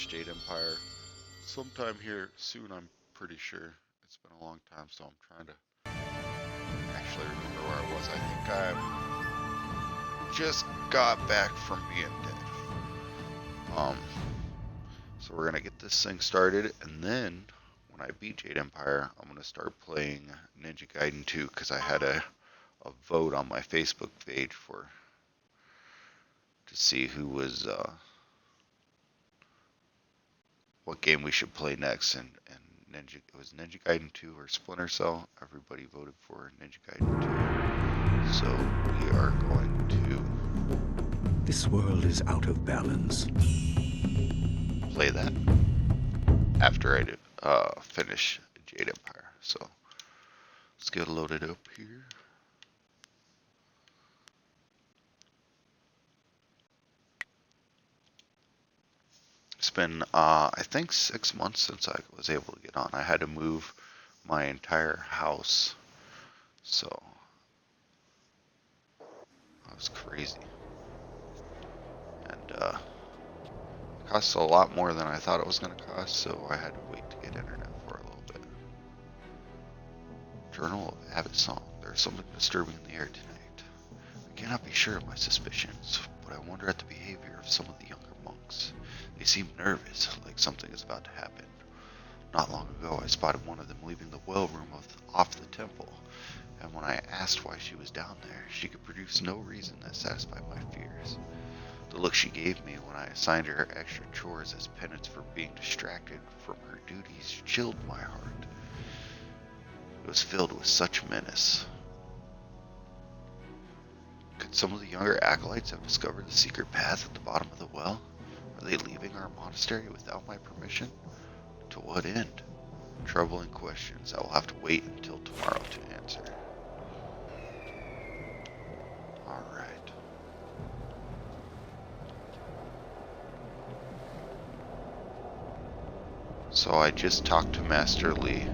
Jade Empire sometime here soon, I'm pretty sure. It's been a long time, so I'm trying to actually remember where I was. I just got back from being dead. So we're gonna get this thing started, and then when I beat Jade Empire, I'm gonna start playing Ninja Gaiden 2 because I had a vote on my Facebook page to see who was what game we should play next, and it was Ninja Gaiden 2 or Splinter Cell. Everybody voted for Ninja Gaiden 2. So we are going to This world is out of balance. play that after I finish Jade Empire. So let's get loaded up here. It's been, I think, 6 months since I was able to get on. I had to move my entire house, so that was crazy. And it costs a lot more than I thought it was going to cost, so I had to wait to get internet for a little bit. Journal of Abbot Song. There's something disturbing in the air tonight. I cannot be sure of my suspicions, but I wonder at the behavior of some of the younger monks. They seem nervous, like something is about to happen. Not long ago, I spotted one of them leaving the well room off the temple, and when I asked why she was down there, she could produce no reason that satisfied my fears. The look she gave me when I assigned her extra chores as penance for being distracted from her duties chilled my heart. It was filled with such menace. Could some of the younger acolytes have discovered the secret path at the bottom of the well? Are they leaving our monastery without my permission? To what end? Troubling questions I will have to wait until tomorrow to answer. Alright. So I just talked to Master Lee.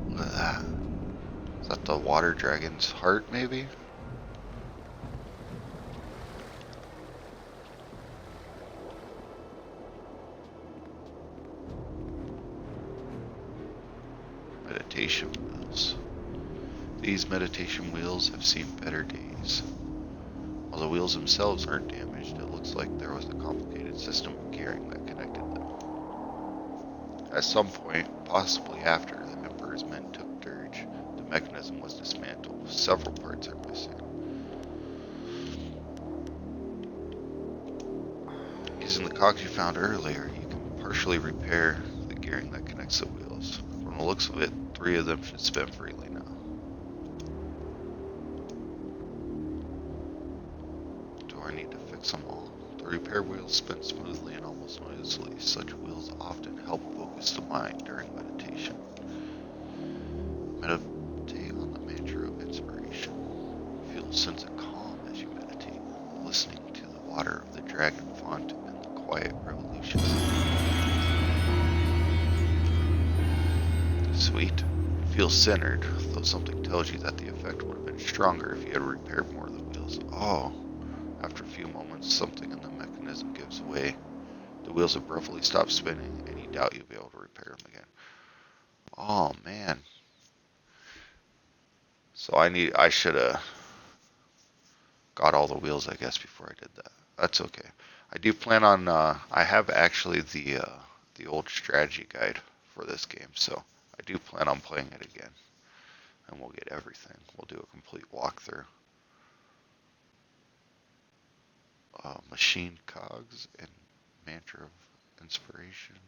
Look at that. Is that the water dragon's heart, maybe? Meditation wheels. These meditation wheels have seen better days. While the wheels themselves aren't damaged, it looks like there was a complicated system of gearing that connected them. At some point, possibly after the Emperor's men took Dirge, the mechanism was dismantled. Several parts are missing. Using the cogs you found earlier, you can partially repair the gearing that connects the wheels. From the looks of it, 3 of them should spin freely now. Do I need to fix them all? The repair wheels spin smoothly and almost noiselessly. Such wheels often help focus the mind during meditation. Meditate on the mantra of inspiration. Feel a sense of calm as you meditate, listening to the water of the dragon font and the quiet revolutions. Sweet. Feel centered, though something tells you that the effect would have been stronger if you had repaired more of the wheels. Oh, after a few moments, something in the mechanism gives way. The wheels abruptly stop spinning, and you doubt you'll be able to repair them again. Oh, man. So I should have got all the wheels, I guess, before I did that. That's okay. I do plan on, I have actually the old strategy guide for this game, so I do plan on playing it again, and we'll get everything. We'll do a complete walkthrough. Machine cogs and mantra of inspiration.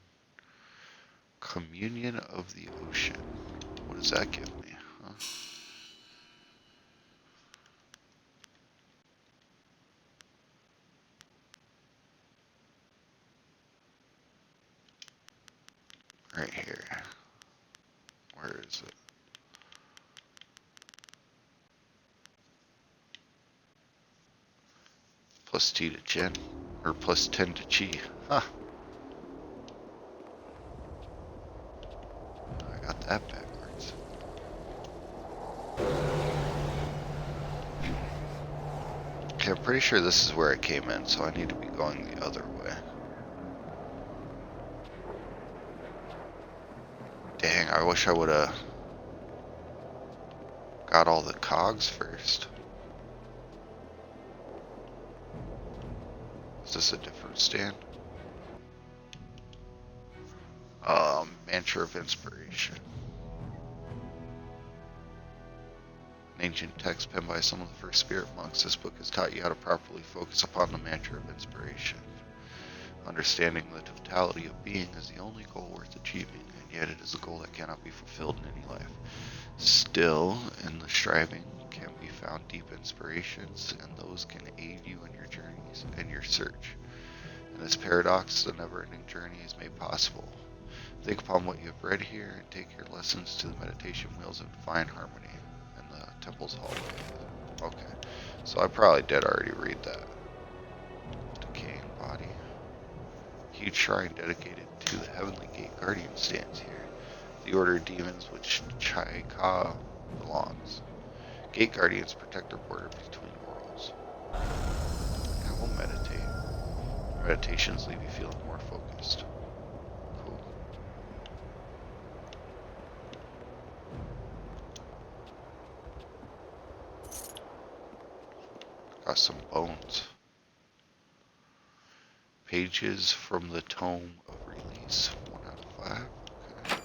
Communion of the ocean. What does that give me? Huh? Right here. Where is it? Plus 2 to Chen, or plus 10 to Chi. Huh. I got that backwards. Okay, I'm pretty sure this is where I came in, so I need to be going the other way. Dang, I wish I would have got all the cogs first. Is this a different stand? Mantra of Inspiration. An ancient text penned by some of the first spirit monks, this book has taught you how to properly focus upon the mantra of inspiration. Understanding the totality of being is the only goal worth achieving, and yet it is a goal that cannot be fulfilled in any life. Still, in the striving can be found deep inspirations, and those can aid you in your journeys and your search. In this paradox, the never-ending journey is made possible. Think upon what you have read here and take your lessons to the meditation wheels of divine harmony in the temple's hallway. Okay, so I probably did already read that. Decaying body. Huge shrine dedicated to the Heavenly Gate Guardian stands here. The order of demons which Chai-Ka belongs. Gate Guardians protect their border between worlds. I will meditate. Meditations leave you feeling more focused. Cool. Got some bones. Pages from the Tome of Release. 1 out of 5. Okay.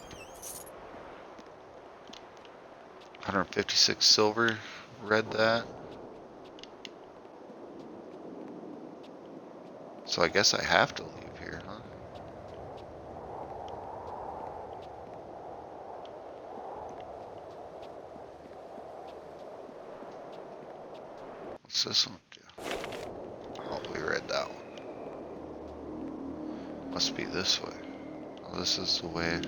156 silver. Read that. So I guess I have to leave here, huh? What's this one do? Oh, we read that one. Must be this way. Oh, this is the way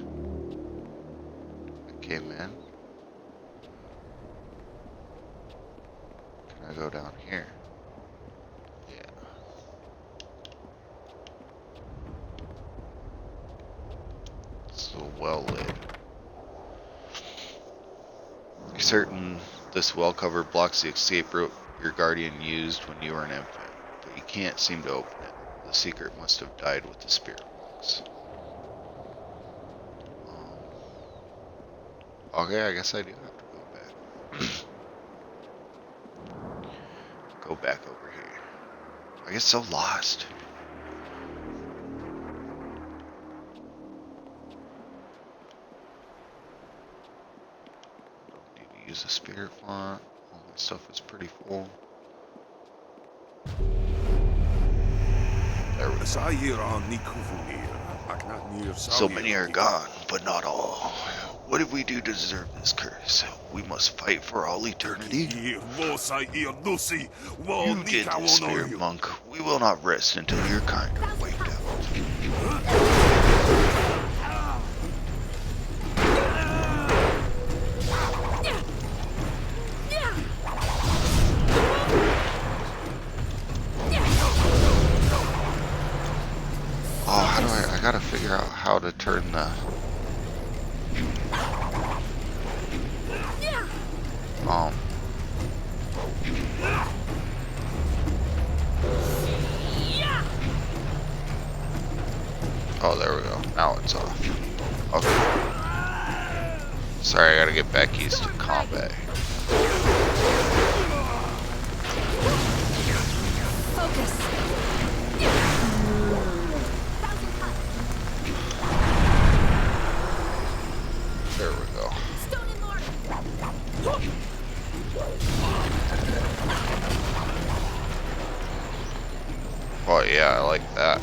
I came in. Can I go down here? Yeah. It's well lit. You're certain this well cover blocks the escape route your guardian used when you were an infant, but you can't seem to open it. The secret must have died with the spirit monks. Okay, I guess I do have to go back. Go back over here. I get so lost. Don't need to use a spirit font. All my stuff is pretty full. There we go. So many are gone, but not all. What did we do to deserve this curse? We must fight for all eternity. You did this, spirit monk. We will not rest until your kind are wiped out. Oh, how do I gotta figure out how to turn the... Oh, there we go. Now it's off. Okay. Sorry, I gotta get back used to combat. Focus. There we go. Stone and Lord. Oh yeah, I like that.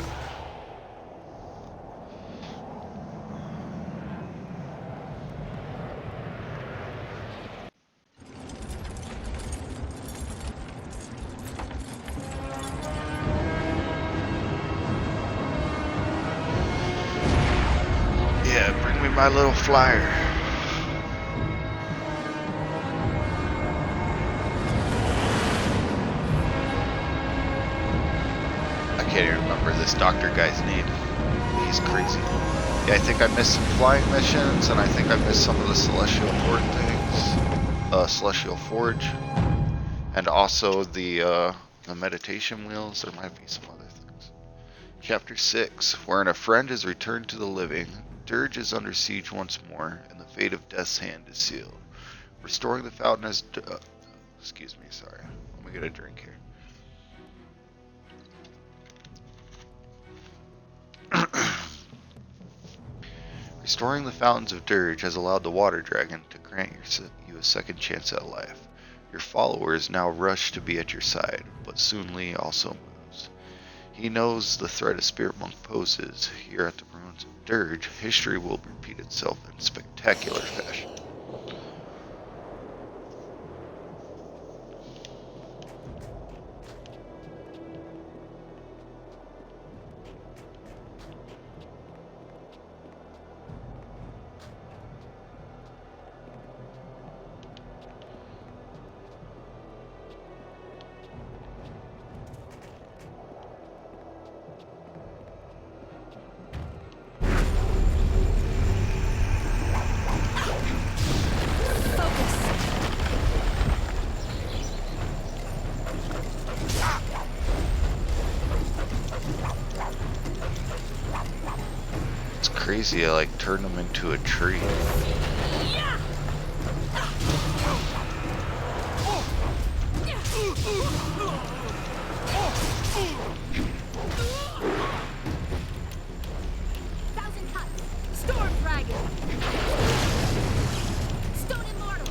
Yeah, bring me my little flyer. I can't even remember this doctor guy's name. He's crazy. Yeah, I think I missed some flying missions, and I think I missed some of the Celestial Forge things. Celestial Forge. And also the The meditation wheels, there might be some other things. Chapter 6, wherein a friend is returned to the living, Dirge is under siege once more, and the fate of Death's hand is sealed. Restoring the fountain as... excuse me, sorry. Let me get a drink here. Restoring the fountains of Dirge has allowed the water dragon to grant you a second chance at life. Your followers now rush to be at your side, but soon Lee also moves. He knows the threat a spirit monk poses. Here at the ruins of Dirge, history will repeat itself in spectacular fashion. Crazy, I like turned him into a tree. Thousand cuts. Storm dragon. Stone immortal.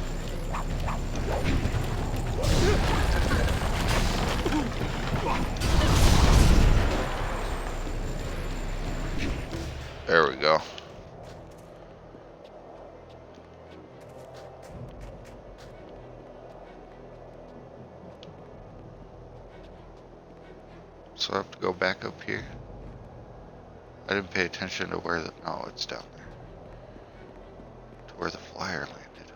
There we go. So I have to go back up here. I didn't pay attention to where the... No, it's down there. To where the flyer landed.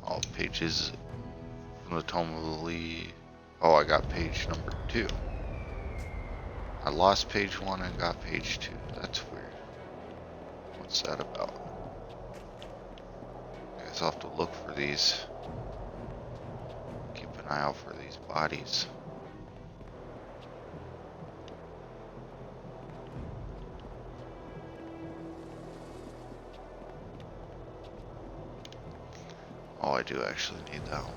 All pages from the Tome of the Lee. Oh, I got page number 2. I lost page 1 and got page 2. That's weird. What's that about? I guess I'll have to look for these. Keep an eye out for these bodies. Oh, I do actually need that one.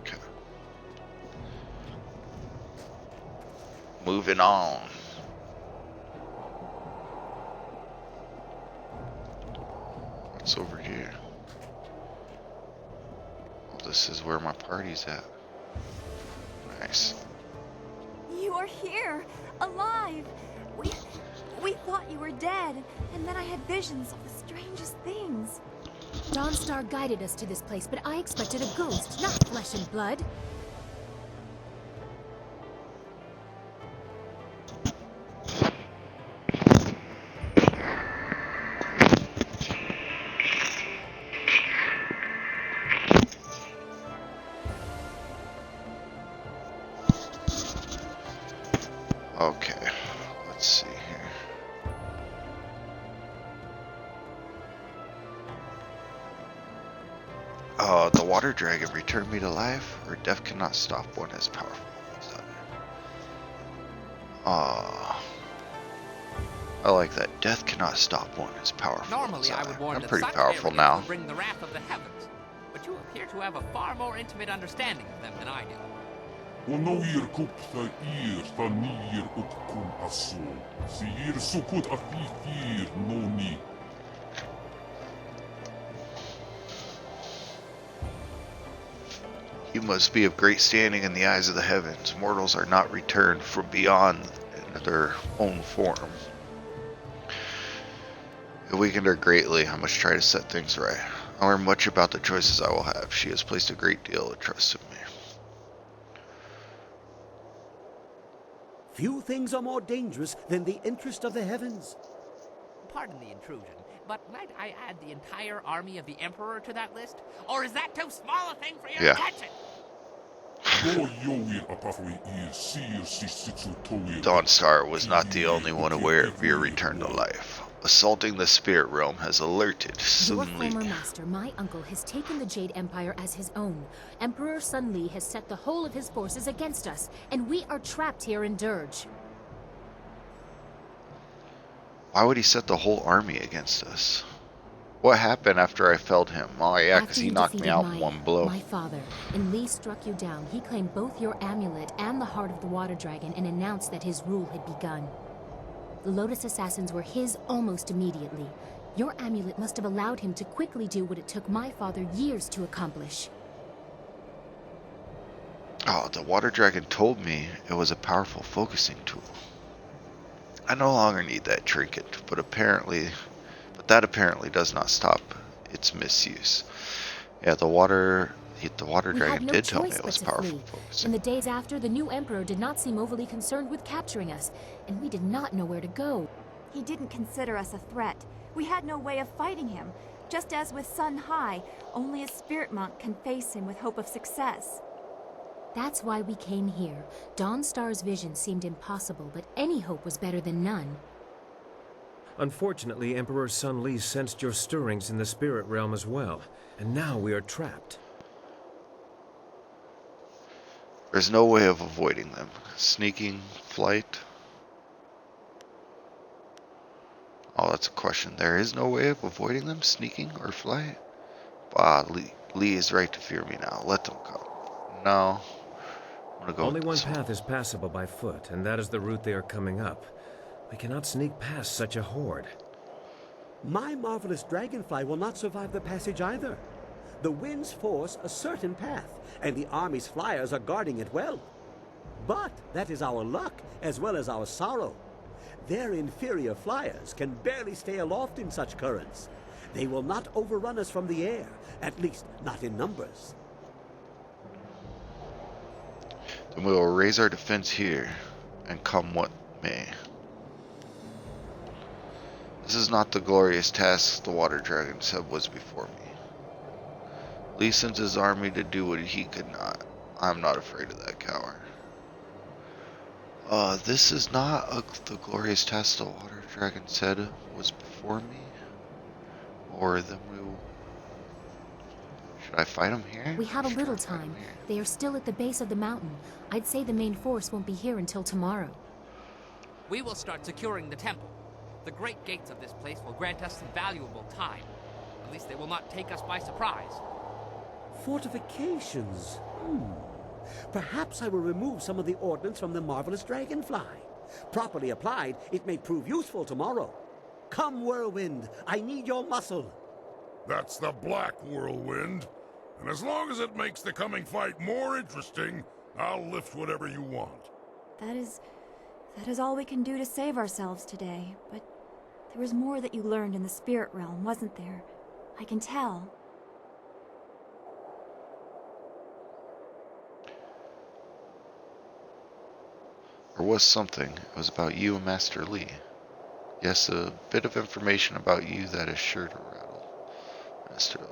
Okay. Moving on. What's over here? Oh, this is where my party's at. Nice. You are here, alive. We thought you were dead, and then I had visions of the strangest things. Dawnstar guided us to this place, but I expected a ghost, not flesh and blood. Okay, let's see here. The water dragon returned me to life, or death cannot stop one as powerful as other. I like that. Death cannot stop one as powerful Normally, as I other. would warn I'm that pretty such powerful arrogance now. will bring the wrath of the heavens, but you appear to have a far more intimate understanding of them than I do. ونوير كوبتا إير ثانير أتكون أسو سيير سكوت أفيفير نوني. You must be of great standing in the eyes of the heavens. Mortals are not returned from beyond in their own form. It weakened her greatly. I must try to set things right. I learn much about the choices I will have. She has placed a great deal of trust in me. Few things are more dangerous than the interest of the heavens. Pardon the intrusion, but might I add the entire army of the Emperor to that list? Or is that too small a thing for your Yeah. attention? Dawnstar was not the only one aware of your return to life. Assaulting the spirit realm has alerted Your Sun Li. former master, my uncle, has taken the Jade Empire as his own. Emperor Sun Li has set the whole of his forces against us, and we are trapped here in Dirge. Why would he set the whole army against us? What happened after I felled him? Oh yeah, because After he you knocked me defeated out in one blow. my father, and Li struck you down, he claimed both your amulet and the heart of the water dragon and announced that his rule had begun. The Lotus Assassins were his almost immediately. Your amulet must have allowed him to quickly do what it took my father years to accomplish. Oh, the water dragon told me it was a powerful focusing tool. I no longer need that trinket, but that apparently does not stop its misuse. Yeah, the water dragon did tell me it was powerful focusing. In the days after, the new emperor did not seem overly concerned with capturing us, and we did not know where to go. He didn't consider us a threat. We had no way of fighting him. Just as with Sun High, only a spirit monk can face him with hope of success. That's why we came here. Dawnstar's vision seemed impossible, but any hope was better than none. Unfortunately, Emperor Sun Li sensed your stirrings in the spirit realm as well, and now we are trapped. There's no way of avoiding them. Sneaking, flight. Oh, that's a question. There is no way of avoiding them? Sneaking or flight? Ah, Lee is right to fear me now. Let them come. No. I'm gonna go Only with one this path is passable by foot, and that is the route they are coming up. We cannot sneak past such a horde. My marvelous dragonfly will not survive the passage either. The winds force a certain path, and the army's flyers are guarding it well. But that is our luck, as well as our sorrow. Their inferior flyers can barely stay aloft in such currents. They will not overrun us from the air, at least not in numbers. Then we will raise our defense here, and come what may. This is not the glorious task the water dragon said was before me. Lee sends his army to do what he could not. I'm not afraid of that coward. This is not the glorious task the water dragon said was before me. Or then should I fight him here? We have a little time. They are still at the base of the mountain. I'd say the main force won't be here until tomorrow. We will start securing the temple. The great gates of this place will grant us some valuable time. At least they will not take us by surprise. Fortifications. Perhaps I will remove some of the ordnance from the marvelous dragonfly. Properly applied, it may prove useful tomorrow. Come, whirlwind, I need your muscle. That's the Black Whirlwind. And as long as it makes the coming fight more interesting, I'll lift whatever you want. That is all we can do to save ourselves today. But there was more that you learned in the spirit realm, wasn't there? I can tell. There was something. It was about you and Master Lee. Yes, a bit of information about you that is sure to rattle Master Lee.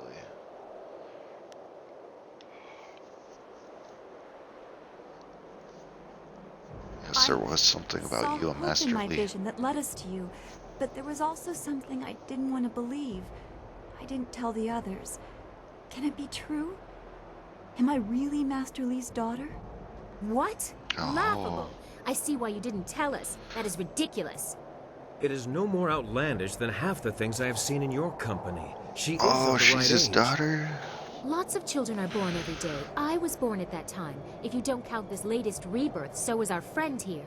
Yes, there was something about you and Master Lee. I saw hope in my Lee. vision that led us to you, but there was also something I didn't want to believe. I didn't tell the others. Can it be true? Am I really Master Lee's daughter? What? Oh. Laughable. I see why you didn't tell us. That is ridiculous. It is no more outlandish than half the things I have seen in your company. She is Oh, of the she's right his age. daughter? Lots of children are born every day. I was born at that time. If you don't count this latest rebirth, so is our friend here.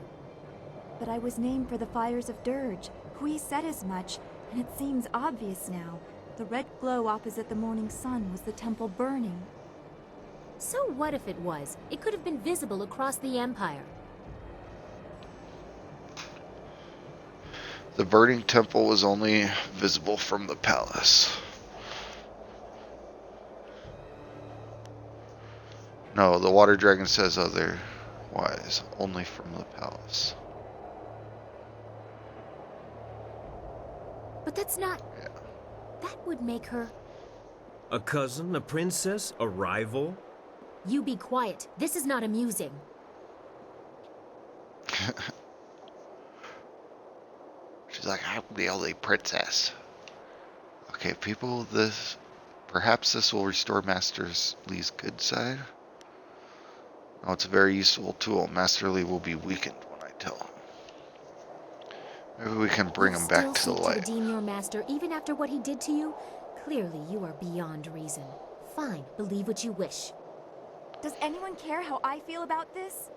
But I was named for the fires of Dirge. Hui said as much, and it seems obvious now. The red glow opposite the morning sun was the temple burning. So what if it was? It could have been visible across the Empire. The burning temple was only visible from the palace. No, the water dragon says otherwise, only from the palace. But that's not... Yeah. That would make her... A cousin, a princess, a rival? You be quiet. This is not amusing. She's like, I'm the only princess. Okay, people, perhaps this will restore Master Lee's good side. Oh, it's a very useful tool. Master Lee will be weakened when I tell him. Maybe we can bring him back to the light. You still seek to redeem your master even after what he did to you? Clearly, you are beyond reason. Fine, believe what you wish. Does anyone care how I feel about this?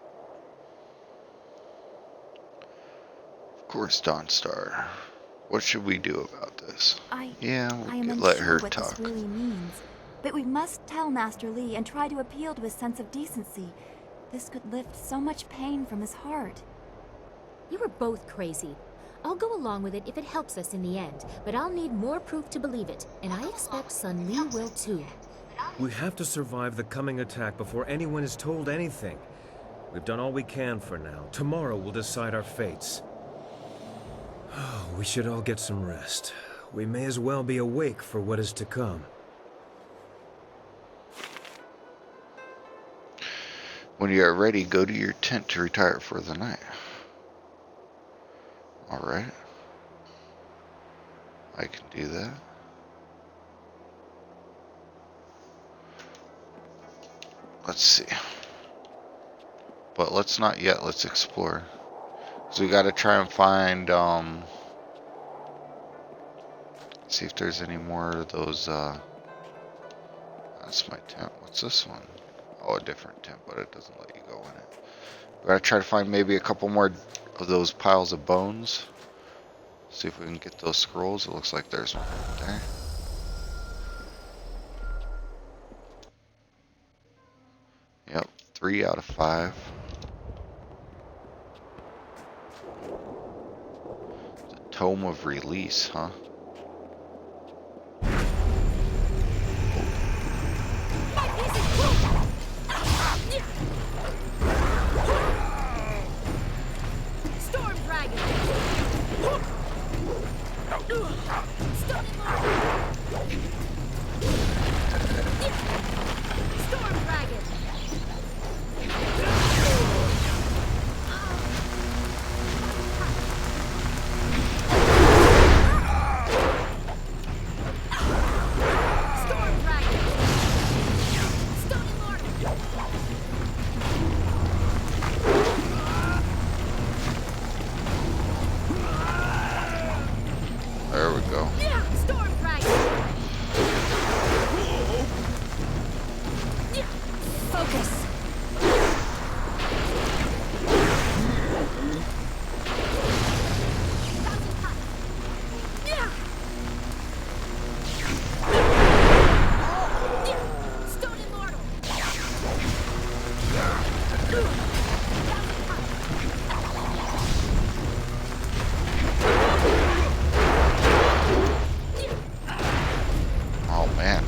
Of course, Dawnstar. What should we do about this? I we'll am let her unsure what talk. this really means. But we must tell Master Lee and try to appeal to his sense of decency. This could lift so much pain from his heart. You are both crazy. I'll go along with it if it helps us in the end, but I'll need more proof to believe it, and I expect Sun Li will too. We have to survive the coming attack before anyone is told anything. We've done all we can for now. Tomorrow we'll decide our fates. Oh, we should all get some rest. We may as well be awake for what is to come. When you are ready, go to your tent to retire for the night. Alright. I can do that. Let's see. But let's not yet. Let's explore. So we gotta try and find, see if there's any more of those, that's my tent. What's this one? Oh, a different tent, but it doesn't let you go in it. We gotta try to find maybe a couple more of those piles of bones. See if we can get those scrolls. It looks like there's one right there. Yep, 3 out of 5. The Tome of Release, huh? Storm Dragon! Storm Dragon! There we go. Storm Dragon! Focus! Stone Immortal! Oh man.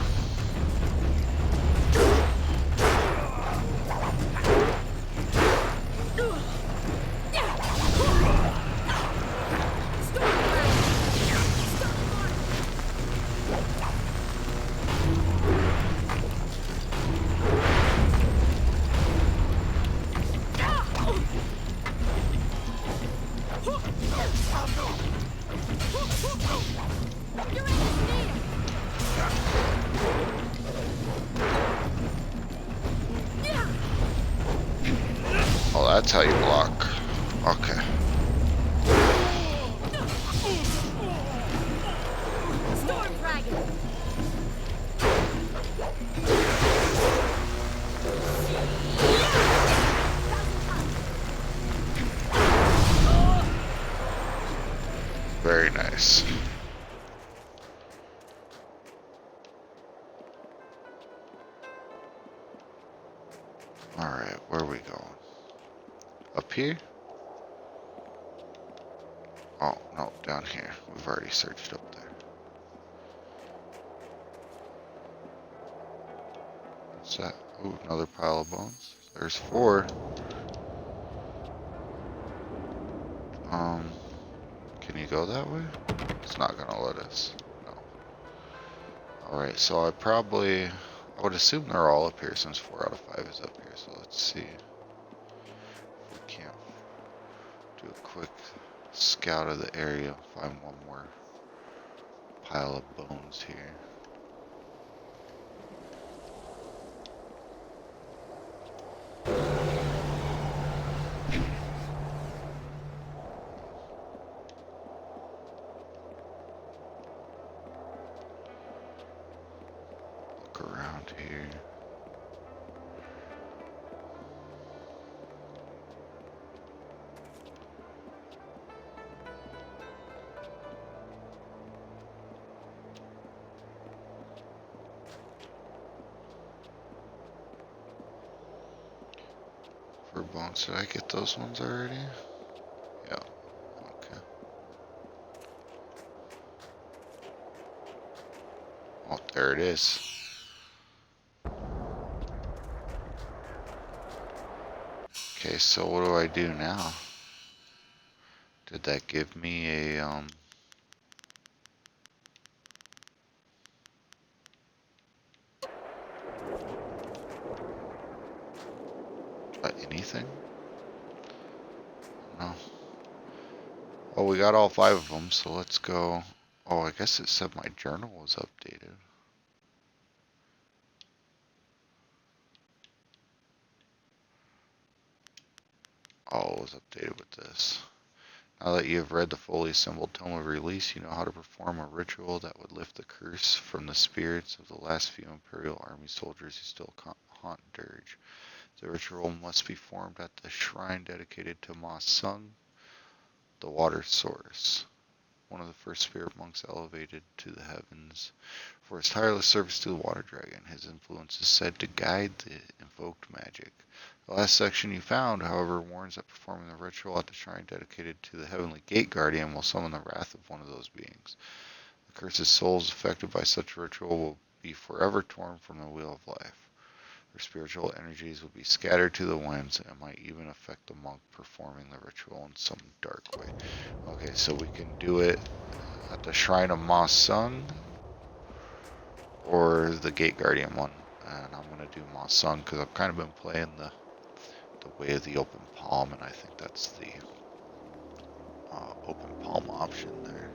Oh, that's how you block. Okay. Storm Dragon! Very nice. Alright, where are we going? Up here? Oh, no, down here. We've already searched up there. What's that? Ooh, another pile of bones. There's 4. Can you go that way? It's not gonna let us. No. Alright, so I probably... I would assume they're all up here since 4 out of 5 is up here. So let's see if we can't do a quick scout of the area, find one more pile of bones here. Look around here. For bones, did I get those ones already? Yeah. Okay. Oh, there it is. Okay, so what do I do now? Did that give me a, anything? No. Oh, we got all 5 of them, so let's go. Oh, I guess it said my journal was updated. Oh, it was updated with this. Now that you have read the fully assembled Tome of Release, you know how to perform a ritual that would lift the curse from the spirits of the last few Imperial Army soldiers who still haunt Dirge. The ritual must be formed at the shrine dedicated to Ma Sung, the water source, one of the first spirit monks elevated to the heavens for his tireless service to the water dragon. His influence is said to guide the invoked magic. The last section you found, however, warns that performing the ritual at the shrine dedicated to the heavenly gate guardian will summon the wrath of one of those beings. The cursed souls affected by such a ritual will be forever torn from the wheel of life. Their spiritual energies will be scattered to the winds and might even affect the monk performing the ritual in some dark way. Okay, so we can do it at the Shrine of Ma Sung or the Gate Guardian one. And I'm going to do Ma Sung because I've kind of been playing the Way of the Open Palm, and I think that's the Open Palm option there.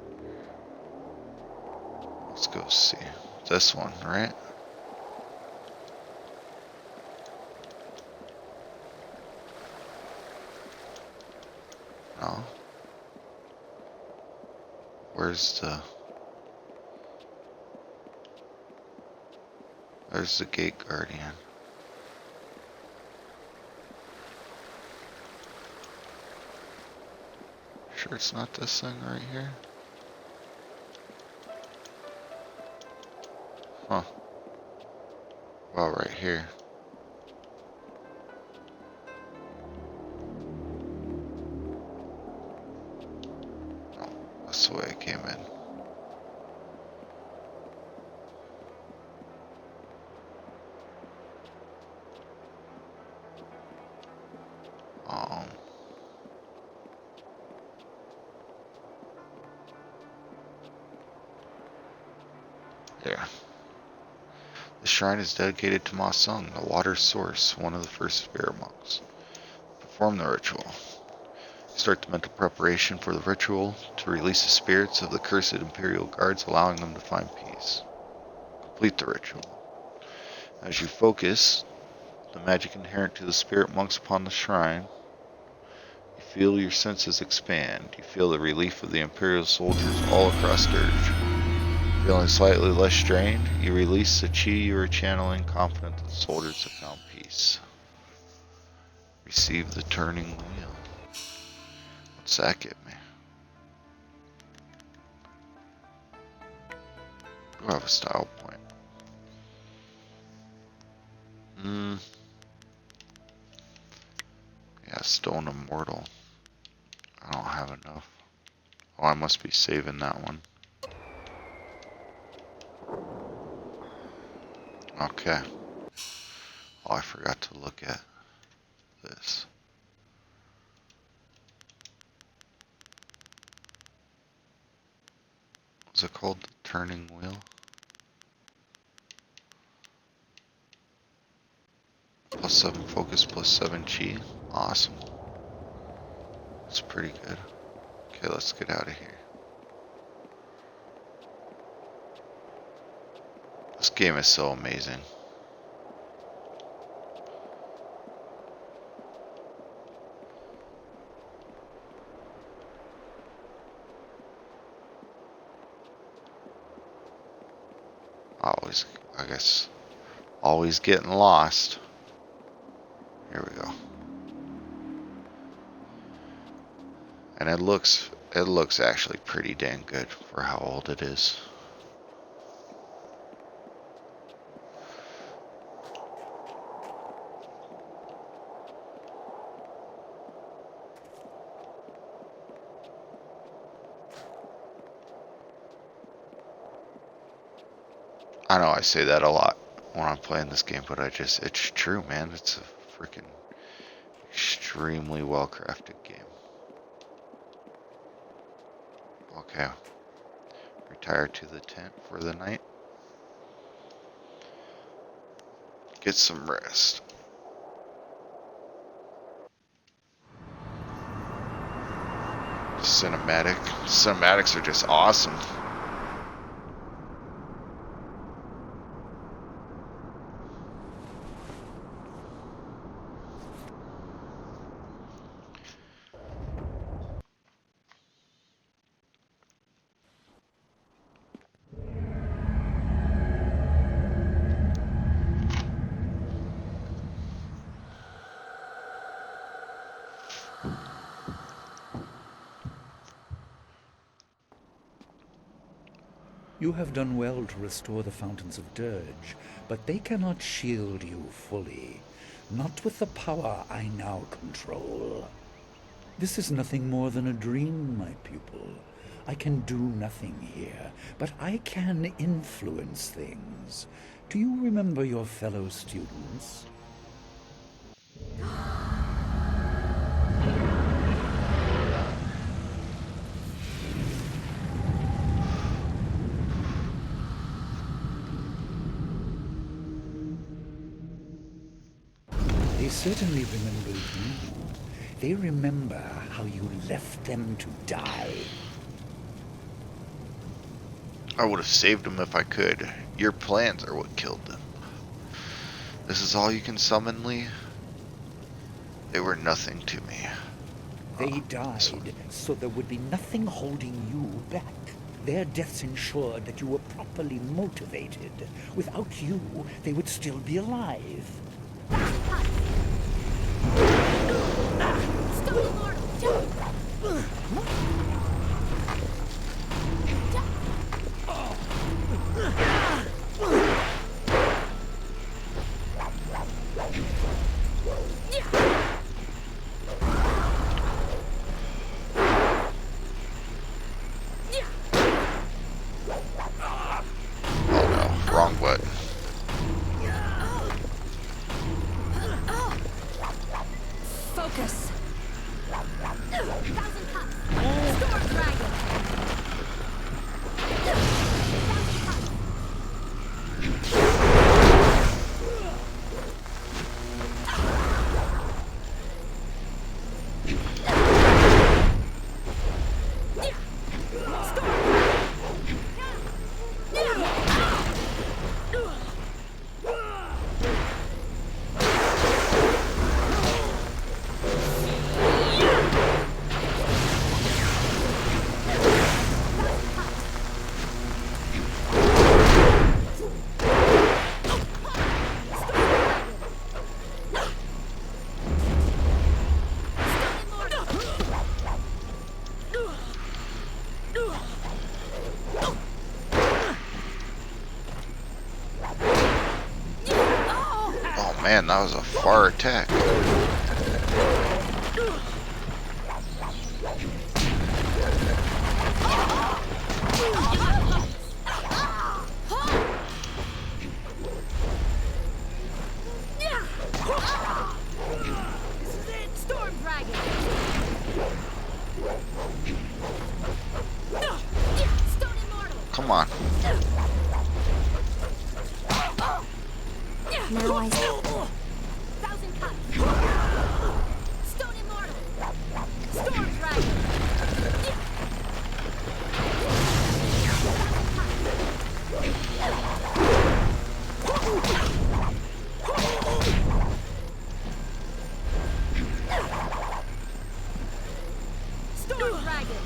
Let's go see. This one, right? No. Where's the... There's the Gate Guardian. Sure it's not this thing right here? Huh. Well, right here. Oh, that's the way I came in. There. The shrine is dedicated to Ma Sung, the water source, one of the first spirit monks. Perform the ritual. Start the mental preparation for the ritual to release the spirits of the cursed Imperial guards, allowing them to find peace. Complete the ritual. As you focus the magic inherent to the spirit monks upon the shrine, you feel your senses expand. You feel the relief of the Imperial soldiers all across Dirge. Feeling slightly less strained, you release the chi you were channeling, confident that the soldiers have found peace. Receive the turning wheel. What's that get me? Do I have a style point? Yeah, Stone Immortal. I don't have enough. Oh, I must be saving that one. Okay. Oh, I forgot to look at this. What's it called? The turning wheel? +7 focus, +7 chi. Awesome. That's pretty good. Okay, let's get out of here. This game is so amazing. I guess, always getting lost. Here we go. And it looks actually pretty dang good for how old it is. I know I say that a lot when I'm playing this game, but it's true, man. It's a freaking extremely well crafted game. Okay. Retire to the tent for the night. Get some rest. Cinematics are just awesome. You have done well to restore the Fountains of Dirge, but they cannot shield you fully. Not with the power I now control. This is nothing more than a dream, my pupil. I can do nothing here, but I can influence things. Do you remember your fellow students? They certainly remember you. They remember how you left them to die. I would have saved them if I could. Your plans are what killed them. This is all you can summon, Lee? They were nothing to me. They died so there would be nothing holding you back. Their deaths ensured that you were properly motivated. Without you, they would still be alive. Oh no, wrong button. Focus. Thousand cuts. Storm dragon. Man, that was a far attack. This is it, Storm Dragon. Stone Immortal. Come on. Now I see. Thousand Stone Immortal! Storm Dragon! Storm Dragon!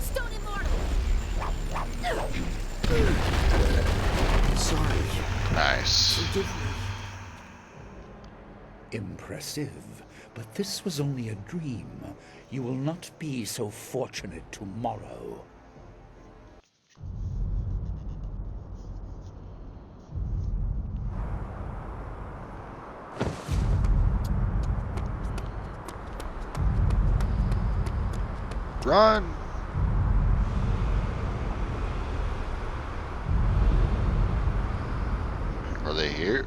Stone Immortal! Sorry. Nice. Forgive me. Impressive. But this was only a dream. You will not be so fortunate tomorrow. Run! Are they here?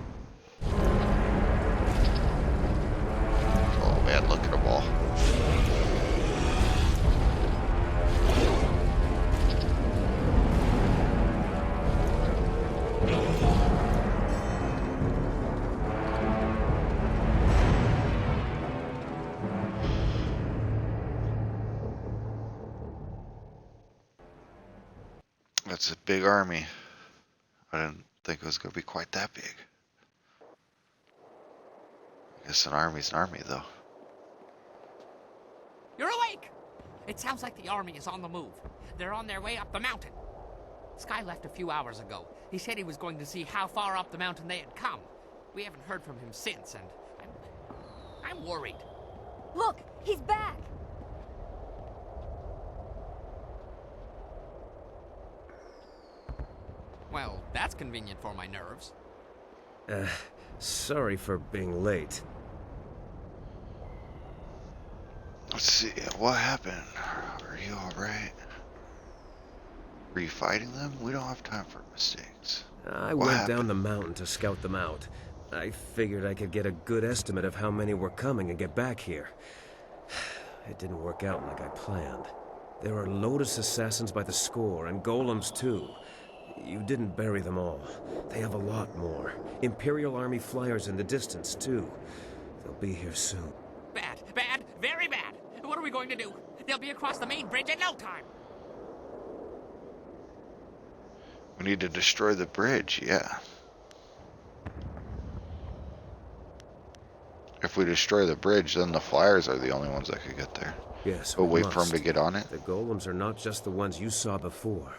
Oh man, look at them all. That's a big army. I didn't think it was going to be quite that big. I guess an army's an army, though. You're awake! It sounds like the army is on the move. They're on their way up the mountain. Sky left a few hours ago. He said he was going to see how far up the mountain they had come. We haven't heard from him since, and I'm worried. Look, he's back! Well, that's convenient for my nerves. Sorry for being late. Let's see, what happened? Are you alright? Were you fighting them? We don't have time for mistakes. I What went happened? down the mountain to scout them out. I figured I could get a good estimate of how many were coming and get back here. It didn't work out like I planned. There are Lotus assassins by the score, and golems too. You didn't bury them all. They have a lot more. Imperial Army flyers in the distance, too. They'll be here soon. Bad, bad, very bad. What are we going to do? They'll be across the main bridge in no time. We need to destroy the bridge, yeah. If we destroy the bridge, then the flyers are the only ones that could get there. Yes, We'll we wait for them must. to get on it. The golems are not just the ones you saw before.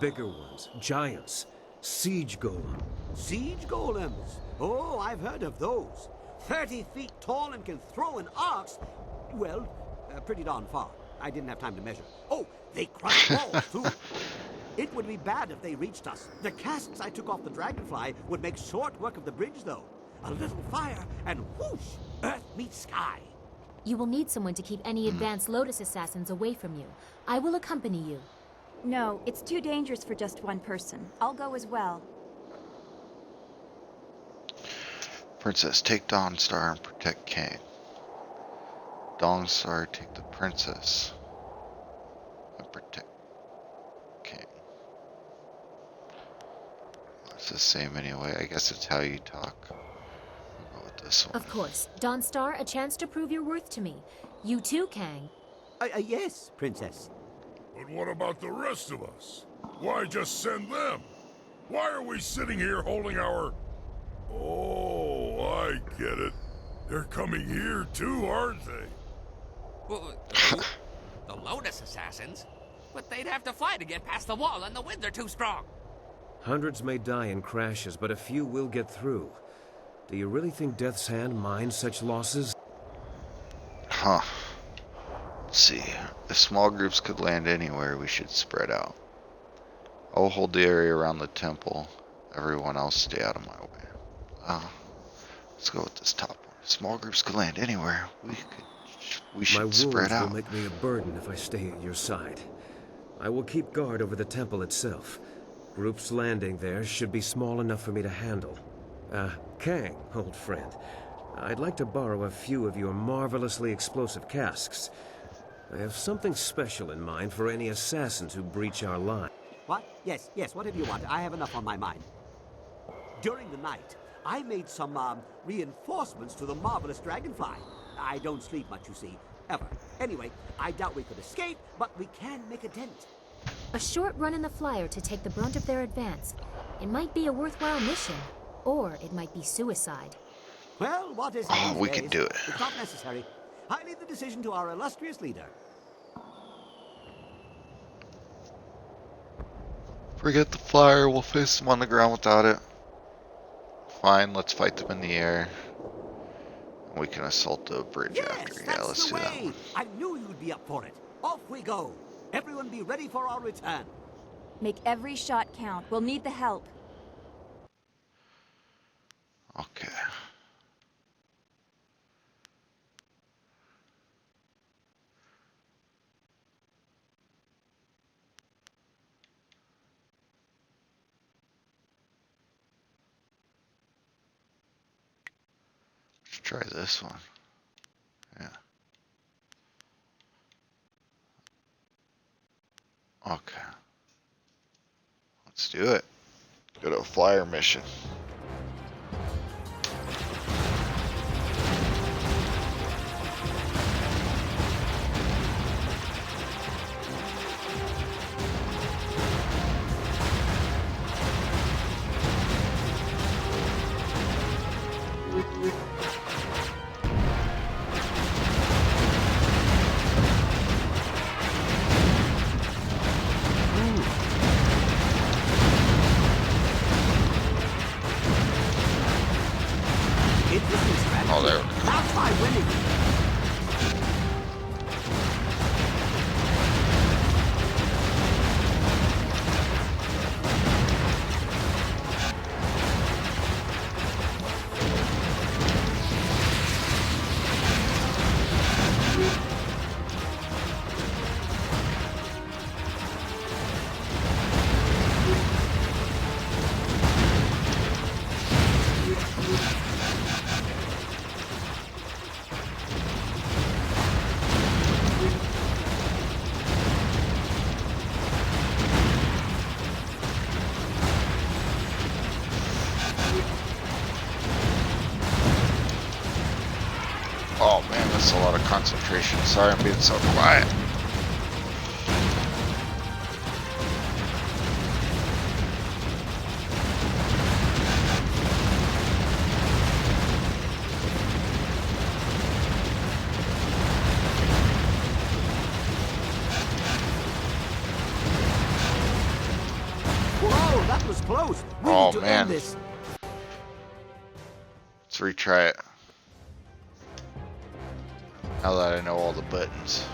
Bigger ones, giants, siege golem. Siege golems. Oh, I've heard of those. 30 feet tall and can throw an axe. Well, pretty darn far. I didn't have time to measure. Oh, they crush walls, too. It would be bad if they reached us. The casks I took off the dragonfly would make short work of the bridge, though. A little fire, and whoosh, earth meets sky. You will need someone to keep any advanced Lotus assassins away from you. I will accompany you. No, it's too dangerous for just one person. I'll go as well. Princess, take Dawnstar and protect King. Dawnstar, take the princess and protect King. It's the same anyway. I guess it's how you talk. We'll go with this one. Of course. Dawnstar, a chance to prove your worth to me. You too, Kang. Yes, Princess. But what about the rest of us? Why just send them? Why are we sitting here holding our... Oh, I get it. They're coming here too, aren't they? Well, the Lotus assassins? But they'd have to fly to get past the wall, and the winds are too strong. Hundreds may die in crashes, but a few will get through. Do you really think Death's Hand minds such losses? Huh. Let's see. If small groups could land anywhere, we should spread out. I'll hold the area around the temple. Everyone else stay out of my way. Let's go with this top one. Small groups could land anywhere. We My should wounds spread will out. make me a burden if I stay at your side. I will keep guard over the temple itself. Groups landing there should be small enough for me to handle. Kang, old friend, I'd like to borrow a few of your marvelously explosive casks. I have something special in mind for any assassins who breach our line. What? Yes, whatever you want. I have enough on my mind. During the night, I made some, reinforcements to the marvelous dragonfly. I don't sleep much, you see, ever. Anyway, I doubt we could escape, but we can make a dent. A short run in the flyer to take the brunt of their advance. It might be a worthwhile mission, or it might be suicide. Well, what is it Oh, these we days? can do it. It's not necessary. I leave the decision to our illustrious leader. Forget the flyer. We'll face them on the ground without it. Fine, let's fight them in the air. We can assault the bridge after. Yeah, That's let's the do that way. one. I knew you'd be up for it. Off we go. Everyone be ready for our return. Make every shot count. We'll need the help. Okay. Let's try this one. Yeah. Okay. Let's do it. Go to a flyer mission. Interesting strategy. Oh, there we go. That's my winning. Oh man, that's a lot of concentration. Sorry I'm being so quiet. Whoa, that was close. We Oh, need to man. end this. Let's retry it. Now that I know all the buttons.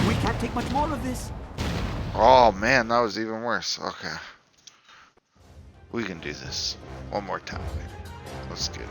We can't take much more of this. Oh man, that was even worse. Okay. We can do this. One more time, baby. Let's get it.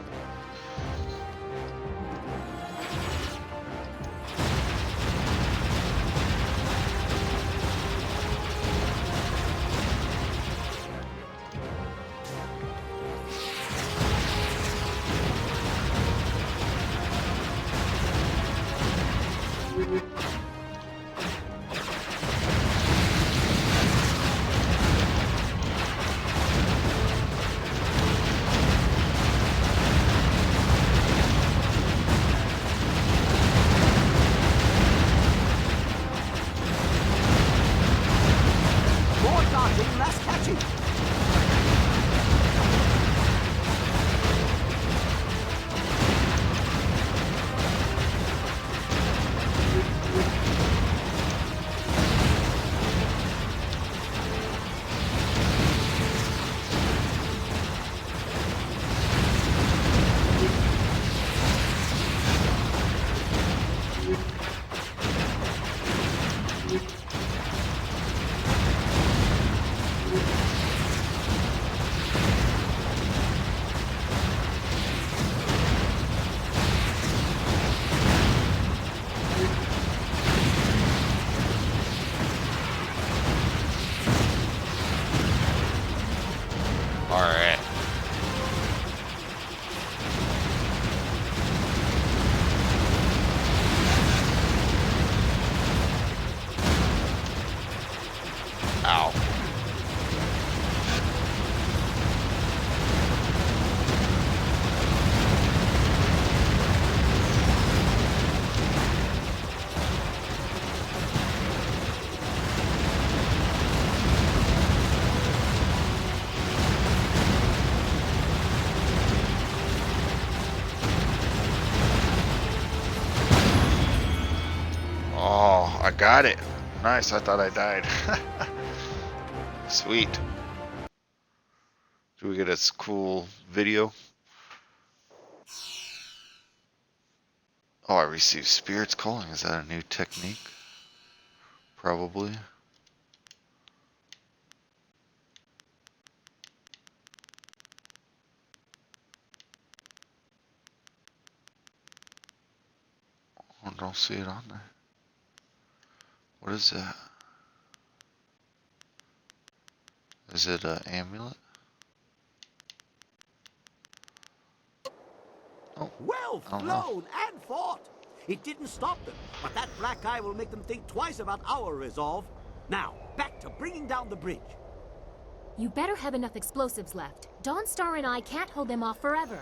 Ow. Oh, I got it. Nice, I thought I died. Sweet. Do we get a cool video? Oh, I received Spirit's Calling. Is that a new technique? Probably. I don't see it on there. What is that? Is it an amulet? Oh, Well flown and fought. It didn't stop them, but that black eye will make them think twice about our resolve. Now, back to bringing down the bridge. You better have enough explosives left. Dawnstar and I can't hold them off forever.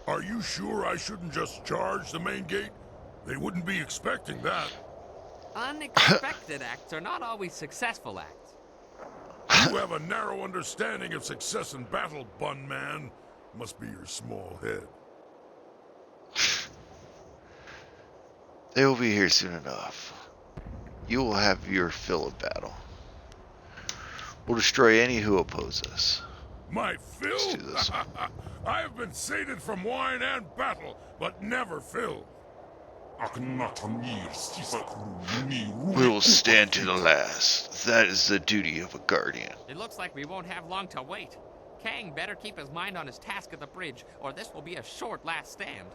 Are you sure I shouldn't just charge the main gate? They wouldn't be expecting that. Unexpected acts are not always successful acts. You have a narrow understanding of success in battle, bun man. Must be your small head. they will be here soon enough. You will have your fill of battle. We'll destroy any who oppose us. My fill? Let's do this. I have been sated from wine and battle, but never filled. We will stand to the last. That is the duty of a guardian. It looks like we won't have long to wait. Kang better keep his mind on his task at the bridge, or this will be a short last stand.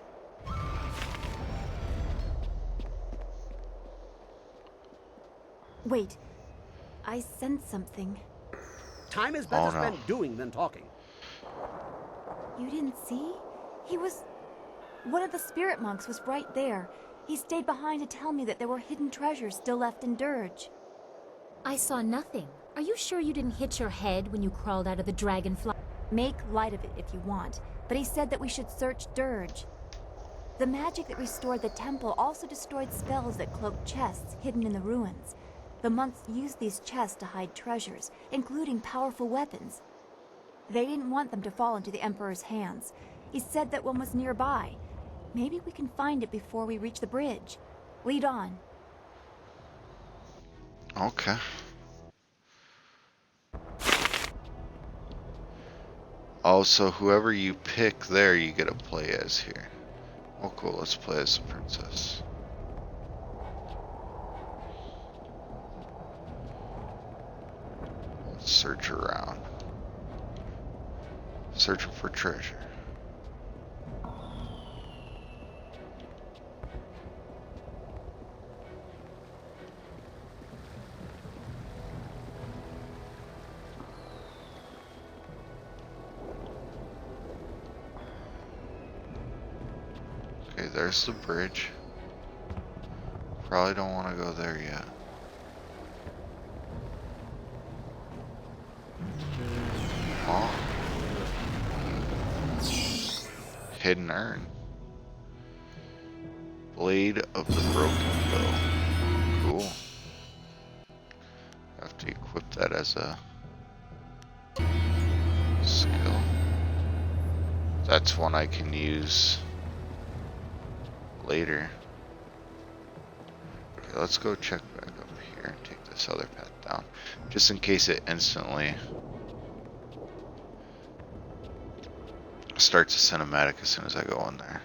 Wait. I sense something. Time is better spent doing than talking. You didn't see? He was... One of the spirit monks was right there. He stayed behind to tell me that there were hidden treasures still left in Dirge. I saw nothing. Are you sure you didn't hit your head when you crawled out of the dragonfly? Make light of it if you want, but he said that we should search Dirge. The magic that restored the temple also destroyed spells that cloaked chests hidden in the ruins. The monks used these chests to hide treasures, including powerful weapons. They didn't want them to fall into the Emperor's hands. He said that one was nearby. Maybe we can find it before we reach the bridge. Lead on. Okay. Also, whoever you pick there, you get to play as here. Oh, cool. Let's play as the princess. Let's search around. Searching for treasure. Okay, there's the bridge. Probably don't want to go there yet. Oh. Hidden urn. Blade of the Broken Bow. Cool. Have to equip that as a skill. That's one I can use later. Okay, let's go check back up here and take this other path down, just in case it instantly starts a cinematic as soon as I go in there.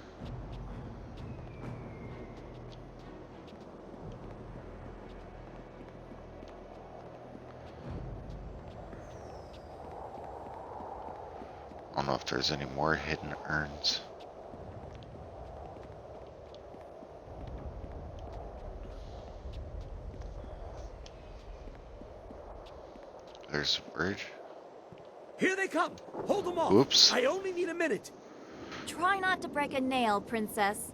I don't know if there's any more hidden urns. There's a bridge. Here they come. Hold them off. Oops. I only need a minute. Try not to break a nail, princess.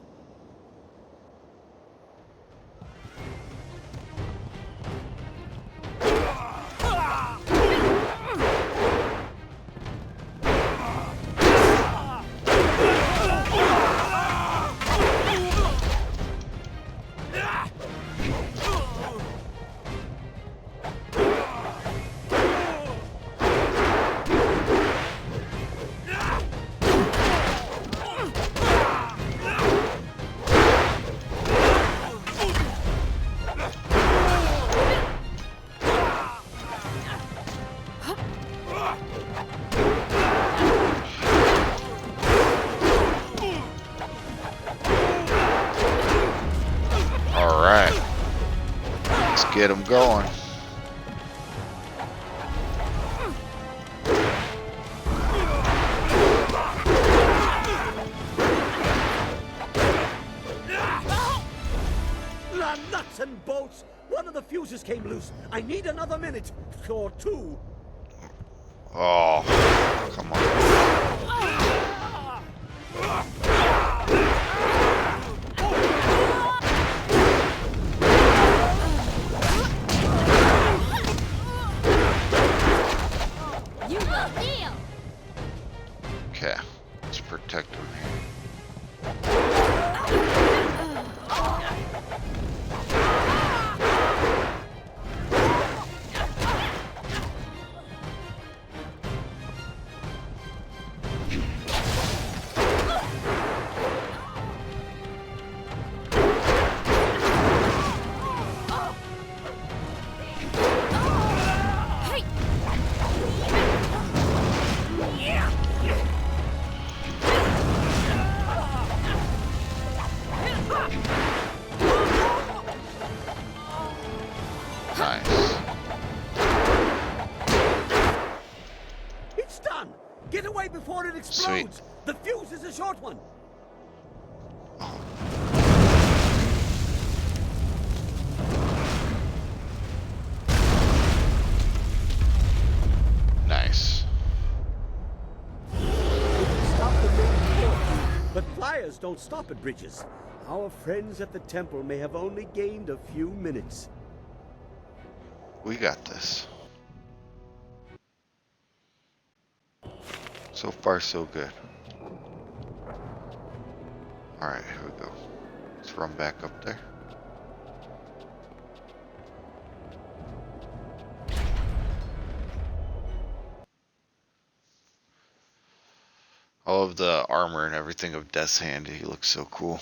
get him going. Nuts and bolts! One of the fuses came loose. I need another minute or two. Oh, come on. You will heal! Okay, let's protect him here. Nice. It's done! Get away before it explodes! Sweet. The fuse is a short one! Nice. Stop the main door. But flyers don't stop at bridges. Our friends at the temple may have only gained a few minutes. We got this. So far, so good. Alright, here we go. Let's run back up there. All of the armor and everything of Death's Hand, he looks so cool.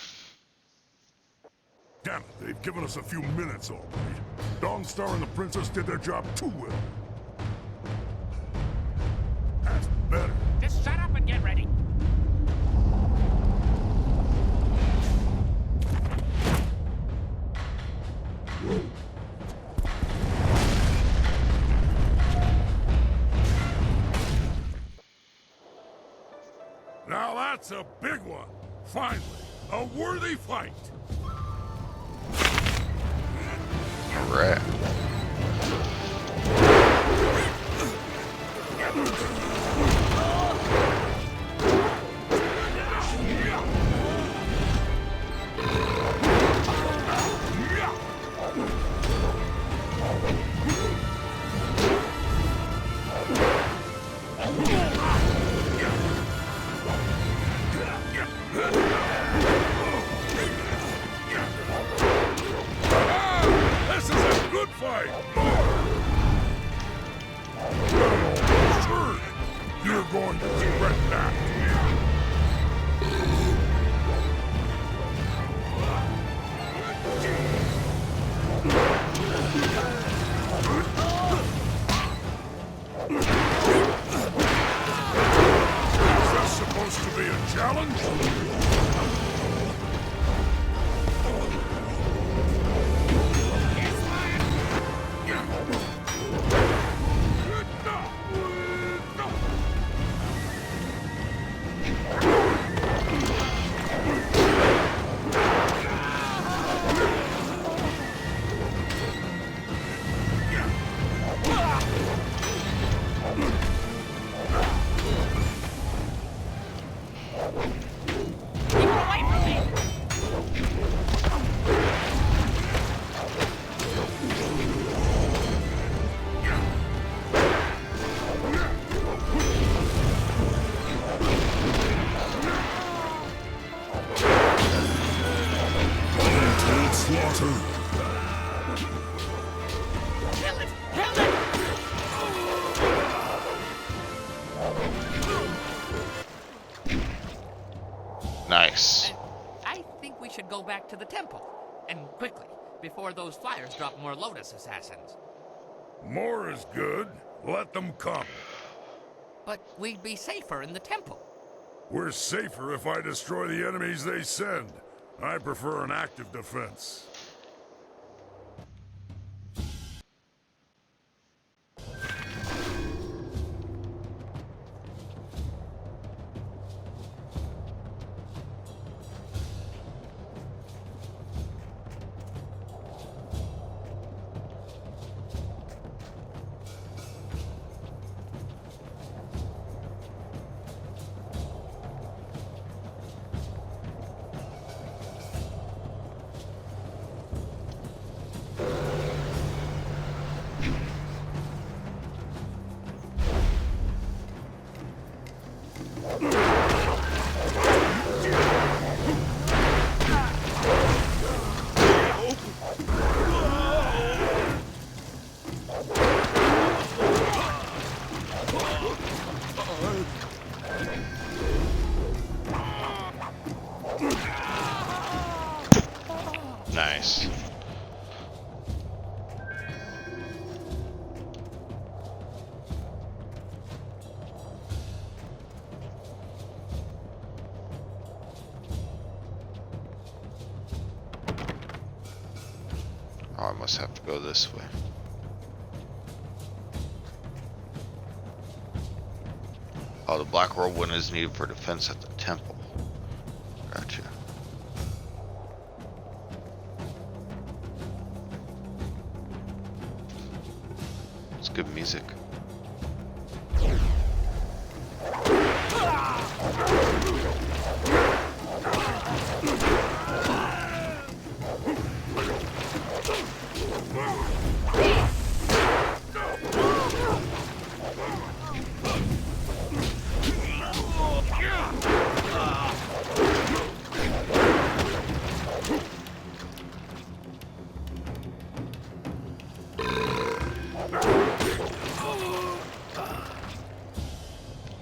Damn it, they've given us a few minutes already. Dawnstar and the Princess did their job too well. That's better. Just shut up and get ready. Now that's a big one. Finally, a worthy fight. Alright. This is a good fight. Sure, you're going to regret that. Is this supposed to be a challenge? Nice. I think we should go back to the temple. And quickly, before those flyers drop more Lotus assassins. More is good. Let them come. But we'd be safer in the temple. We're safer if I destroy the enemies they send. I prefer an active defense. must have to go this way. Oh, the black whirlwind is needed for defense at the temple. Gotcha. It's good music.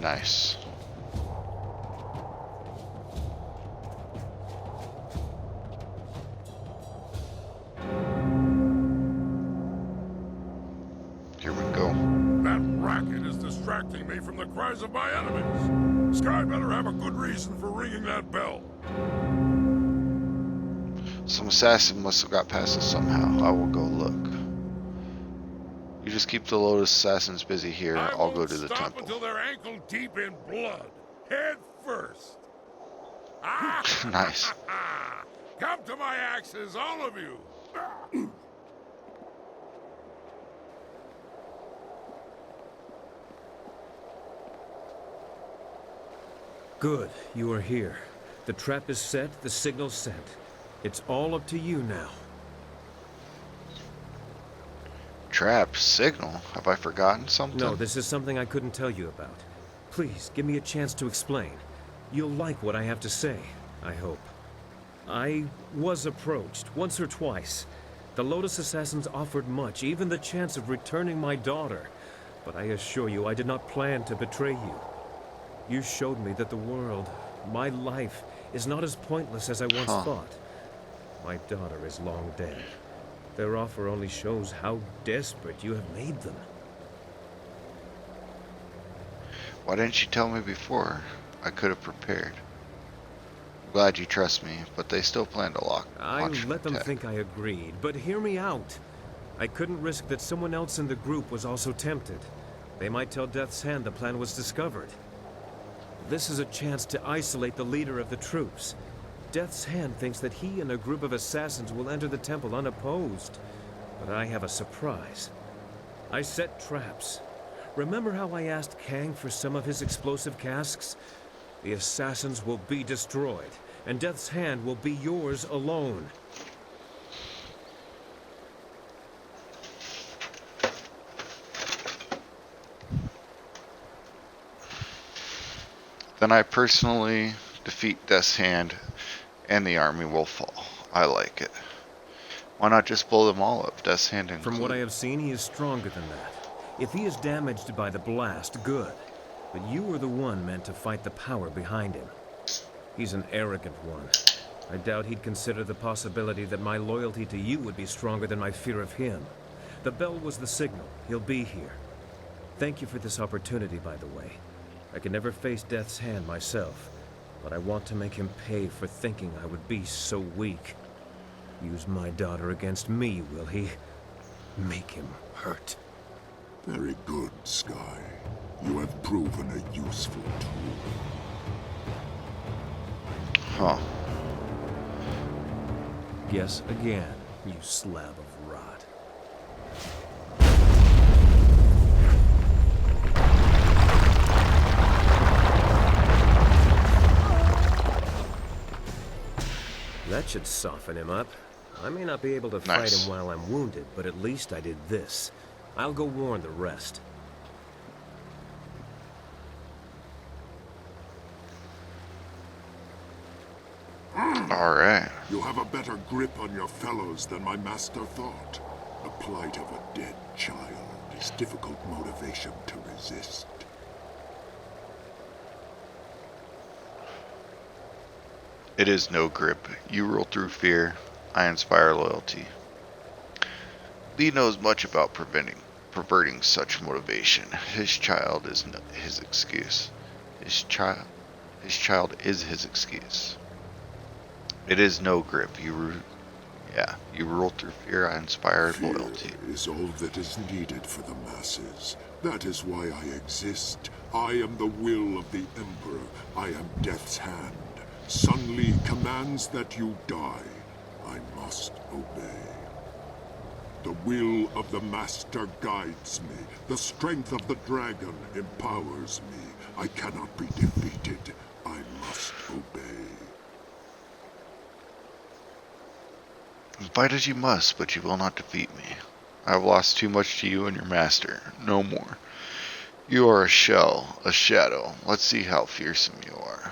Nice. Here we go. That racket is distracting me from the cries of my enemies. Sky better have a good reason for ringing that bell. Some assassin must have got past us somehow. I will go look. You just keep the Lotus assassins busy here. I'll go to the stop temple. until they're ankle deep in blood. Head first. Nice. Come to my axes, all of you. Good, you are here. The trap is set, the signal's sent. It's all up to you now. Trap? Signal? Have I forgotten something? No, this is something I couldn't tell you about. Please, give me a chance to explain. You'll like what I have to say, I hope. I was approached, once or twice. The Lotus Assassins offered much, even the chance of returning my daughter. But I assure you, I did not plan to betray you. You showed me that the world, my life, is not as pointless as I once thought. My daughter is long dead. Their offer only shows how desperate you have made them. Why didn't you tell me before? I could have prepared. Glad you trust me, but they still plan to I launch let them attack. think I agreed, but hear me out. I couldn't risk that someone else in the group was also tempted. They might tell Death's Hand the plan was discovered. This is a chance to isolate the leader of the troops. Death's Hand thinks that he and a group of assassins will enter the temple unopposed. But I have a surprise. I set traps. Remember how I asked Kang for some of his explosive casks? The assassins will be destroyed, and Death's Hand will be yours alone. Then I personally defeat Death's Hand and the army will fall. I like it. Why not just blow them all up, Death's Hand included? From what I have seen, he is stronger than that. If he is damaged by the blast, good. But you are the one meant to fight the power behind him. He's an arrogant one. I doubt he'd consider the possibility that my loyalty to you would be stronger than my fear of him. The bell was the signal. He'll be here. Thank you for this opportunity, by the way. I can never face Death's Hand myself, but I want to make him pay for thinking I would be so weak. Use my daughter against me, will he? Make him hurt. Very good, Sky. You have proven a useful tool. Huh. Guess again, you slab of rot. That should soften him up. I may not be able to fight Nice. him while I'm wounded, but at least I did this. I'll go warn the rest. Alright. You have a better grip on your fellows than my master thought. The plight of a dead child is difficult motivation to resist. It is no grip. You rule through fear. I inspire loyalty. Lee knows much about perverting such motivation. His child is his excuse. His child is his excuse. It is no grip. Yeah, you rule through fear, I inspire Fear loyalty. is all that is needed for the masses. That is why I exist. I am the will of the Emperor. I am Death's Hand. Sun Li commands that you die. I must obey. The will of the Master guides me. The strength of the dragon empowers me. I cannot be defeated. I must obey. Fight as you must, but you will not defeat me. I have lost too much to you and your master. No more. You are a shell, a shadow. Let's see how fearsome you are.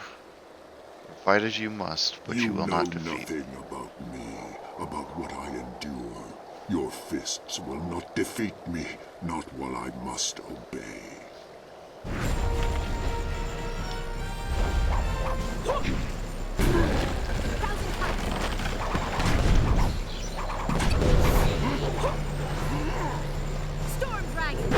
Fight as you must, but you will not defeat me. You know nothing about me, about what I endure. Your fists will not defeat me, not while I must obey. Storm Dragon!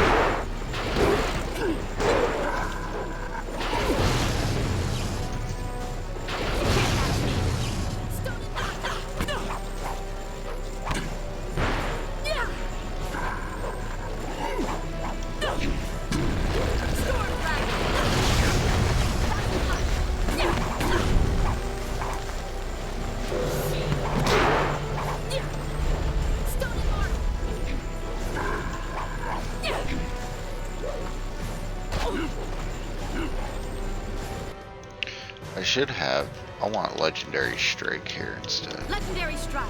I want Legendary Strike here instead. Legendary Strike!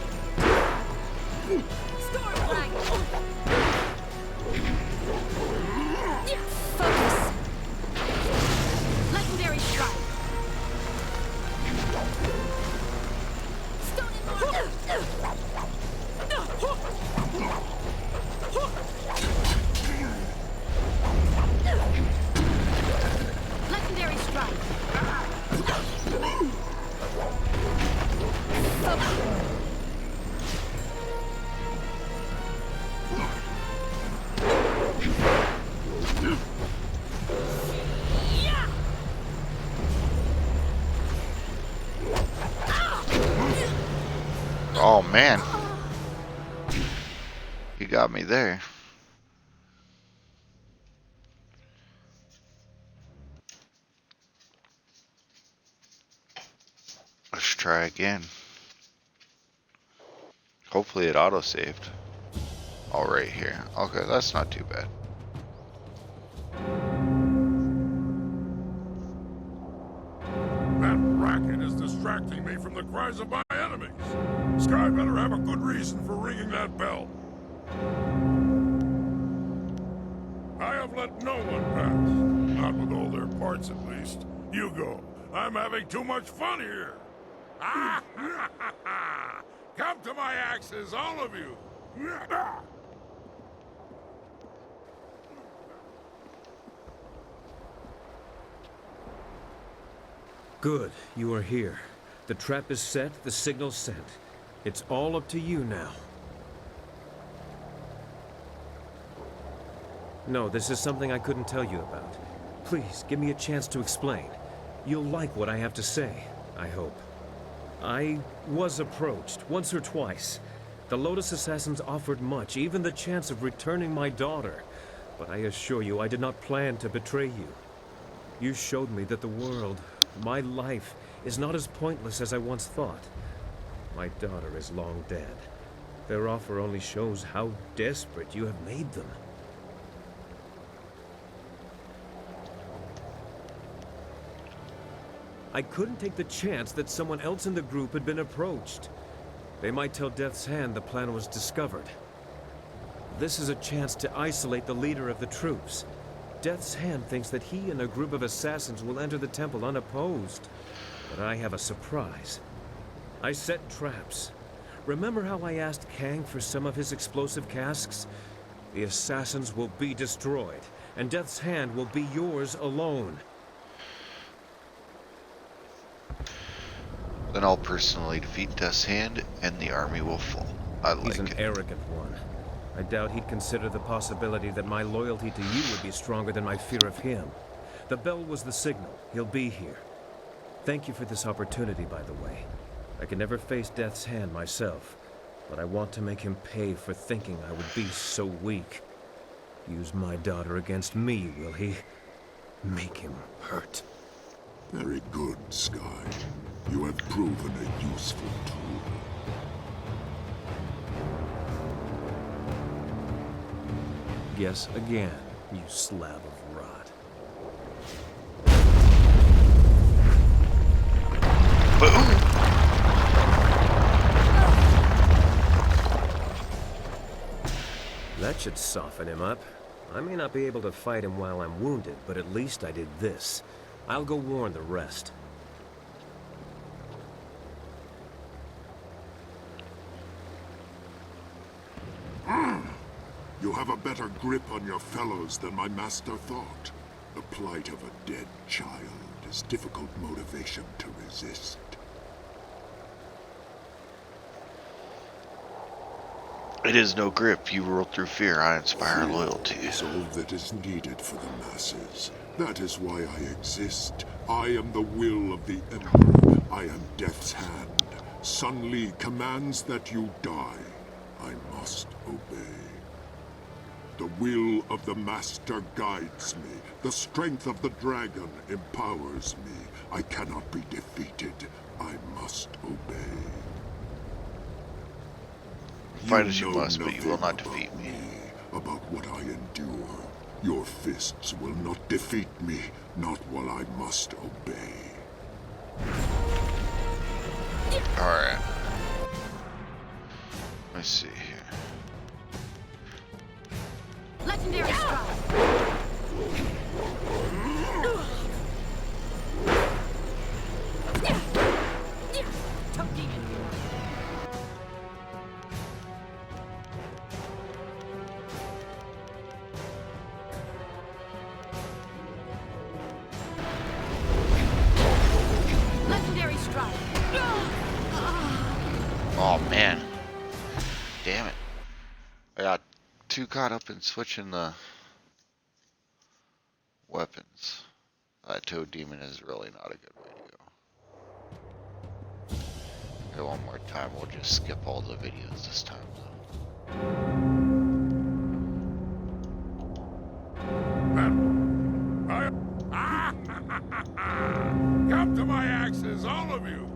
Storm Dragon! Focus! Legendary Strike! Stone and Mark! Legendary Strike! Oh man. You got me there. Let's try again. Hopefully it auto-saved. All right here. Okay, that's not too bad. That racket is distracting me from the cries of my enemies. Sky better have a good reason for ringing that bell. I have let no one pass. Not with all their parts, at least. You go. I'm having too much fun here. Come to my axes, all of you. Good, you are here. The trap is set, the signal's sent. It's all up to you now. No, this is something I couldn't tell you about. Please, give me a chance to explain. You'll like what I have to say, I hope. I was approached, once or twice. The Lotus Assassins offered much, even the chance of returning my daughter. But I assure you, I did not plan to betray you. You showed me that the world, my life, is not as pointless as I once thought. My daughter is long dead. Their offer only shows how desperate you have made them. I couldn't take the chance that someone else in the group had been approached. They might tell Death's Hand the plan was discovered. This is a chance to isolate the leader of the troops. Death's Hand thinks that he and a group of assassins will enter the temple unopposed. But I have a surprise. I set traps. Remember how I asked Kang for some of his explosive casks? The assassins will be destroyed, and Death's Hand will be yours alone. Then I'll personally defeat Death's Hand, and the army will fall. I like He's an it. arrogant one. I doubt he'd consider the possibility that my loyalty to you would be stronger than my fear of him. The bell was the signal. He'll be here. Thank you for this opportunity, by the way. I can never face Death's Hand myself. but I want to make him pay for thinking I would be so weak. Use my daughter against me, will he? Make him hurt. Very good, Sky. You have proven a useful tool. Guess again, you slab of rot. Boom! That should soften him up. I may not be able to fight him while I'm wounded, but at least I did this. I'll go warn the rest. You have a better grip on your fellows than my master thought. The plight of a dead child is difficult motivation to resist. It is no grip. You rule through fear. I inspire loyalty. Fear is all that is needed for the masses. That is why I exist. I am the will of the Emperor. I am Death's hand. Sun Li commands that you die. I must obey. The will of the Master guides me. The strength of the dragon empowers me. I cannot be defeated. I must obey. Fight as you know must, but you will not defeat nothing me. about what I endure. Your fists will not defeat me, not while I must obey. Alright. Let's see here. Legendary strike. Legendary strike. Oh man. Damn it. I got too caught up in switching the weapons. That Toad Demon is really not a good way to go. Okay, one more time. We'll just skip all the videos this time though. Come to my axes, all of you!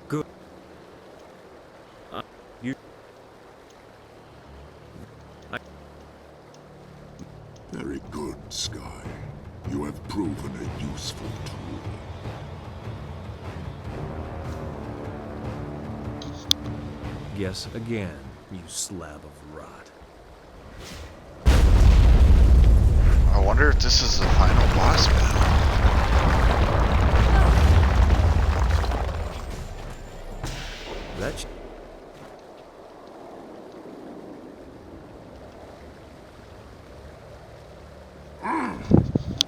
Good. Very good, Sky. You have proven a useful tool. Guess again, you slab of rot. I wonder if this is the final boss battle. That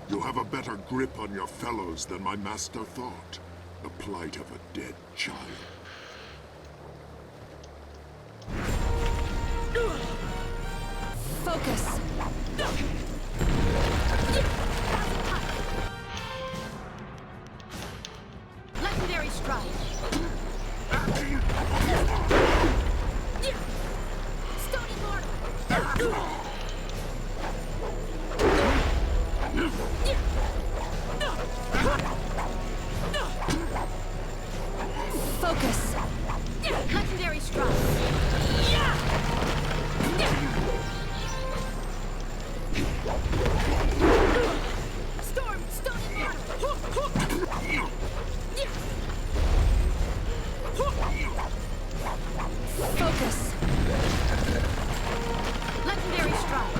You have a better grip on your fellows than my master thought. The plight of a dead child. Focus. Legendary strike. Stony mortal. Focus. Legendary strike. Storm, stony mortal. Focus. Legendary strike.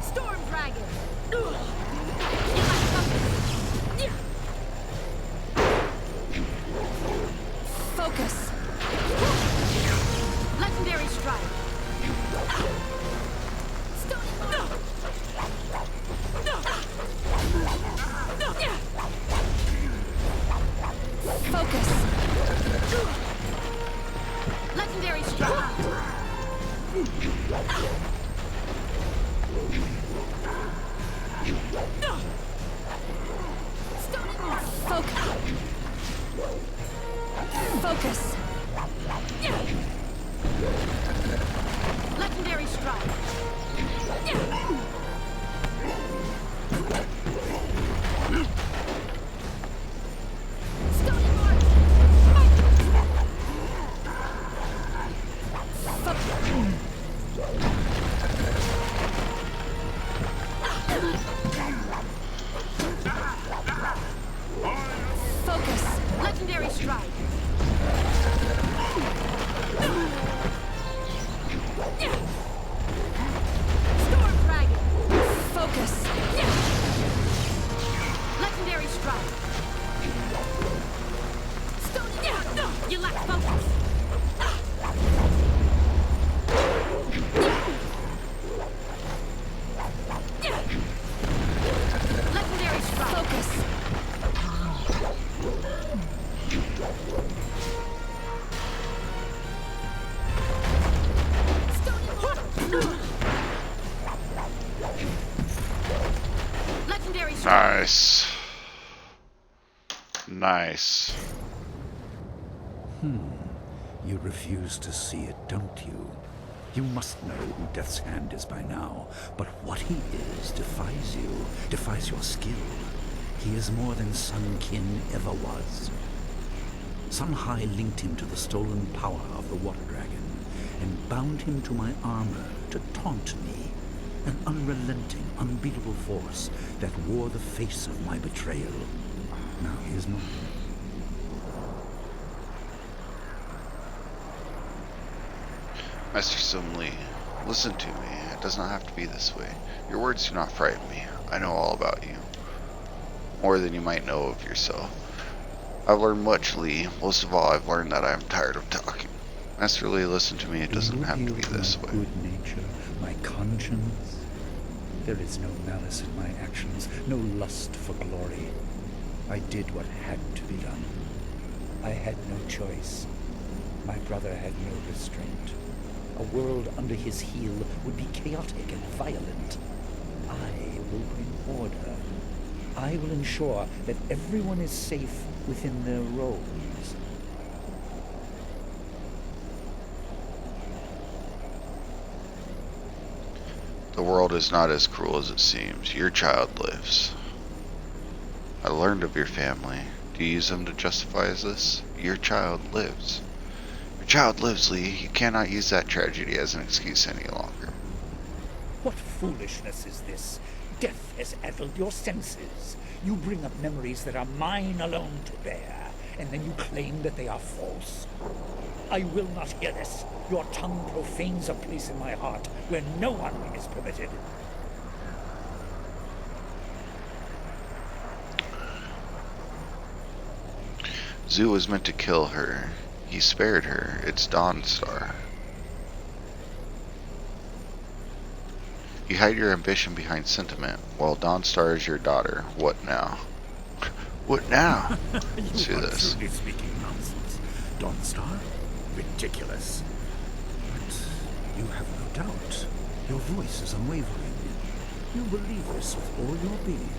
Storm dragon. Focus. Legendary strike. Stony mortal. Focus. strike. You lack focus. Legendary strike. Focus. Legendary strike. Nice. Nice. You refuse to see it, don't you? You must know who Death's Hand is by now, but what he is defies you, defies your skill. He is more than Sun Qin ever was. Sun Hai linked him to the stolen power of the Water Dragon, and bound him to my armor to taunt me. An unrelenting, unbeatable force that wore the face of my betrayal. Now he is mine. Master Sun Li, listen to me. It does not have to be this way. Your words do not frighten me. I know all about you. More than you might know of yourself. I've learned much, Li. Most of all, I've learned that I am tired of talking. Master Li, listen to me. It doesn't have to be this way. Good nature, my conscience. There is no malice in my actions, no lust for glory. I did what had to be done. I had no choice. My brother had no restraint. A world under his heel would be chaotic and violent. I will bring order. I will ensure that everyone is safe within their roles. The world is not as cruel as it seems. Your child lives. I learned of your family. Do you use them to justify this? Your child lives. Your child lives, Li. You cannot use that tragedy as an excuse any longer. What foolishness is this? Death has addled your senses. You bring up memories that are mine alone to bear, and then you claim that they are false. I will not hear this. Your tongue profanes a place in my heart where no one is permitted. Zhu was meant to kill her. He spared her. It's Dawnstar. You hide your ambition behind sentiment, while Dawnstar is your daughter. What now? What now? Let's do this. Truly speaking nonsense. Dawnstar? Ridiculous. But you have no doubt. Your voice is unwavering. You believe this with all your being.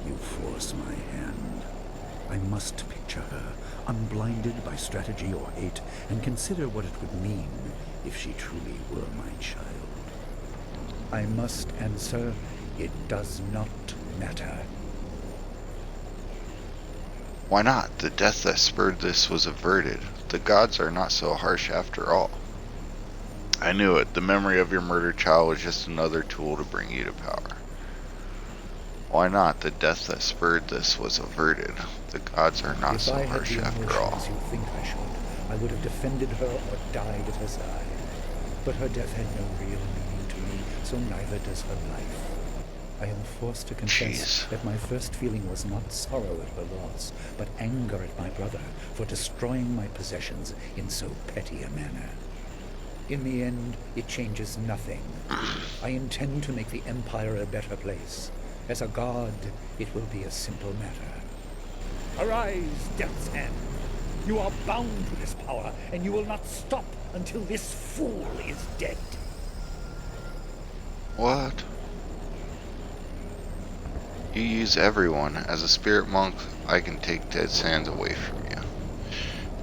You force my hand. I must picture her, unblinded by strategy or hate, and consider what it would mean if she truly were my child. I must answer, it does not matter. Why not? The death that spurred this was averted. The gods are not so harsh after all. I knew it. The memory of your murdered child was just another tool to bring you to power. Why not? The death that spurred this was averted. The gods are not so harsh after all. As you think I should, I would have defended her or died at her side. But her death had no real meaning to me, so neither does her life. I am forced to confess that my first feeling was not sorrow at her loss, but anger at my brother for destroying my possessions in so petty a manner. In the end, it changes nothing. I intend to make the Empire a better place. As a god, it will be a simple matter. Arise, Death's Hand. You are bound to this power, and you will not stop until this fool is dead. What? You use everyone. As a spirit monk, I can take Dead's Hands away from you.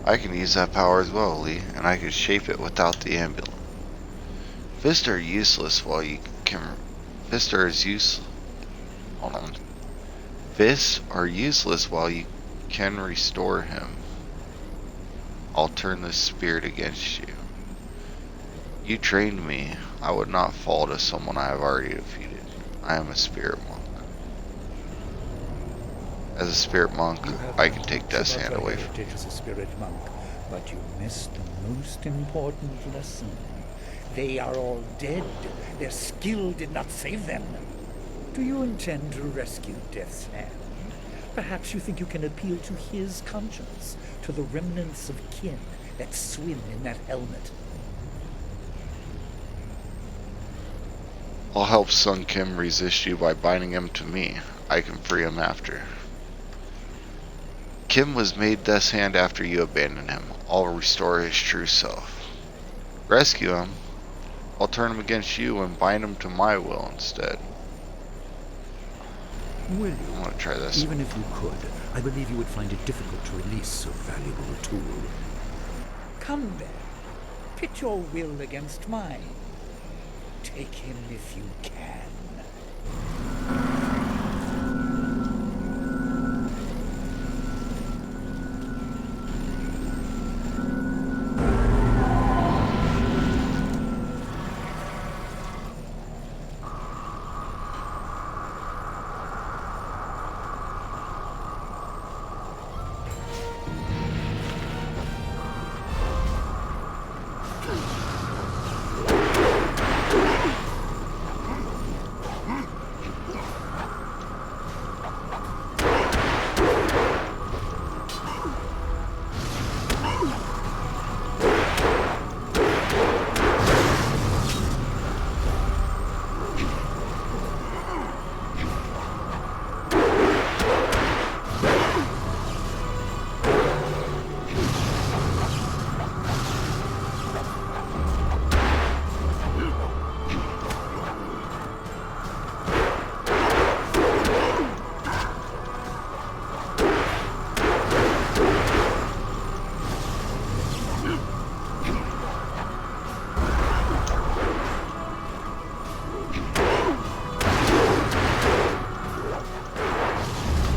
I can use that power as well, Li, and I can shape it without the amulet. Fists are useless while you can... Fists are useless while you can restore him. I'll turn this spirit against you. You trained me. I would not fall to someone I have already defeated. I am a spirit monk. As a spirit monk, I can take Death's Hand away from you. As a spirit monk, but you missed the most important lesson. They are all dead. Their skill did not save them. Do you intend to rescue Death's Hand? Perhaps you think you can appeal to his conscience, to the remnants of kin that swim in that helmet. I'll help Sun Kim resist you by binding him to me. I can free him after. Kim was made Death's Hand after you abandoned him. I'll restore his true self. Rescue him? I'll turn him against you and bind him to my will instead. Will you? I'm gonna try this. Even if you could, I believe you would find it difficult to release so valuable a tool. Come then. Pit your will against mine. Take him if you can.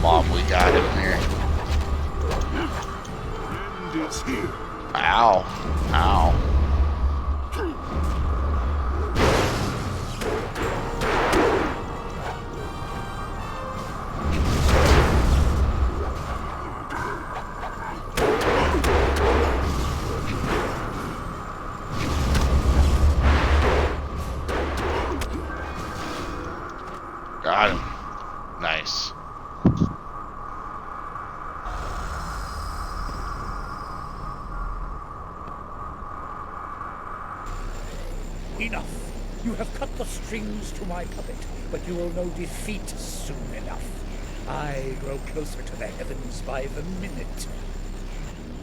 Mom, we got him here. Ow. Ow. Got him. Nice. Enough. You have cut the strings to my puppet, but you will know defeat soon enough. I grow closer to the heavens by the minute.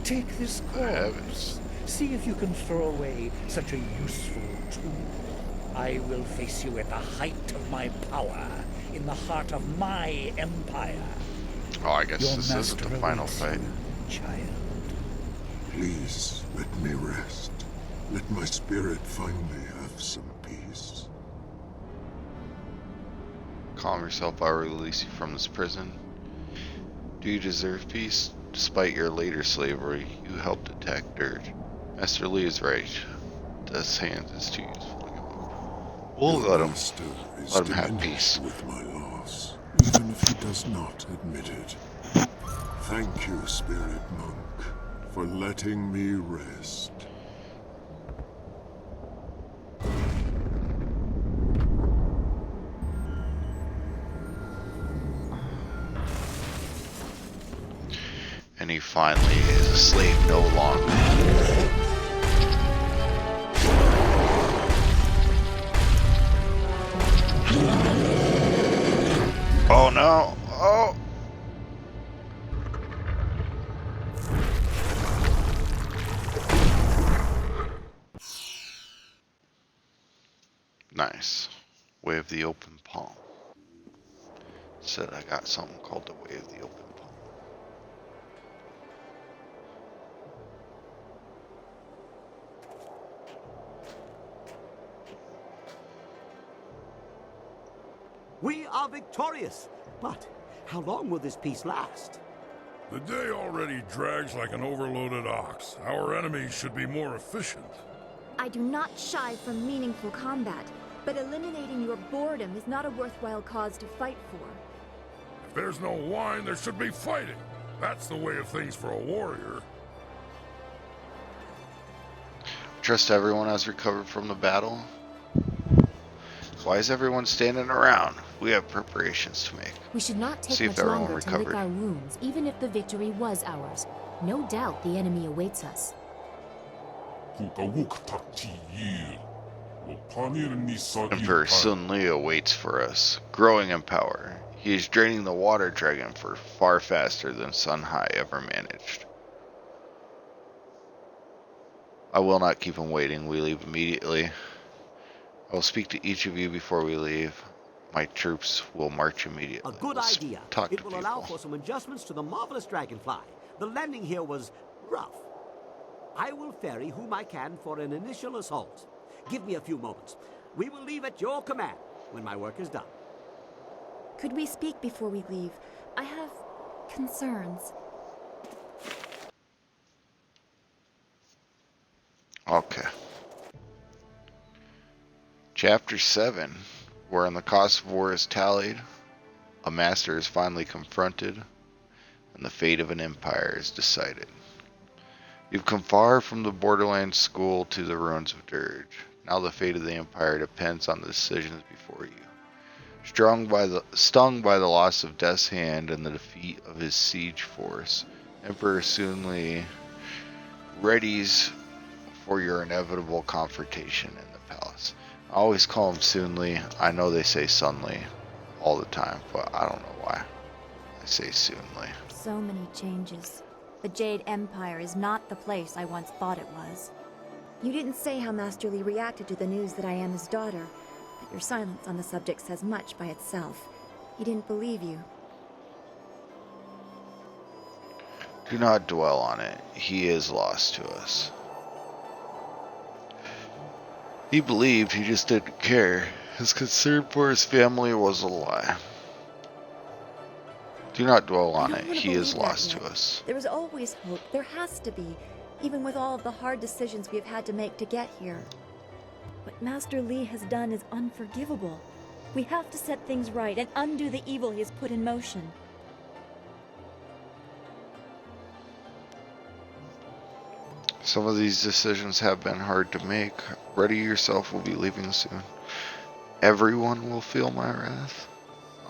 Take this corpse. See if you can throw away such a useful tool. I will face you at the height of my power, in the heart of my empire. Oh, I guess Your this isn't the final awaits fight. you, child. Please let me rest. Let my spirit finally have some peace. Calm yourself, I'll release you from this prison. Do you deserve peace? Despite your later slavery, you helped attack Dirge. Master Lee is right. Death's Hand is too useful to give up. We'll Your let him master is have diminished peace. with my loss, even if he does not admit it. Thank you, Spirit Monk, for letting me rest. And he finally is a slave no longer. Oh no! Oh! Nice. Way of the Open Palm. Said I got something called the Way of the Open Palm. We are victorious. But how long will this peace last? The day already drags like an overloaded ox. Our enemies should be more efficient. I do not shy from meaningful combat, but eliminating your boredom is not a worthwhile cause to fight for. If there's no wine, there should be fighting. That's the way of things for a warrior. Trust everyone has recovered from the battle. Why is everyone standing around? We have preparations to make. We should not take See if much everyone longer to lick recovered. our wounds, even if the victory was ours. No doubt the enemy awaits us. Emperor Sun Li awaits for us, growing in power. He is draining the water dragon for far faster than Sun Hai ever managed. I will not keep him waiting. We leave immediately. I will speak to each of you before we leave. My troops will march immediately. A good We'll idea. Talk It to will people. allow for some adjustments to the marvelous dragonfly. The landing here was rough. I will ferry whom I can for an initial assault. Give me a few moments. We will leave at your command when my work is done. Could we speak before we leave? I have concerns. Okay. Chapter 7, wherein the cost of war is tallied, a master is finally confronted, and the fate of an empire is decided. You've come far from the Borderlands school to the ruins of Dirge. Now the fate of the empire depends on the decisions before you. Stung by the loss of Death's Hand and the defeat of his siege force, Emperor Sun Li readies for your inevitable confrontation in the palace. I always call him Sun Li. I know they say Sun Li all the time, but I don't know why I say Sun Li. So many changes. The Jade Empire is not the place I once thought it was. You didn't say how Master Li reacted to the news that I am his daughter, but your silence on the subject says much by itself. He didn't believe you. Do not dwell on it. He is lost to us. He believed, he just didn't care. His concern for his family was a lie. Do not dwell on it. He is lost to us. There is always hope. There has to be, even with all of the hard decisions we have had to make to get here. What Master Li has done is unforgivable. We have to set things right and undo the evil he has put in motion. Some of these decisions have been hard to make. Ready yourself, we'll be leaving soon. Everyone will feel my wrath.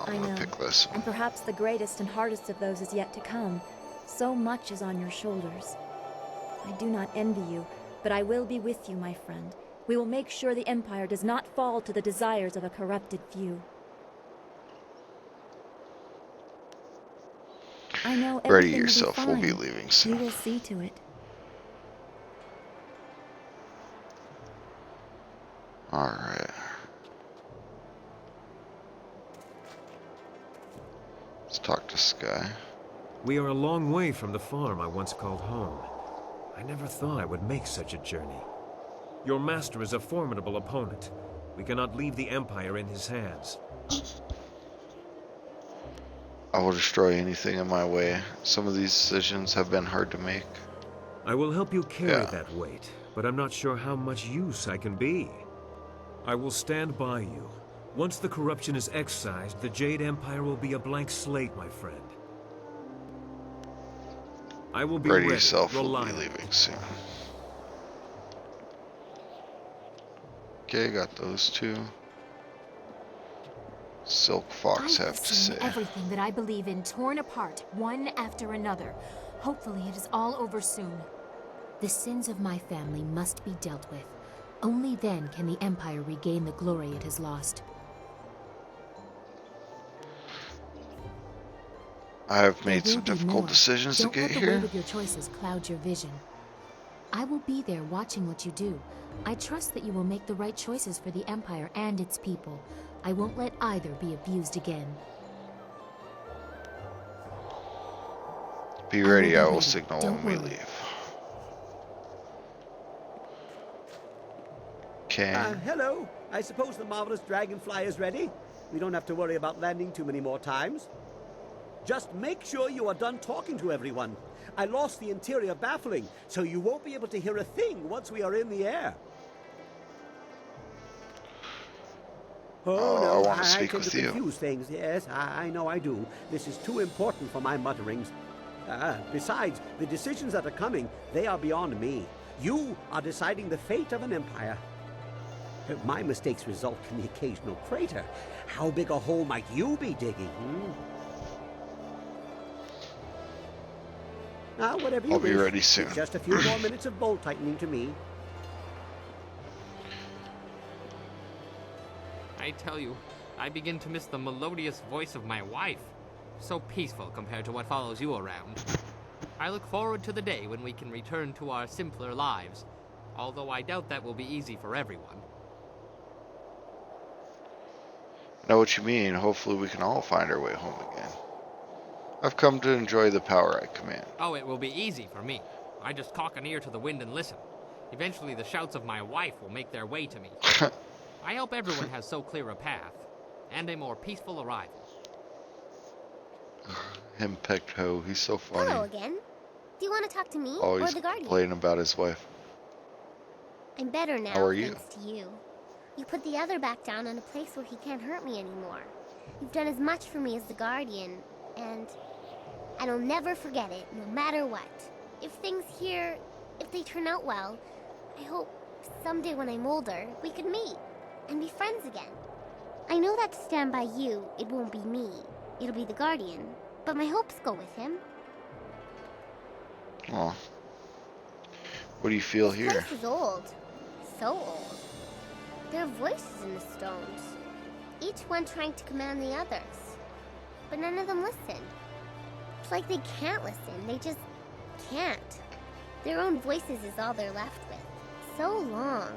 I'm gonna pick this one. And perhaps the greatest and hardest of those is yet to come. So much is on your shoulders. I do not envy you, but I will be with you, my friend. We will make sure the Empire does not fall to the desires of a corrupted few. I know everything Ready will be yourself, we'll be fine. leaving We soon. will see to it. Alright. Let's talk to Sky. We are a long way from the farm I once called home. I never thought I would make such a journey. Your master is a formidable opponent. We cannot leave the Empire in his hands. I will destroy anything in my way. Some of these decisions have been hard to make. I will help you carry Yeah. that weight, but I'm not sure how much use I can be. I will stand by you. Once the corruption is excised, the Jade Empire will be a blank slate, my friend. I will be Ready ready. yourself, we'll Rely be on me. leaving soon. Okay, got those two. Silk Fox I have have to seen say. everything that I believe in torn apart, one after another. Hopefully it is all over soon. The sins of my family must be dealt with. Only then can the Empire regain the glory it has lost. I have There made some will be difficult more. decisions to Don't get let the here. weight of your choices cloud your vision. I will be there watching what you do. I trust that you will make the right choices for the Empire and its people. I won't let either be abused again. Be I will ready, be I will ready. signal Don't when we worry. leave. Okay. Hello. I suppose the marvelous dragonfly is ready. We don't have to worry about landing too many more times. Just make sure you are done talking to everyone. I lost the interior baffling, so you won't be able to hear a thing once we are in the air. Oh, I no, wanna I speak tend with to you. confuse things. Yes, I know I do. This is too important for my mutterings. Besides, the decisions that are coming, they are beyond me. You are deciding the fate of an empire. My mistakes result in the occasional crater. How big a hole might you be digging? Whatever you I'll be wish. ready soon. It's just a few more minutes of bolt tightening to me. I tell you, I begin to miss the melodious voice of my wife. So peaceful compared to what follows you around. I look forward to the day when we can return to our simpler lives, although I doubt that will be easy for everyone. I know what you mean. Hopefully we can all find our way home again. I've come to enjoy the power I command. Oh, it will be easy for me. I just cock an ear to the wind and listen. Eventually the shouts of my wife will make their way to me. I hope everyone has so clear a path, and a more peaceful arrival. Him Pecto, he's so funny. Hello again. Do you want to talk to me Always or the Guardian? complaining about his wife. I'm better now, How are you? thanks to you. You put the other back down in a place where he can't hurt me anymore. You've done as much for me as the Guardian, and I'll never forget it, no matter what. If things here, if they turn out well, I hope someday when I'm older, we could meet and be friends again. I know that to stand by you, it won't be me. It'll be the Guardian, but my hopes go with him. Aw. What do you feel This here? place is old. So old. There are voices in the stones, each one trying to command the others. But none of them listen. It's like they can't listen, they just can't. Their own voices is all they're left with. So long.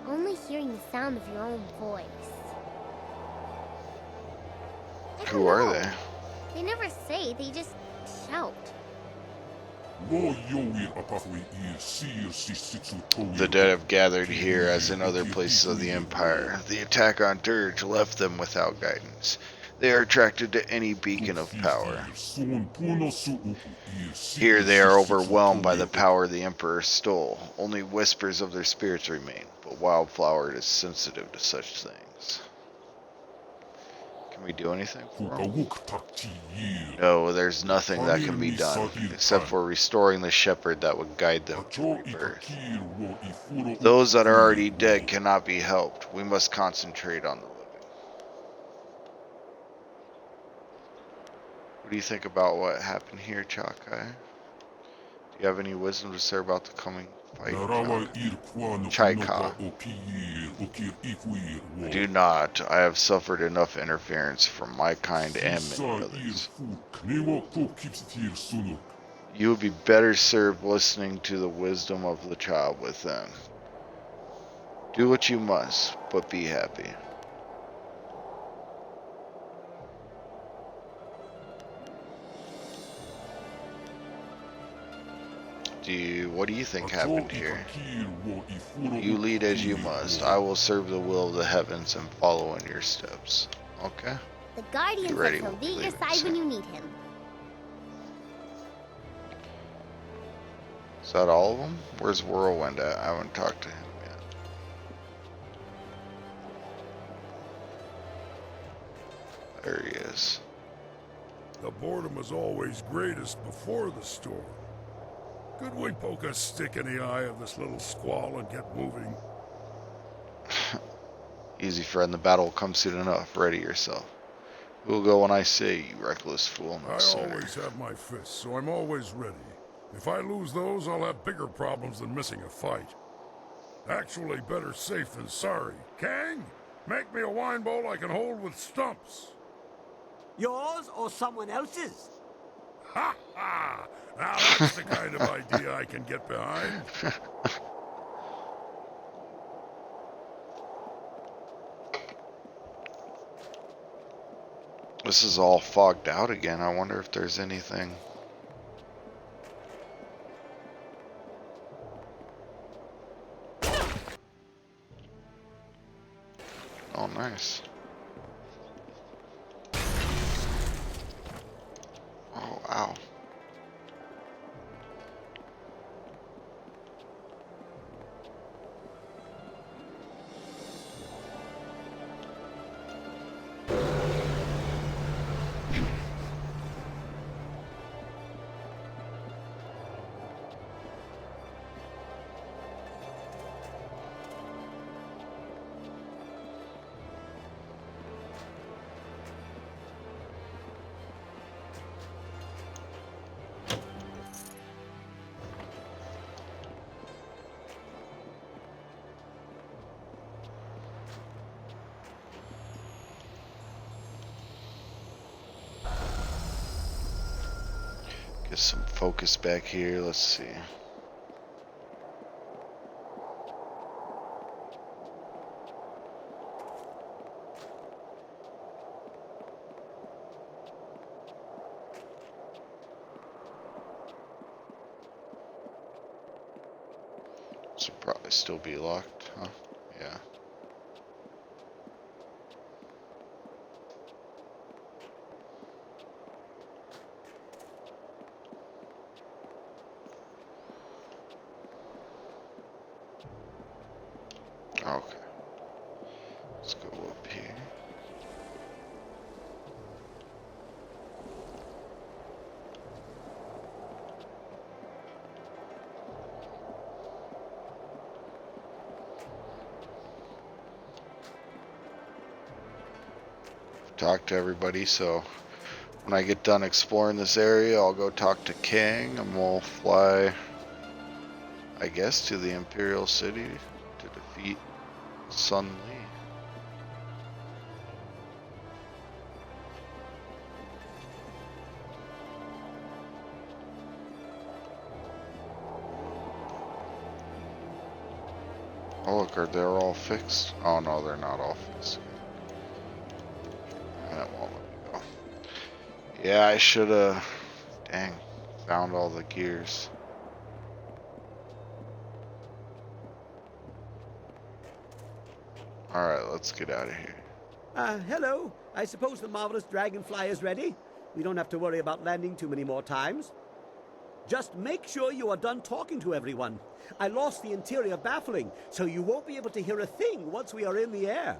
Only hearing the sound of your own voice. I don't Who are know. they? They never say, they just shout. The dead have gathered here as in other places of the Empire. The attack on Dirge left them without guidance. They are attracted to any beacon of power. Here they are overwhelmed by the power the Emperor stole. Only whispers of their spirits remain, but Wildflower is sensitive to such things. Can we do anything for him? No, there's nothing that can be done, except for restoring the shepherd that would guide them to rebirth. Those that are already dead cannot be helped. We must concentrate on the living. What do you think about what happened here, Chakai? Do you have any wisdom to say about the coming fight, Chaika? I do not. I have suffered enough interference from my kind and many others. You would be better served listening to the wisdom of the child within. Do what you must, but be happy. What do you think happened here? You lead as you must. I will serve the will of the heavens and follow in your steps. Okay? The Guardian ready, says he'll we'll be at your leave it side soon. when you need him. Is that all of them? Where's Whirlwind at? I haven't talked to him yet. There he is. The boredom is always greatest before the storm. Could we poke a stick in the eye of this little squall and get moving? Easy, friend. The battle will come soon enough. Ready yourself. We'll go when I say, you reckless fool. No I sooner. always have my fists, so I'm always ready. If I lose those, I'll have bigger problems than missing a fight. Actually, better safe than sorry. Kang, make me a wine bowl I can hold with stumps. Yours or someone else's? Ha ha! Now that's the kind of idea I can get behind. This is all fogged out again. I wonder if there's anything. Oh, nice. Oh, wow. Get some focus back here. Let's see. This will probably still be locked, huh? Yeah. Okay. Let's go up here. Talk to everybody, so when I get done exploring this area, I'll go talk to King and we'll fly, I guess, to the Imperial City to defeat Sun Li. Oh look, are they all fixed? Oh no, they're not all fixed. That won't let me go. Yeah, I should've, dang, found all the gears. Alright, let's get out of here. Hello. I suppose the marvelous dragonfly is ready. We don't have to worry about landing too many more times. Just make sure you are done talking to everyone. I lost the interior baffling, so you won't be able to hear a thing once we are in the air.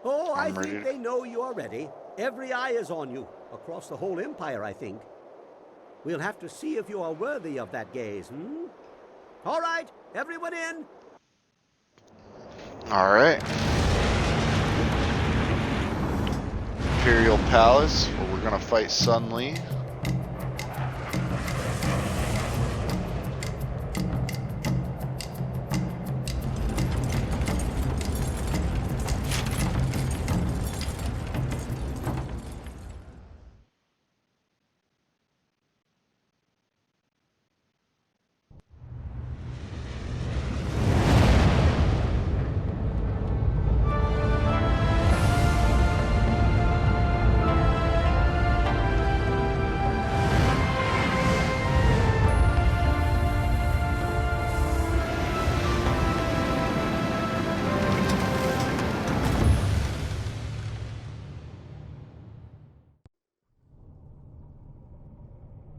Oh, I think they know you are ready. Every eye is on you, across the whole empire, I think. We'll have to see if you are worthy of that gaze, hmm? All right, everyone in. All right. Imperial Palace, where we're gonna fight Sun Li.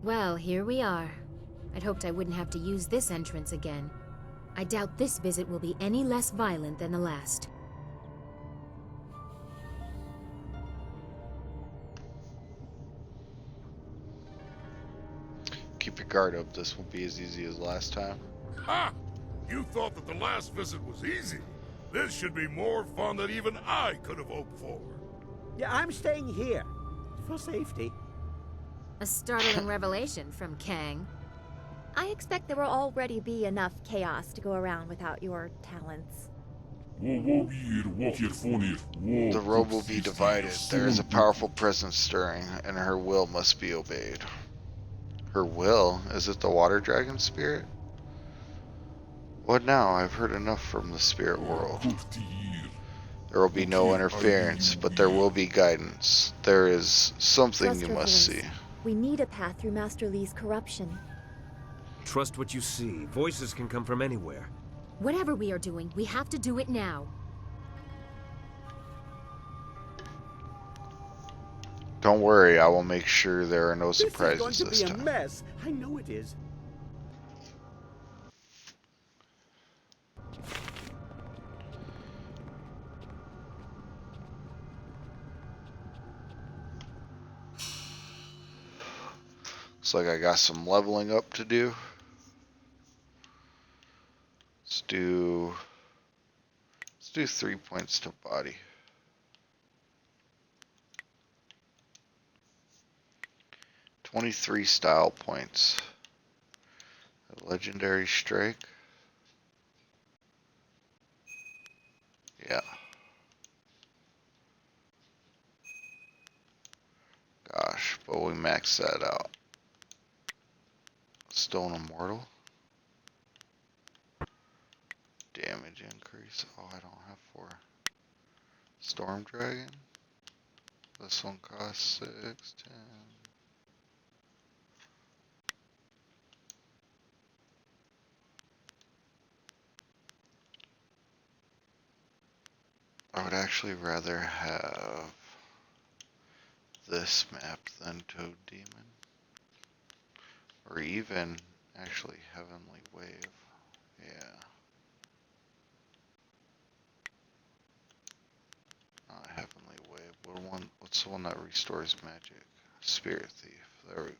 Well, here we are. I'd hoped I wouldn't have to use this entrance again. I doubt this visit will be any less violent than the last. Keep your guard up. This won't be as easy as last time. Ha! You thought that the last visit was easy. This should be more fun than even I could have hoped for. Yeah, I'm staying here. For safety. A startling revelation from Kang. I expect there will already be enough chaos to go around without your talents. The road will be divided. There is a powerful presence stirring, and her will must be obeyed. Her will? Is it the water dragon spirit? What now? I've heard enough from the spirit world. There will be no interference, but there will be guidance. There is something you must see. We need a path through Master Li's corruption. Trust what you see. Voices can come from anywhere. Whatever we are doing, we have to do it now. Don't worry, I will make sure there are no surprises this is going to be time. a mess. I know it is. Looks like I got some leveling up to do. Let's do 3 points to body. 23 style points. A legendary strike. Yeah. but we maxed that out. Stone Immortal. Damage increase. Oh, I don't have 4. Storm Dragon. This one costs 6, 10. I would actually rather have this map than Toad Demon. Or even, actually, Heavenly Wave. Yeah. Not Heavenly Wave. What's the one that restores magic? Spirit Thief. There we go.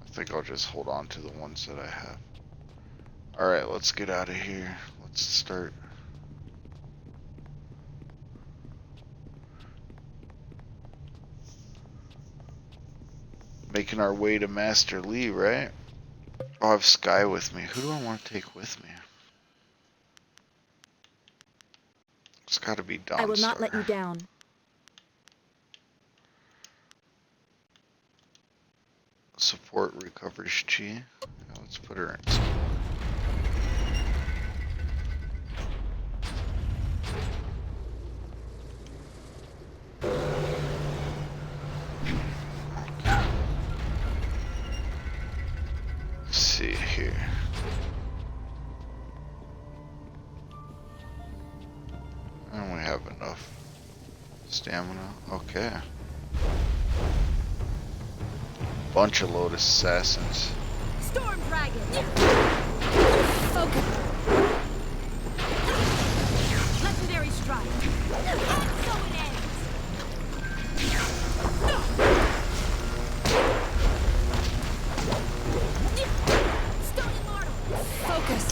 I think I'll just hold on to the ones that I have. Alright, let's get out of here. Let's start. Making our way to Master Lee, right? I'll have Sky with me. Who do I want to take with me? It's gotta be Dawnstar. I will not let you down. Support recovers chi. Yeah, let's put her in. Let's see here. And we have enough stamina. Okay. Bunch of Lotus Assassins. Storm Dragon! Focus! Legendary Strike! So it ends! Stone Immortal! Focus!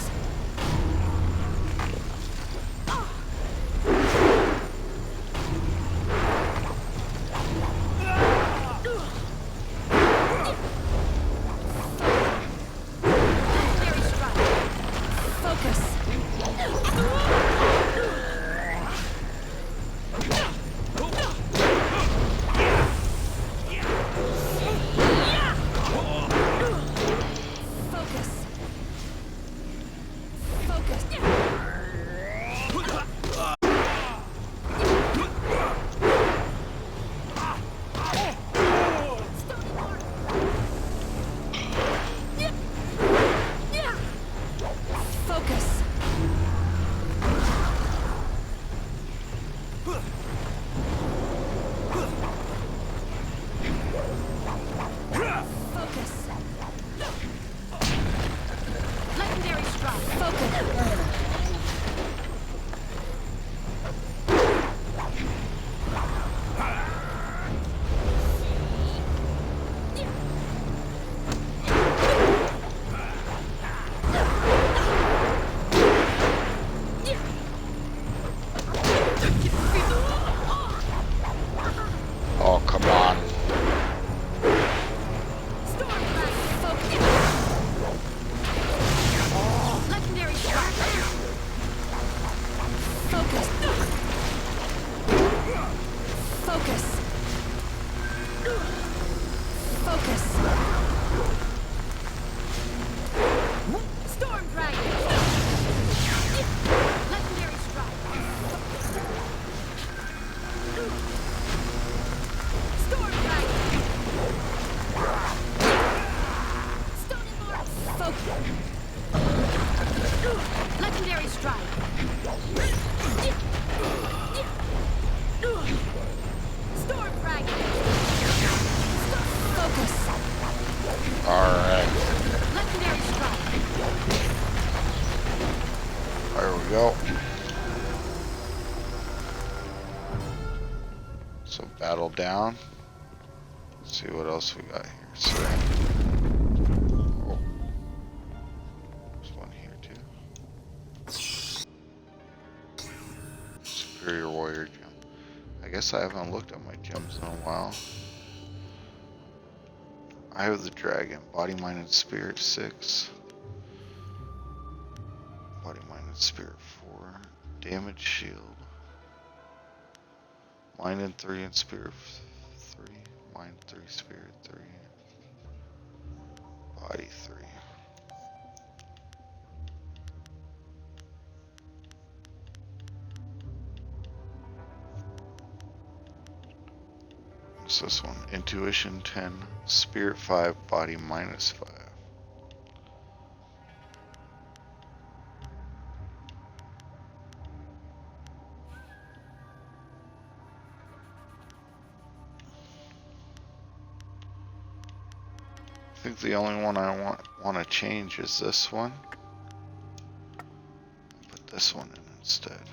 Legendary Strike! Storm Dragon! Focus! Alright. Legendary Strike! There we go. So battle down. Let's see what else we got here. So, oh. There's one here too. Superior Warrior Gem. I guess I haven't looked at my gems in a while. Eye of the Dragon, body, mind, and spirit 6. Body, mind, and spirit 4. Damage shield. Mind and 3 and spirit 3. Mind 3, spirit 3. Body 3. What's this one? Intuition 10, spirit 5, body -5. I think the only one I want to change is this one. Put this one in instead.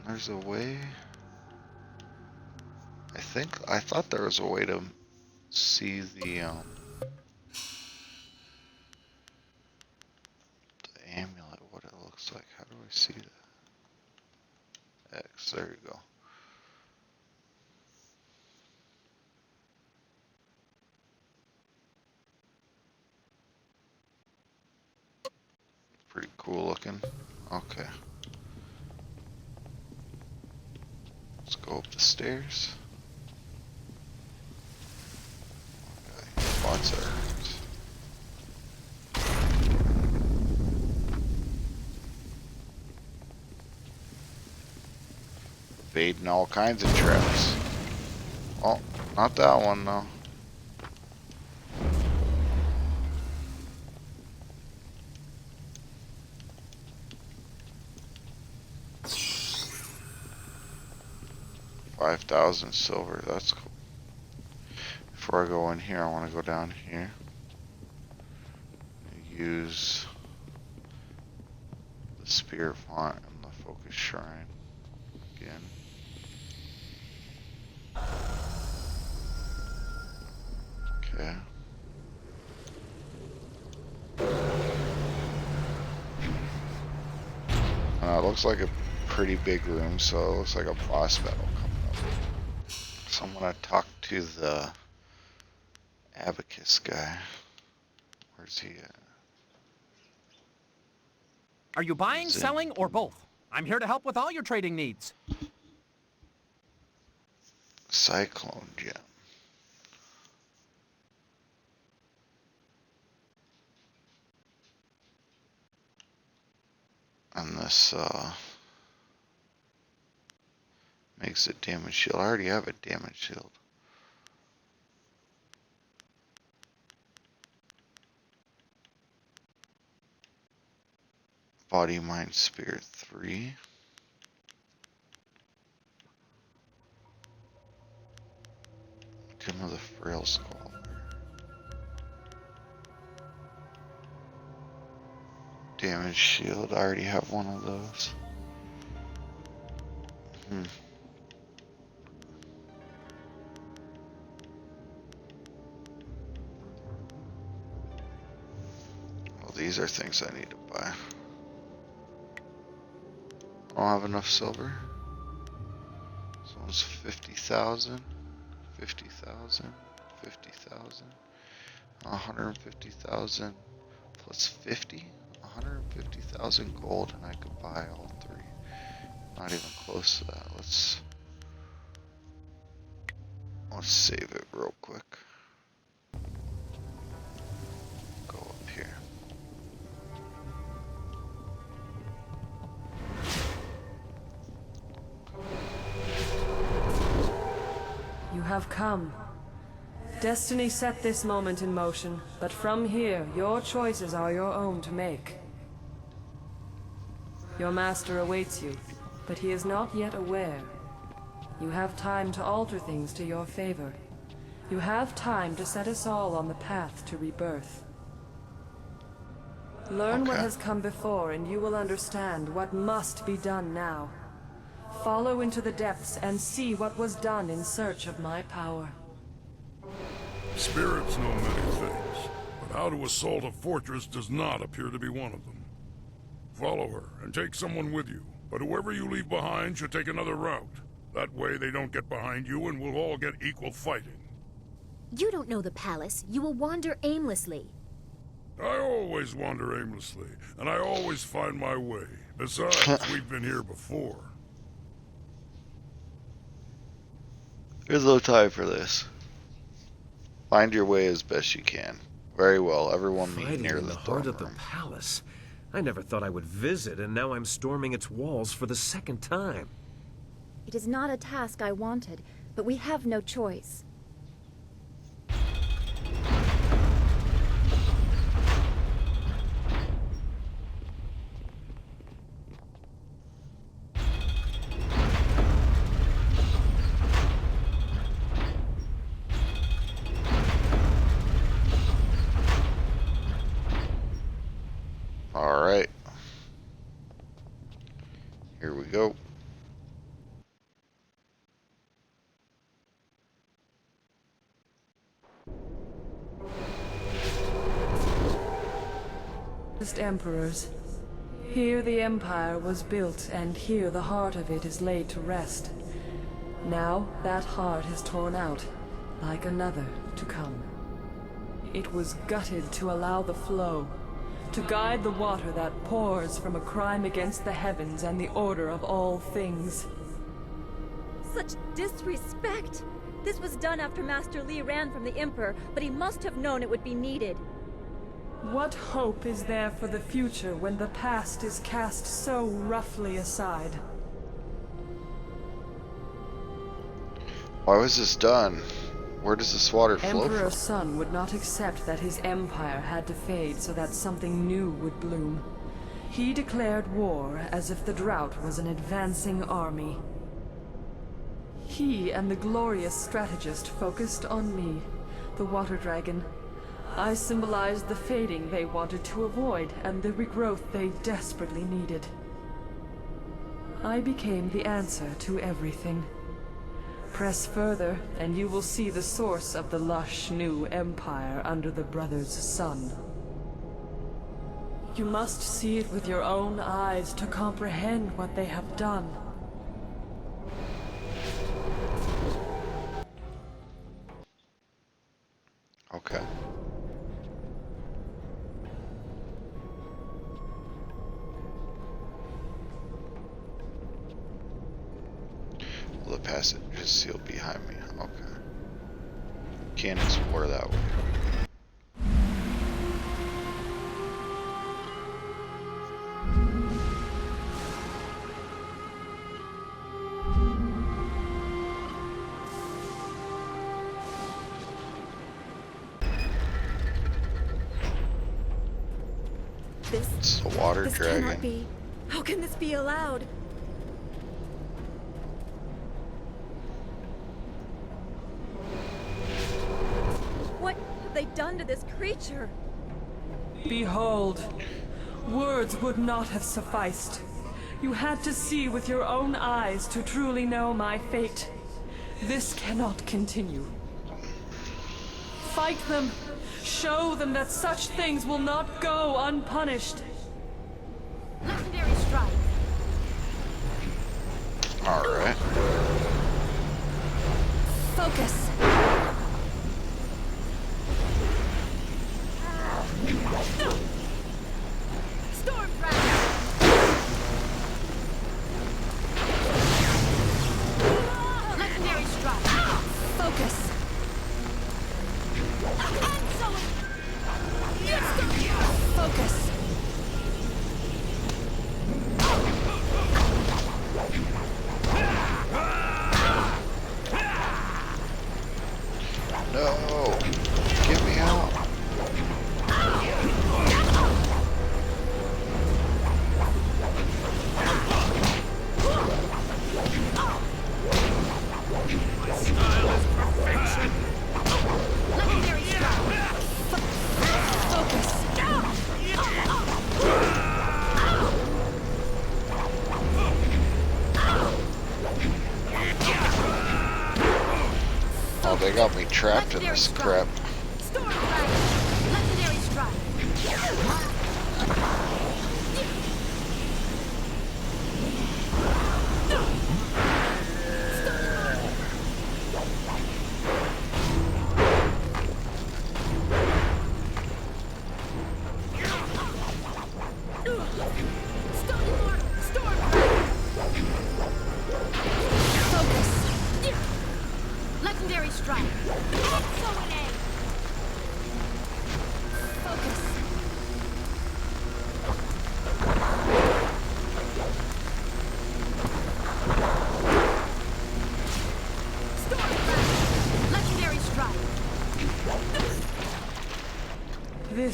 There's a way. I thought there was a way to see the amulet, what it looks like. How do I see that? X, there you go. Pretty cool looking. Okay. Let's go up the stairs. Okay, lots of urns. Evading all kinds of traps. Oh, not that one though. $5,000 silver, that's cool. Before I go in here, I want to go down here. Use the spirit font and the focus shrine again. Okay. It looks like a pretty big room, so it looks like a boss battle coming up. So I'm gonna talk to the abacus guy. Where's he at? Are you buying, selling, or both? I'm here to help with all your trading needs. Cyclone gem. And this makes a damage shield. I already have a damage shield. Body, mind, spirit 3. Gem of the frail skull. Damage shield. I already have one of those. Well, these are things I need to buy. I don't have enough silver. This one's 50,000, 50,000, 50,000, 150,000 plus 50, 150,000 gold, and I could buy all three. Not even close to that. Let's save it real quick. Go up here. You have come. Destiny set this moment in motion, but from here, your choices are your own to make. Your master awaits you, but he is not yet aware. You have time to alter things to your favor. You have time to set us all on the path to rebirth. Learn what has come before, and you will understand what must be done now. Follow into the depths and see what was done in search of my power. Spirits know many things, but How to assault a fortress does not appear to be one of them. Follow her, and take someone with you. But whoever you leave behind should take another route. That way they don't get behind you and we'll all get equal fighting. You don't know the palace. You will wander aimlessly. I always wander aimlessly, and I always find my way. Besides, we've been here before. There's no time for this. Find your way as best you can. Very well, everyone meet Fighting near in the the throne heart of the room. palace. I never thought I would visit, and now I'm storming its walls for the second time. It is not a task I wanted, but we have no choice. Alright. Here we go. Emperors. Here the Empire was built, and here the heart of it is laid to rest. Now that heart is torn out, like another to come. It was gutted to allow the flow, to guide the water that pours from a crime against the heavens and the order of all things. Such disrespect! This was done after Master Li ran from the Emperor, but he must have known it would be needed. What hope is there for the future when the past is cast so roughly aside? Why was this done? Where does this water flow Emperor from? Sun would not accept that his empire had to fade so that something new would bloom. He declared war as if the drought was an advancing army. He and the glorious strategist focused on me, the water dragon. I symbolized the fading they wanted to avoid and the regrowth they desperately needed. I became the answer to everything. Press further, and you will see the source of the lush new empire under the brothers' sun. You must see it with your own eyes to comprehend what they have done. Okay. Well, the passage is sealed behind me. Okay. Can't explore that way. It's the water This dragon. cannot be. How can this be allowed? What have they done to this creature? Behold, words would not have sufficed. You had to see with your own eyes to truly know my fate. This cannot continue. Fight them. Show them that such things will not go unpunished. Legendary strike. Alright. Focus. Storm dragon. Legendary strike. Focus. Focus. No! Get me out! Legendary strike. Focus. Oh, they got me trapped in this crap. Storm dragon. Legendary strike.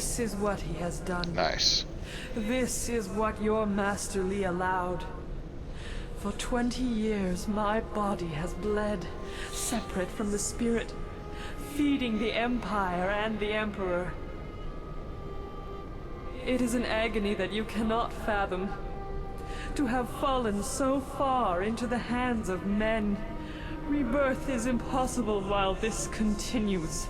This is what he has done. Nice. This is what your Master Li allowed. For 20 years, my body has bled, separate from the spirit, feeding the Empire and the Emperor. It is an agony that you cannot fathom. To have fallen so far into the hands of men, rebirth is impossible while this continues.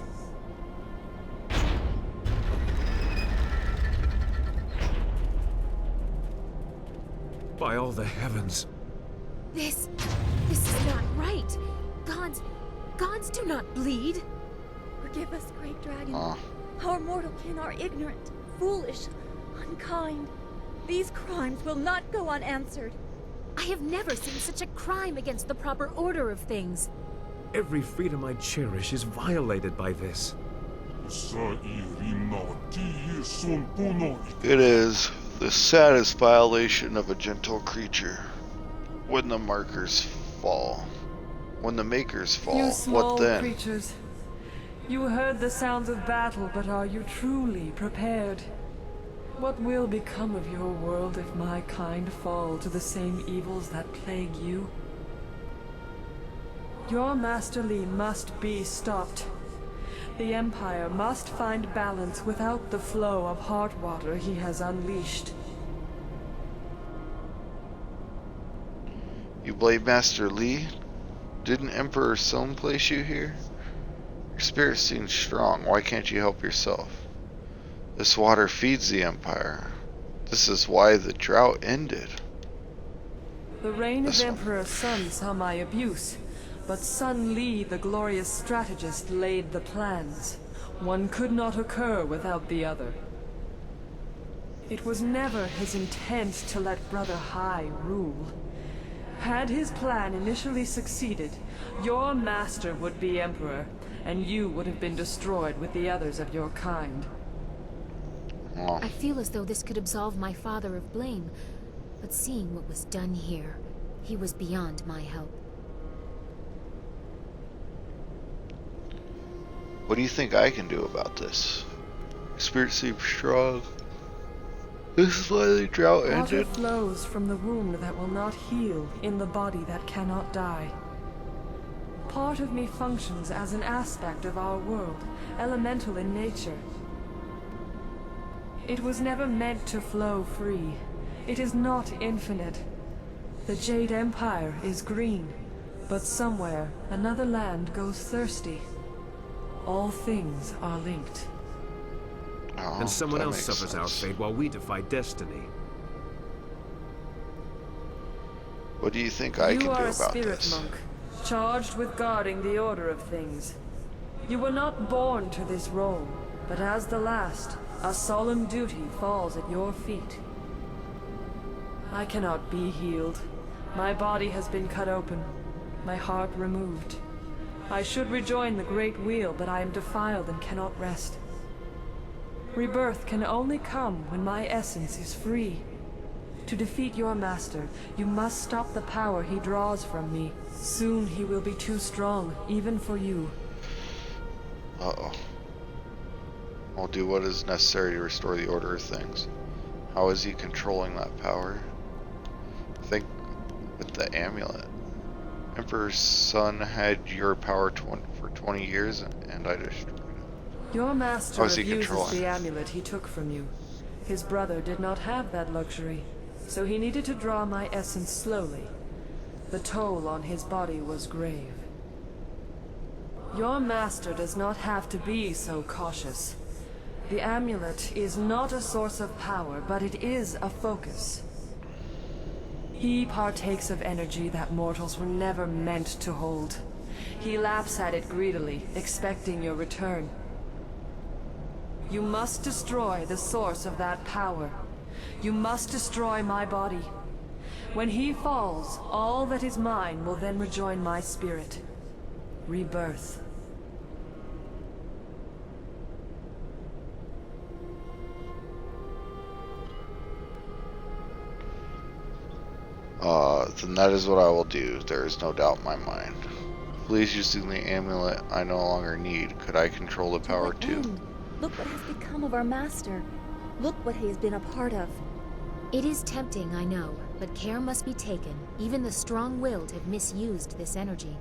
By all the heavens. This is not right. Gods do not bleed. Forgive us, great dragon. Aw. Our mortal kin are ignorant, foolish, unkind. These crimes will not go unanswered. I have never seen such a crime against the proper order of things. Every freedom I cherish is violated by this. It is the saddest violation of a gentle creature. When the markers fall. When the makers fall, You small what then? creatures. You heard the sounds of battle, but are you truly prepared? What will become of your world if my kind fall to the same evils that plague you? Your Master Li must be stopped. The Empire must find balance without the flow of heart water he has unleashed. You blame Master Li? Didn't Emperor Sun place you here? Your spirit seems strong. Why can't you help yourself? This water feeds the Empire. This is why the drought ended. The reign of Emperor Sun saw my abuse, but Sun Li, the glorious strategist, laid the plans. One could not occur without the other. It was never his intent to let Brother Hai rule. Had his plan initially succeeded, your master would be Emperor, and you would have been destroyed with the others of your kind. Oh. I feel as though this could absolve my father of blame, but seeing what was done here, he was beyond my help. What do you think I can do about this? Your spirit seems strong. This is why the drought Water ended. flows from the wound that will not heal in the body that cannot die. Part of me functions as an aspect of our world, elemental in nature. It was never meant to flow free. It is not infinite. The Jade Empire is green, but somewhere another land goes thirsty. All things are linked. Oh, And someone that else makes suffers our sense. fate while we defy destiny. What do you think I can do You are a about spirit this? monk, charged with guarding the order of things. You were not born to this role, but as the last, a solemn duty falls at your feet. I cannot be healed. My body has been cut open, my heart removed. I should rejoin the Great Wheel, but I am defiled and cannot rest. Rebirth can only come when my essence is free. To defeat your master, you must stop the power he draws from me. Soon he will be too strong, even for you. Uh-oh. I'll do what is necessary to restore the order of things. How is he controlling that power? I think with the amulet. Emperor's son had your power for 20 years, and I destroyed it. Your master How is he abuses controlling the it? amulet he took from you. His brother did not have that luxury, so he needed to draw my essence slowly. The toll on his body was grave. Your master does not have to be so cautious. The amulet is not a source of power, but it is a focus. He partakes of energy that mortals were never meant to hold. He laps at it greedily, expecting your return. You must destroy the source of that power. You must destroy my body. When he falls, all that is mine will then rejoin my spirit. Rebirth. Then that is what I will do. There is no doubt in my mind. Please, using the amulet I no longer need, could I control the power too? Look what has become of our master. Look what he has been a part of. It is tempting, I know, but care must be taken. Even the strong-willed have misused this energy.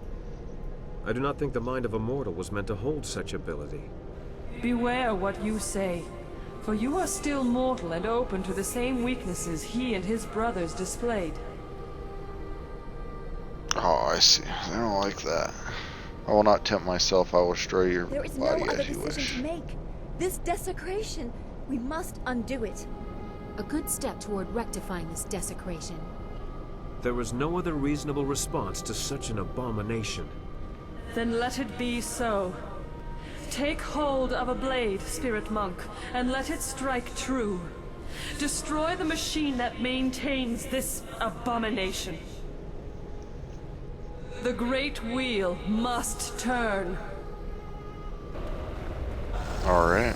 I do not think the mind of a mortal was meant to hold such ability. Beware what you say, for you are still mortal and open to the same weaknesses he and his brothers displayed. Oh, I see. I don't like that. I will not tempt myself. I will destroy your There is no body other as you decision wish. to make. This desecration, we must undo it. A good step toward rectifying this desecration. There was no other reasonable response to such an abomination. Then let it be so. Take hold of a blade, Spirit Monk, and let it strike true. Destroy the machine that maintains this abomination. The great wheel must turn. Alright.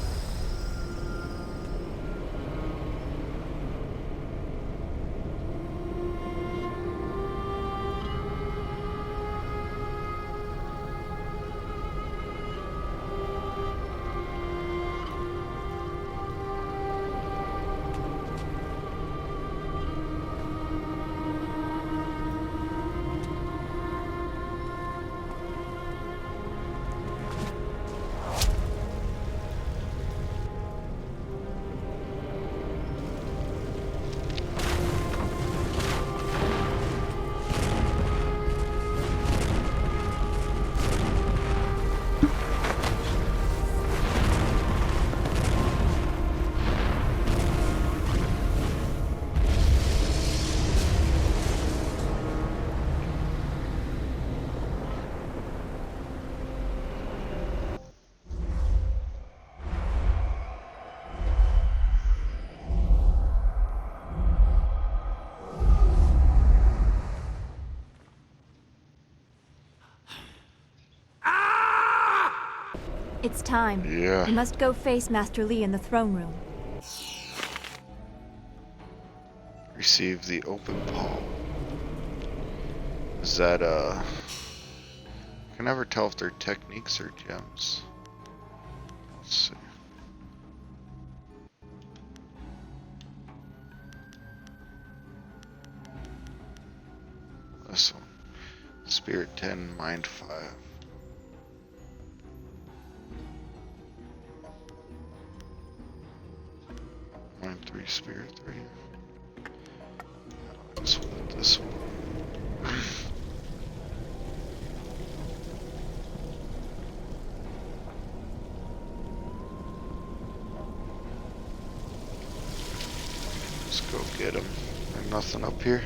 It's time. Yeah. We must go face Master Li in the throne room. Receive the open palm. Is that, I can never tell if they're techniques or gems. Let's see. This one. Spirit 10, Mind 5. Mind 3, Spirit 3. This one, this one. Let's go get him. There's nothing up here.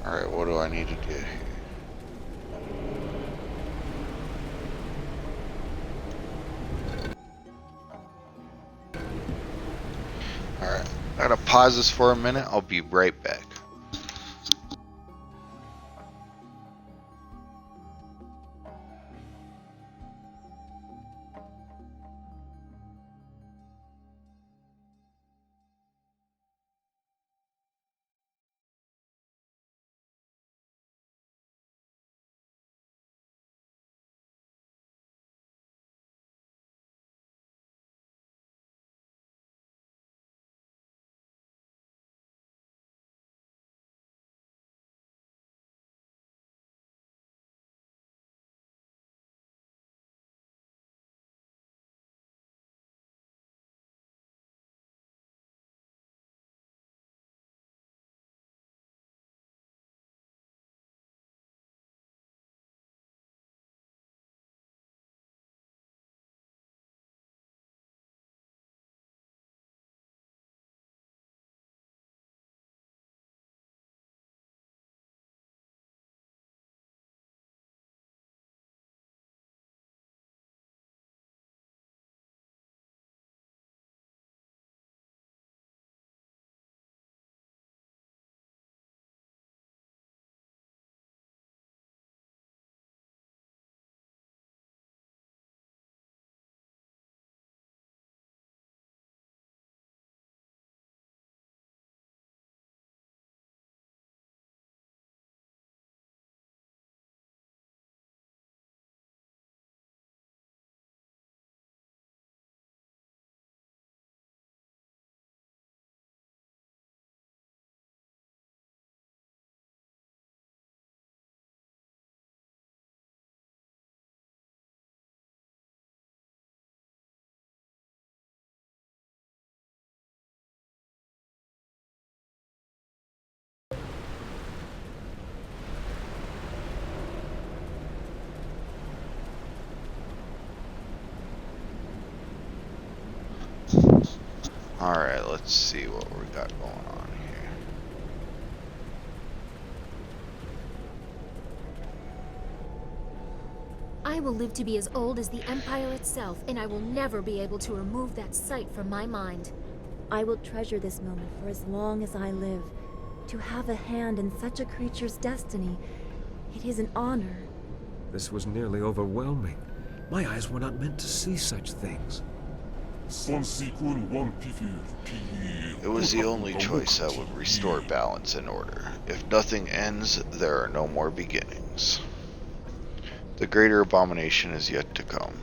Alright, what do I need to get here? Alright, I gotta pause this for a minute. I'll be right back. Alright, let's see what we got going on here. I will live to be as old as the Empire itself, and I will never be able to remove that sight from my mind. I will treasure this moment for as long as I live. To have a hand in such a creature's destiny, it is an honor. This was nearly overwhelming. My eyes were not meant to see such things. It was the only choice that would restore balance and order. If nothing ends, there are no more beginnings. The greater abomination is yet to come.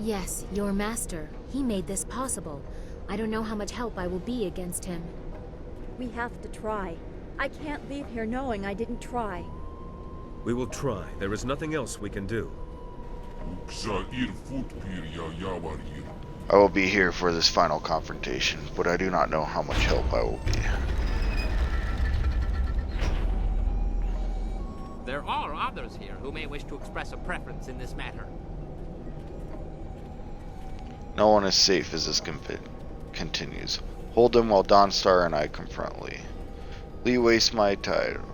Yes, your master. He made this possible. I don't know how much help I will be against him. We have to try. I can't leave here knowing I didn't try. We will try. There is nothing else we can do. I will be here for this final confrontation, but I do not know how much help I will be. There are others here who may wish to express a preference in this matter. No one is safe as this continues. Hold him while Dawnstar and I confront Lee. Lee waste my time.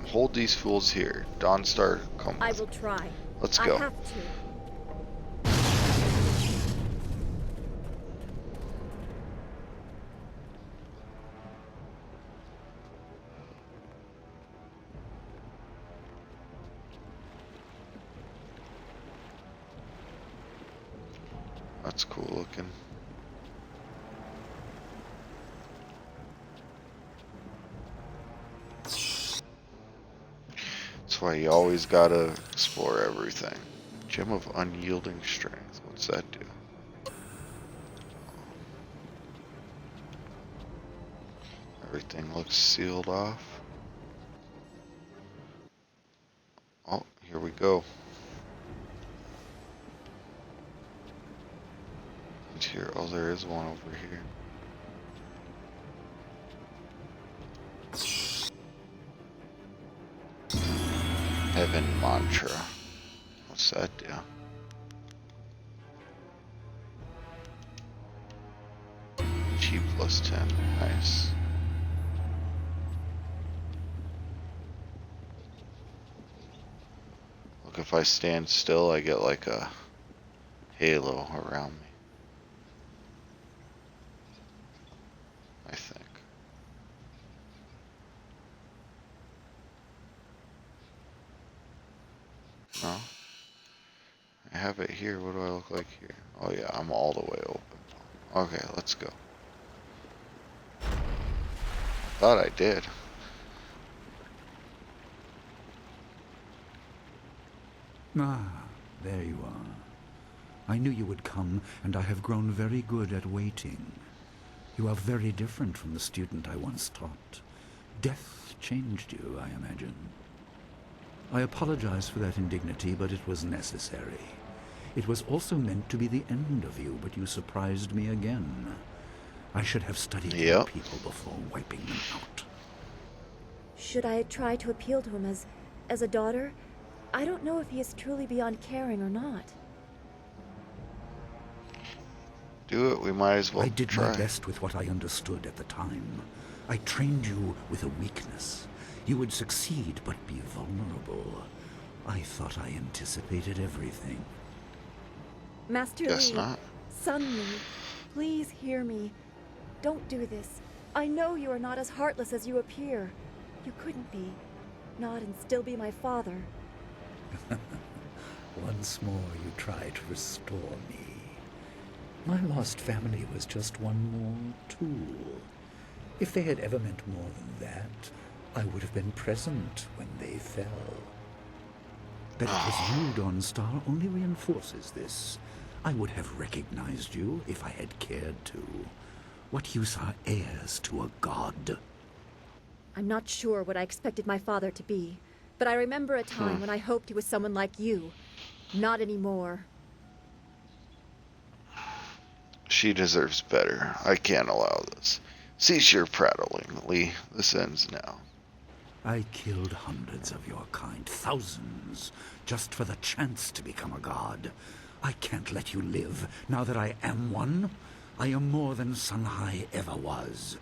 Hold these fools here. Dawnstar, come. I will try. Let's go. I have to. That's cool looking. That's why you always gotta explore everything. Gem of Unyielding Strength. What's that do? Everything looks sealed off. Oh, here we go. Here. Oh, there is one over here. Heaven Mantra. What's that do? G plus 10. Nice. Look, if I stand still, I get like a halo around me. I think. No? I have it here. What do I look like here? Oh yeah, I'm all the way open. Okay, let's go. Thought I did. Ah, there you are. I knew you would come, and I have grown very good at waiting. You are very different from the student I once taught. Death changed you, I imagine. I apologize for that indignity, but it was necessary. It was also meant to be the end of you, but you surprised me again. I should have studied your people before wiping them out. Should I try to appeal to him as a daughter? I don't know if he is truly beyond caring or not. Do it, we might as well I did try. my best with what I understood at the time. I trained you with a weakness. You would succeed, but be vulnerable. I thought I anticipated everything. Master Guess Lee, not. Son Lee, please hear me. Don't do this. I know you are not as heartless as you appear. You couldn't be. Not and still be my father. Once more you try to restore me. My lost family was just one more tool. If they had ever meant more than that, I would have been present when they fell. That it was you, Dawnstar, only reinforces this. I would have recognized you if I had cared to. What use are heirs to a god? I'm not sure what I expected my father to be, but I remember a time when I hoped he was someone like you. Not anymore. She deserves better. I can't allow this. Cease your prattling, Lee. This ends now. I killed hundreds of your kind, thousands, just for the chance to become a god. I can't let you live now that I am one. I am more than Sun High ever was.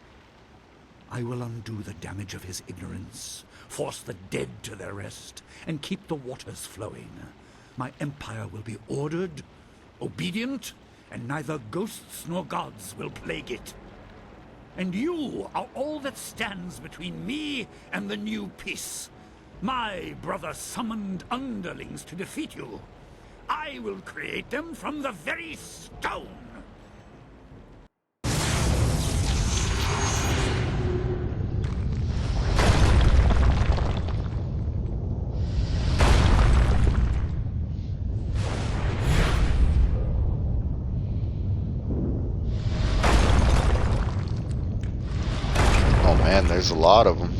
I will undo the damage of his ignorance, force the dead to their rest, and keep the waters flowing. My empire will be ordered, obedient, and neither ghosts nor gods will plague it. And you are all that stands between me and the new peace. My brother summoned underlings to defeat you. I will create them from the very stone. Oh man, there's a lot of them.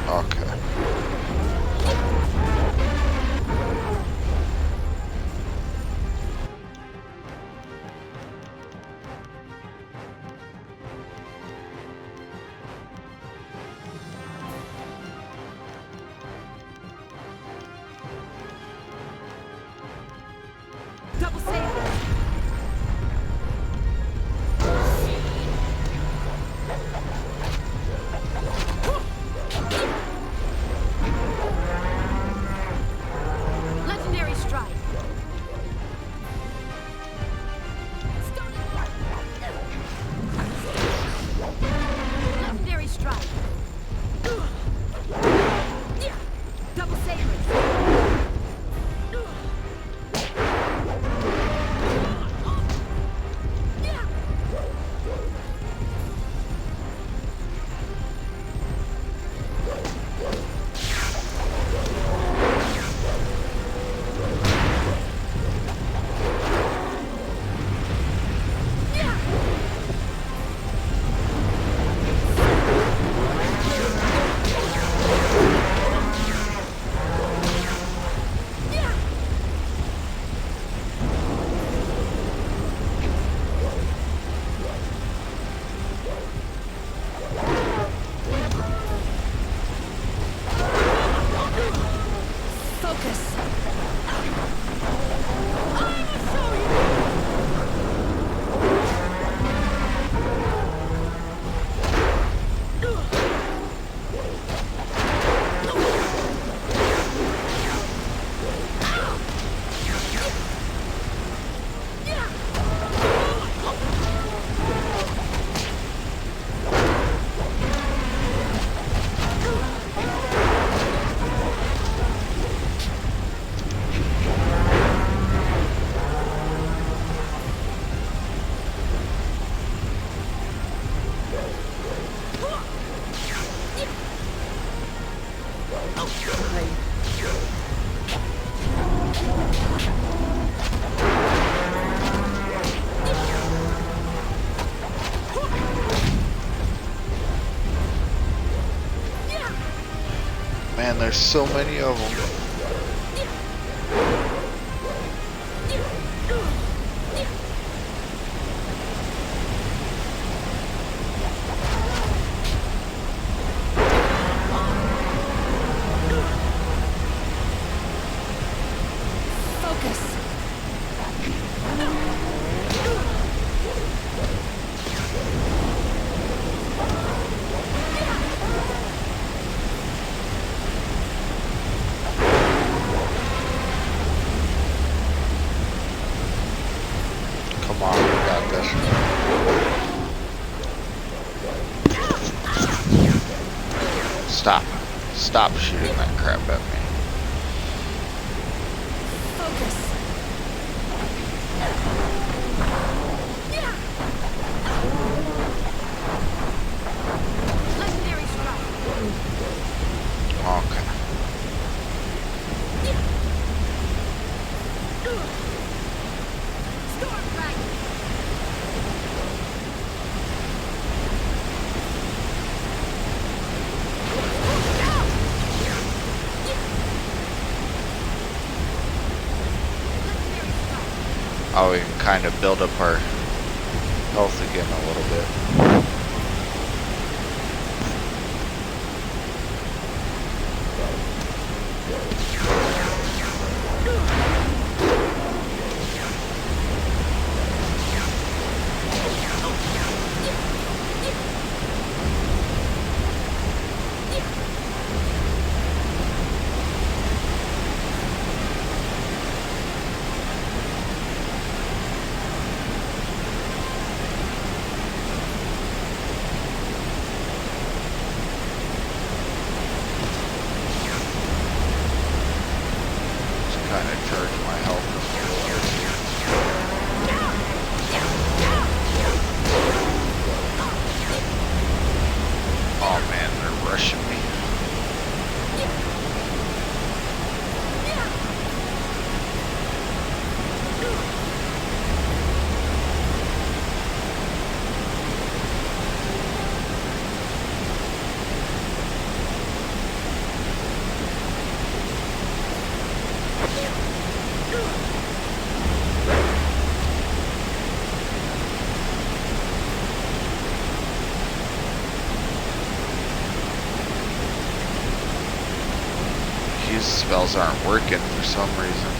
Okay. Double saber! Legendary strike! Legendary strike! Double saber! Man, there's so many of them. Come on, we got this. Stop. Stop shooting that crap at me. Legendary strike! Okay. Storm dragon! Oh, we can kind of build up our health again a little bit. Kind of charge my health up a little bit here. Oh man, they're rushing me. These spells aren't working for some reason.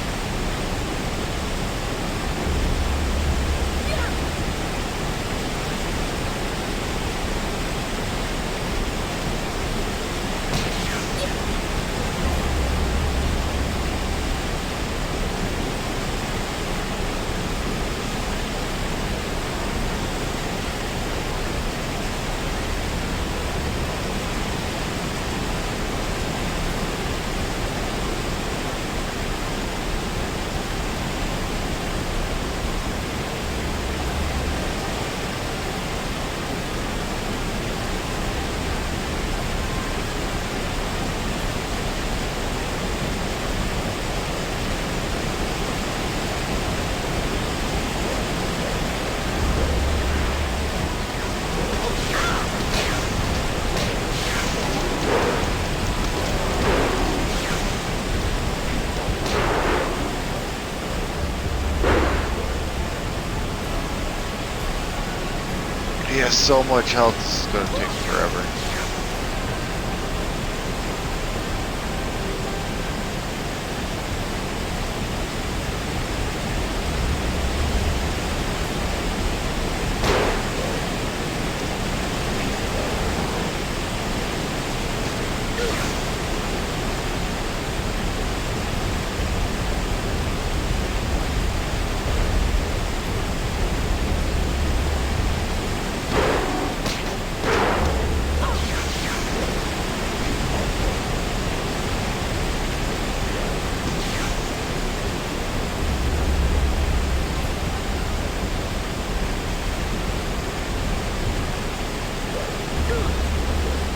He has so much health, this is going to take forever.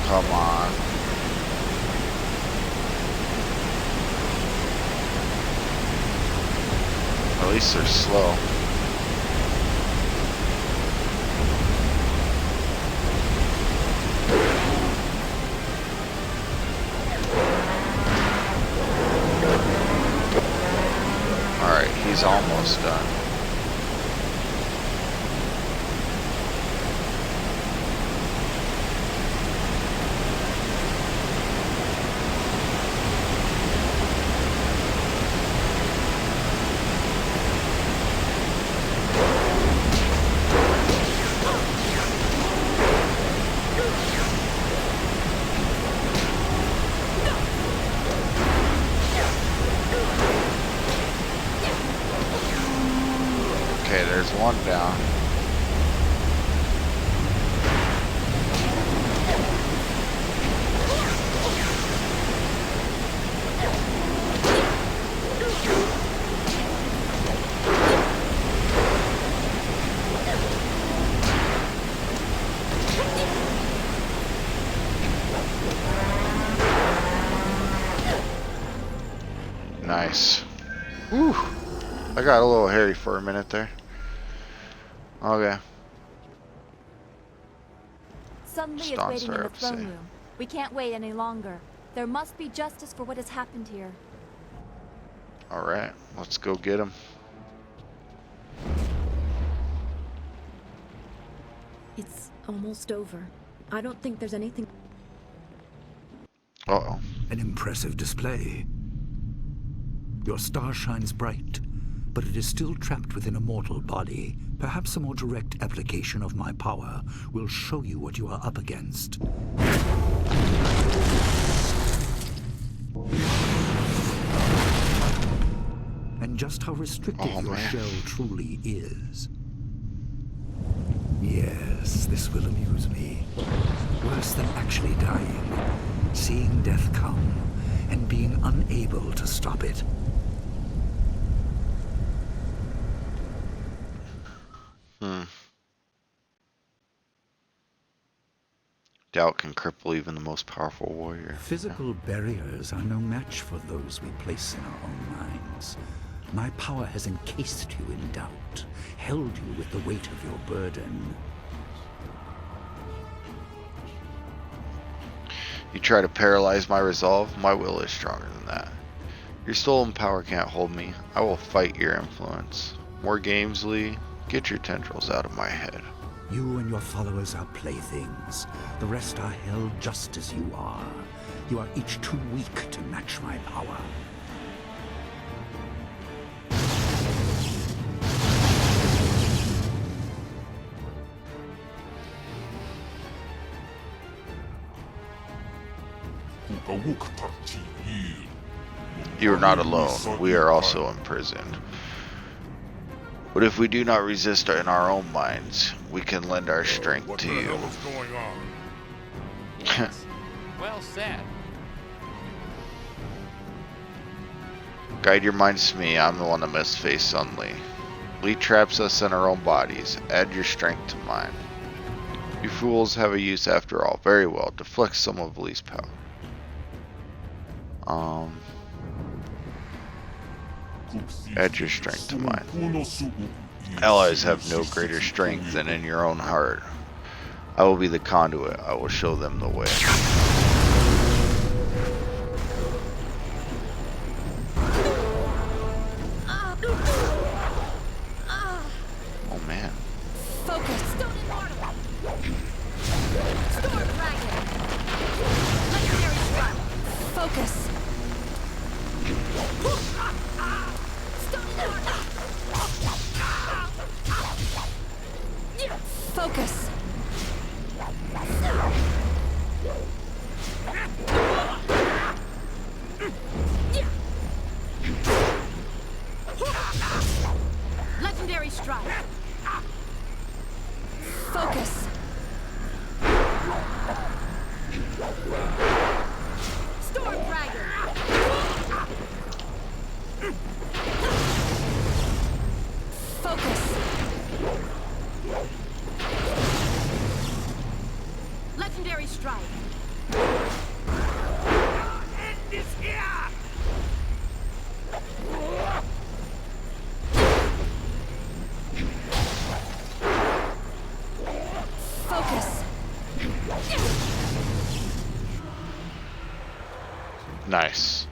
Come on. At least they're slow. Alright, he's almost done. Okay, there's one down. Nice. Whew. I got a little hairy for a minute there. Okay. Suddenly is waiting in the throne room. We can't wait any longer. There must be justice for what has happened here. Alright, let's go get him. It's almost over. I don't think there's anything... Uh-oh. An impressive display. Your star shines bright, but it is still trapped within a mortal body. Perhaps a more direct application of my power will show you what you are up against. And just how restrictive your shell truly is. Yes, this will amuse me. Worse than actually dying. Seeing death come, and being unable to stop it. Doubt can cripple even the most powerful warrior. Physical barriers are no match for those we place in our own minds. My power has encased you in doubt, held you with the weight of your burden. You try to paralyze my resolve, my will is stronger than that. Your stolen power can't hold me. I will fight your influence. More games, Lee. Get your tendrils out of my head. You and your followers are playthings. The rest are held just as you are. You are each too weak to match my power. You are not alone. We are also imprisoned. But if we do not resist in our own minds, we can lend our strength to you. What the hell is going on? Well said. Guide your minds to me. I'm the one that must face Sun Lee. Lee traps us in our own bodies. Add your strength to mine. You fools have a use after all. Very well. Deflect some of Lee's power. Add your strength to mine. Allies have no greater strength than in your own heart. I will be the conduit. I will show them the way. Oh man. Focus! Stone Immortal! Storm Dragon! Legendary Strike! Focus! Focus! Legendary Strike! Focus! Storm Dragon! Focus! Legendary Strike! End is here! Focus! Nice.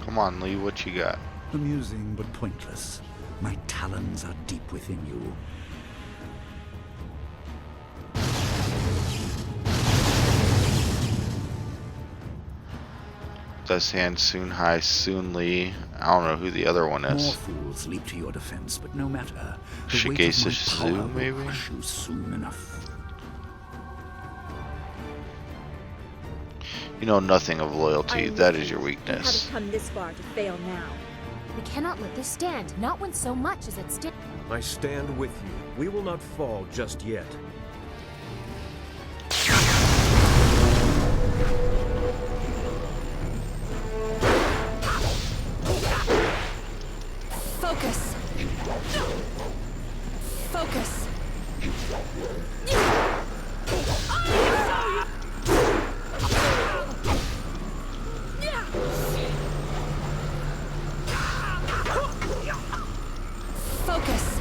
Come on, Lee, what you got? Amusing but pointless. My talons are deep within you. Thus hand soon high, soon Lee. I don't know who the other one More is. fools leap to your defense, but no matter. The Shigesa weight of my Zoo, power will maybe? crush you soon enough. You know nothing of loyalty. I'm That with is you. your You weakness. haven't come this far to fail now. We cannot let this stand, not when so much is at stake. I stand with you. We will not fall just yet. Focus! Focus! Focus!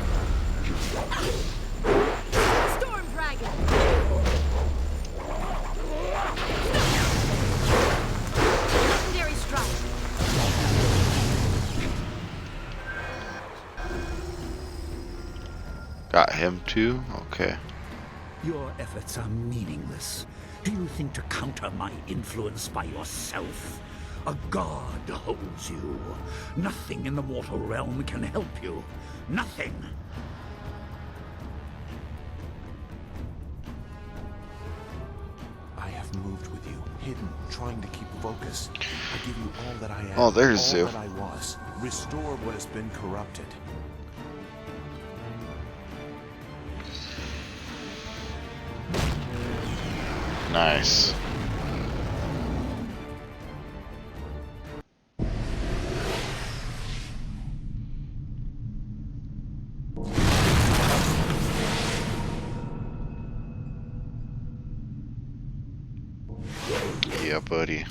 Storm Dragon! Legendary Strike! Got got him too? Okay. Your efforts are meaningless. Do you think to counter my influence by yourself? A god holds you. Nothing in the mortal realm can help you. Nothing. I have moved with you, hidden, trying to keep focus. I give you all that I am, Oh, there's all Zoo. that I was. Restore what has been corrupted. Nice. Yeah, buddy.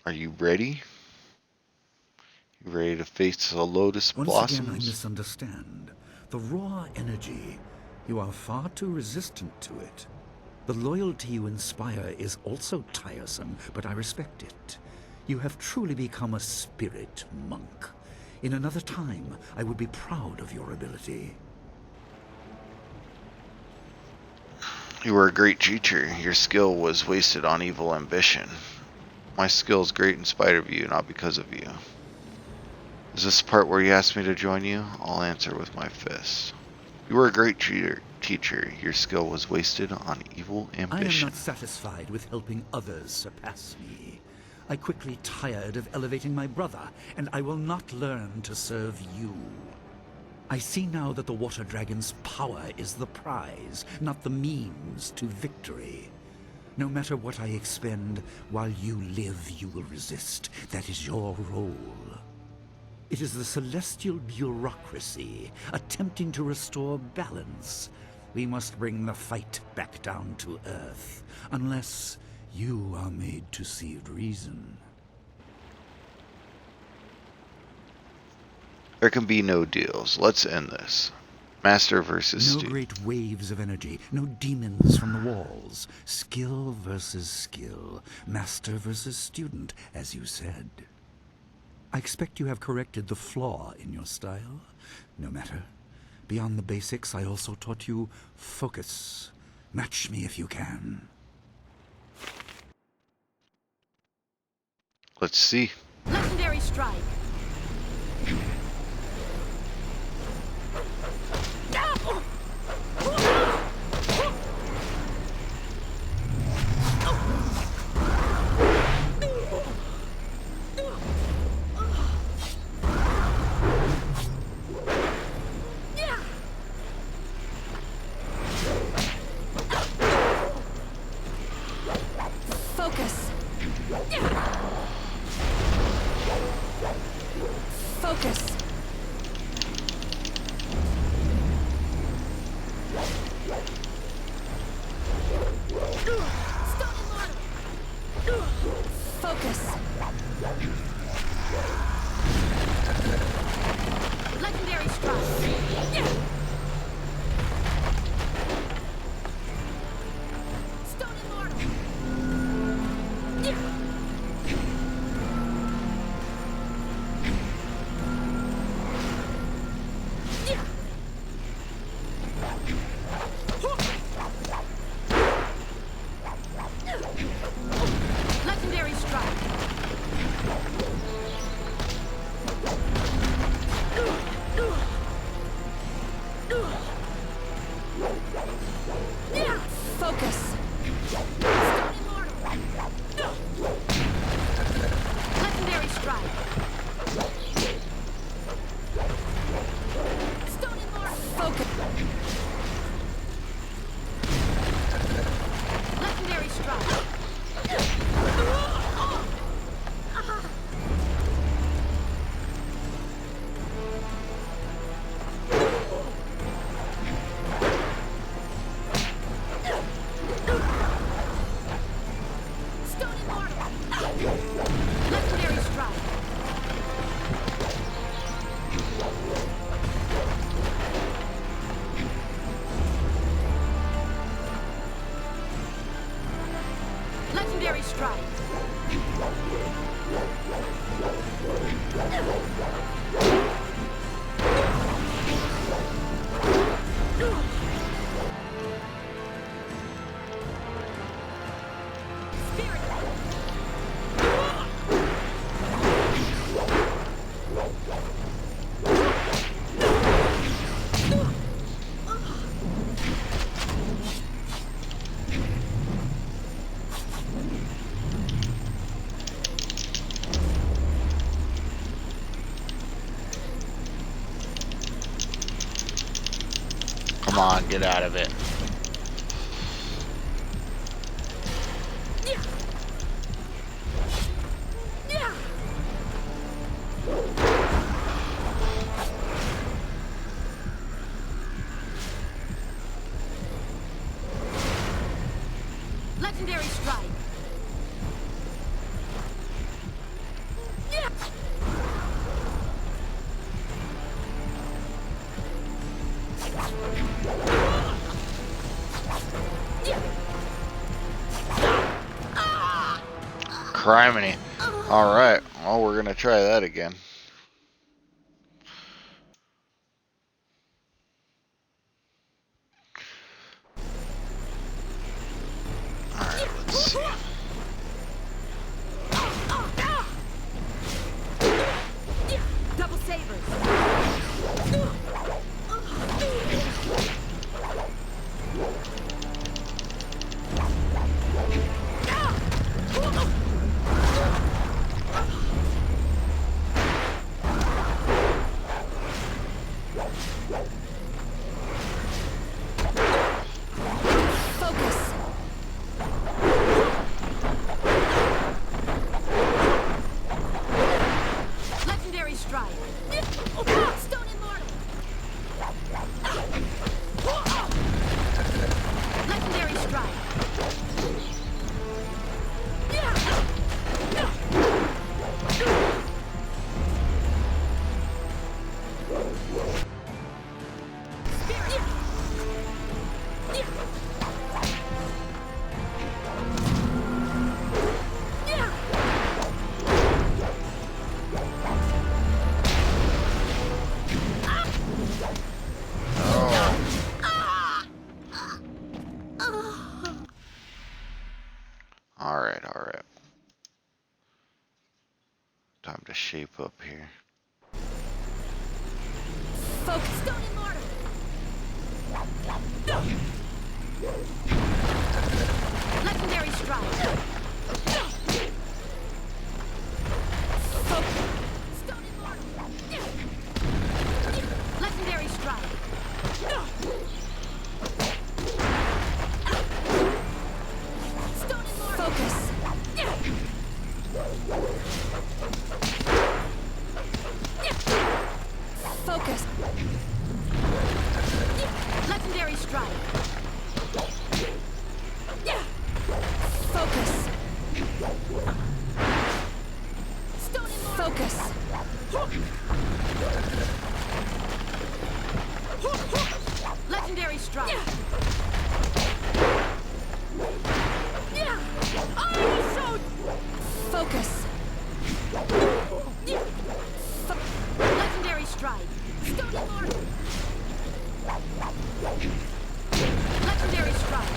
Are you ready? You ready to face the lotus Once blossoms? again, I misunderstand. The raw energy. You are far too resistant to it. The loyalty you inspire is also tiresome, but I respect it. You have truly become a spirit monk. In another time, I would be proud of your ability. You were a great teacher. Your skill was wasted on evil ambition. My skill is great in spite of you, not because of you. Is this the part where you asked me to join you? I'll answer with my fist. You were a great teacher. Your skill was wasted on evil ambition. I am not satisfied with helping others surpass me. I quickly tired of elevating my brother, and I will not learn to serve you. I see now that the Water Dragon's power is the prize, not the means to victory. No matter what I expend, while you live, you will resist. That is your role. It is the celestial bureaucracy, attempting to restore balance. We must bring the fight back down to Earth, unless you are made to see reason. There can be no deals. Let's end this. Master versus No student. great waves of energy, no demons from the walls. Skill versus skill, master versus student, as you said. I expect you have corrected the flaw in your style. No matter. Beyond the basics, I also taught you focus. Match me if you can. Let's see. Legendary strike. Focus. Focus. Focus. Legendary strike. Stone Immortal. Legendary strike. Focus. Stone Immortal. Legendary strike. Stone Immortal. Focus. Legendary strike. Stone Immortal. Legendary strike. Legendary strike. Come on, get out of it. Legendary strike. Criminy. Alright, well, we're gonna try that again. Alright, let's see. Double sabers. Legendary strike. Stone immortal. Legendary strike. Alright, alright. Time to shape up here. Focus. Stone immortal. Legendary strike. Focus. Stone immortal. Legendary strike. Stone immortal. Focus. Focus. Legendary strike. Focus. Stone immortal. Focus. Legendary strike. Focus. Legendary strike. Stone immortal. Legendary strike.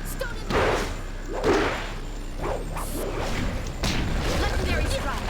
Stone immortal. Legendary strike.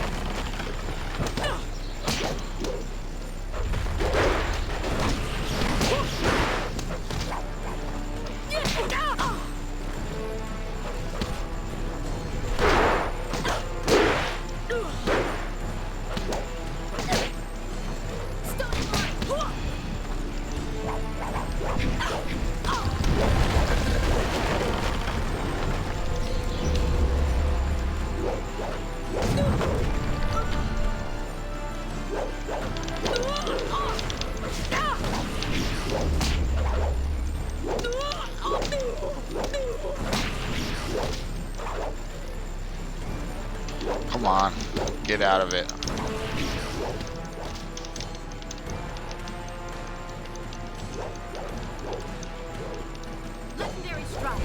Come on, get out of it. Legendary strike.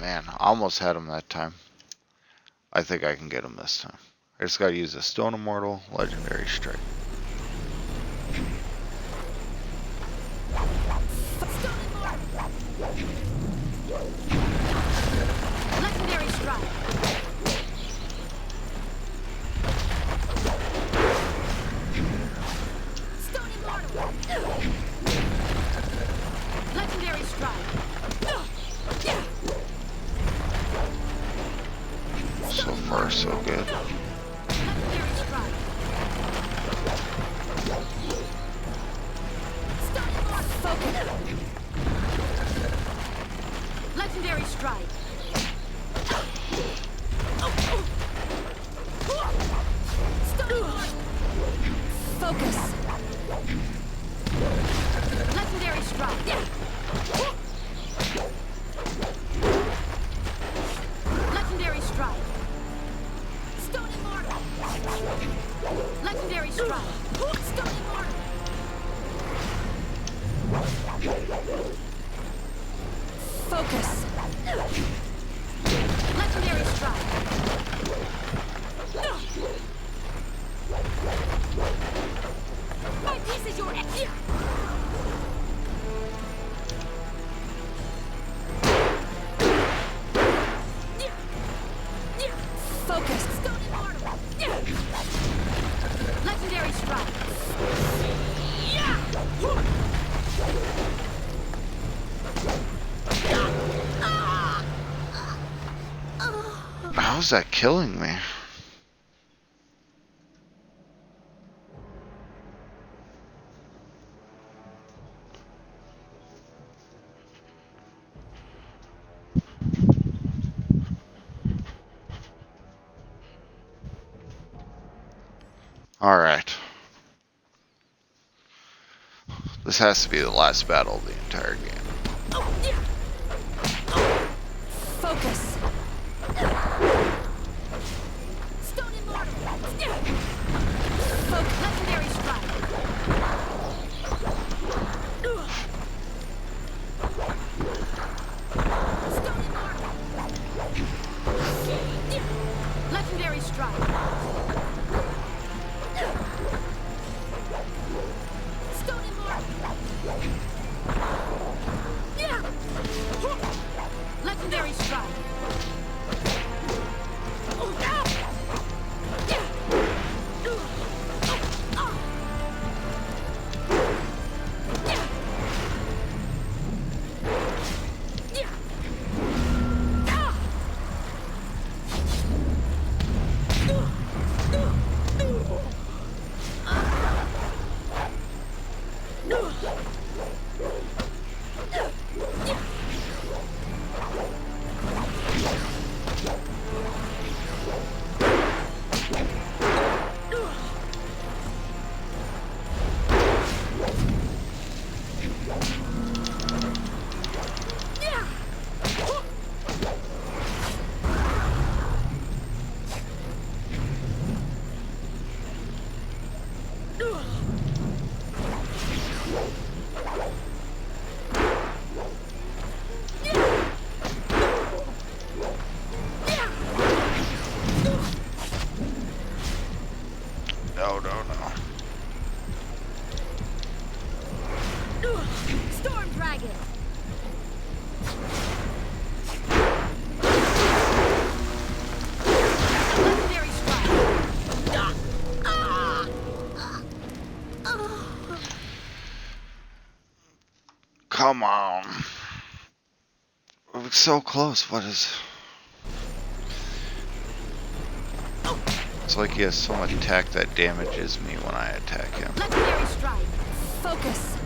man, I almost had him that time. I think I can get him this time. I just gotta use a Stone Immortal Legendary Strike. Legendary strike. Stone immortal. Legendary strike. So far, so good. Legendary strike. Stone immortal. Focus. Legendary strike. Stone immortal. Focus. Legendary strike. Legendary strike. Stone immortal. Legendary strike. Stone immortal. Focus. Legendary strike. My piece is your here. Focus. Stone immortal. Legendary strike. How's that killing me? Alright. This has to be the last battle of the entire game. Focus. Stone immortal. Focus. Legendary strike. Stone immortal. Legendary strike. Stone immortal. Legendary strike. No, no, no. Storm dragon. Legendary strike. Come on. We're so close. What is... It's like he has some attack that damages me when I attack him. Legendary strike. Focus.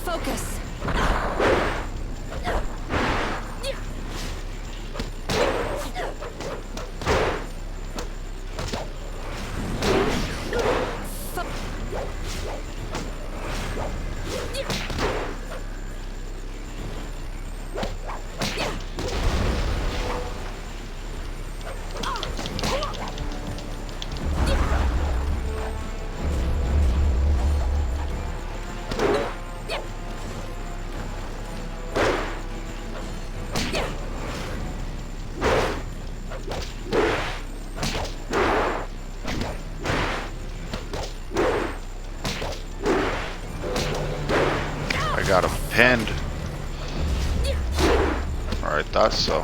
Focus. got him pinned. Or I thought so.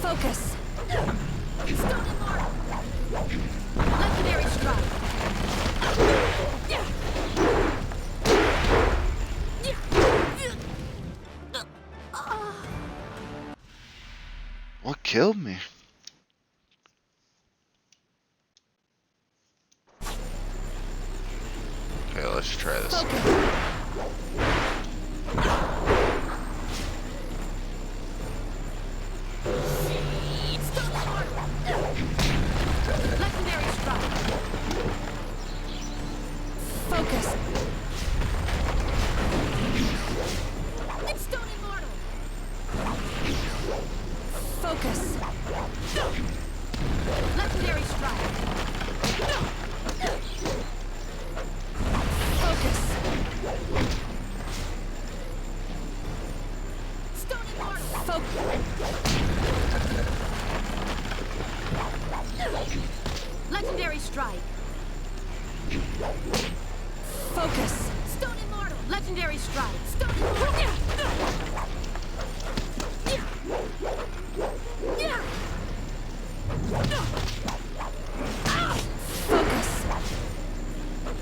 Focus. Stone immortal. Legendary strike. What killed me? Okay, let's try this. Legendary strike. Focus. It's stone immortal. Focus. Legendary strike. Focus. Stone immortal. Legendary strike. Focus. Stone immortal. Legendary strike. Stone immortal. Focus.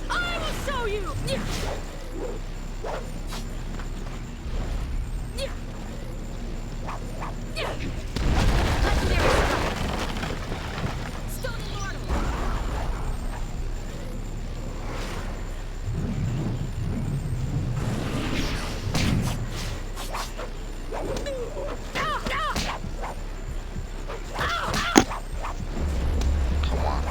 I will show you. Legendary strike. Stone immortal. Come on.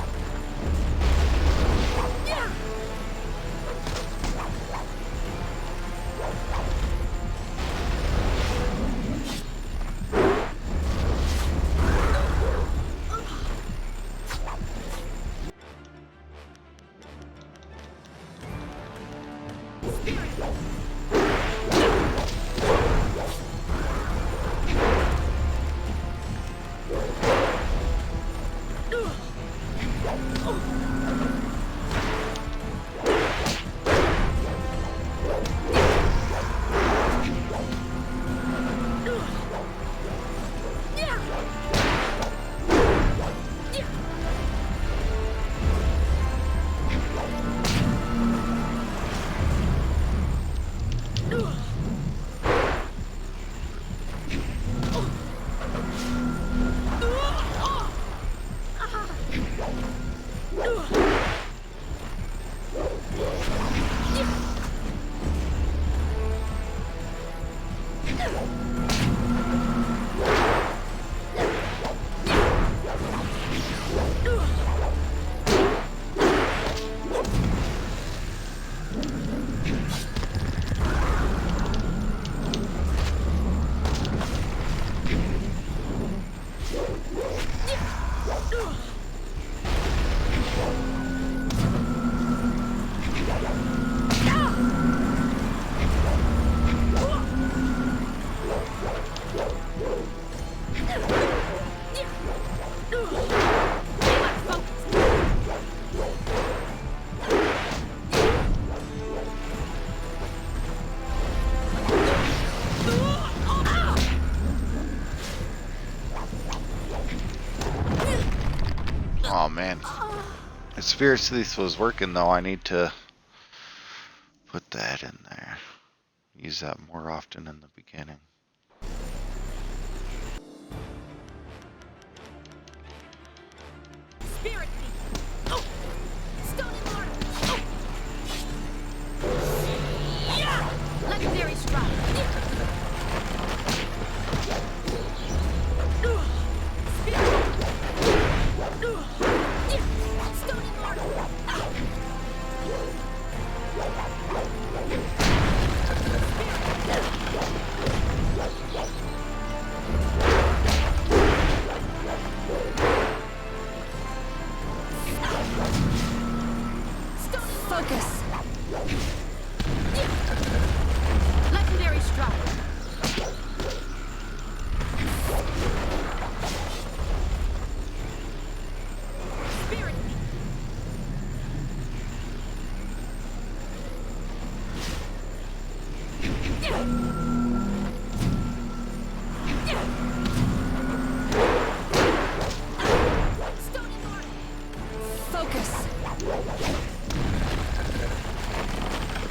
Oh man. If Spirit Sleeth was working though, I need to put that in there. Use that more often in the beginning. Spirit Thief. Stone immortal. Legendary strike. Stone immortal. Focus. Legendary strike. Spirit. Focus.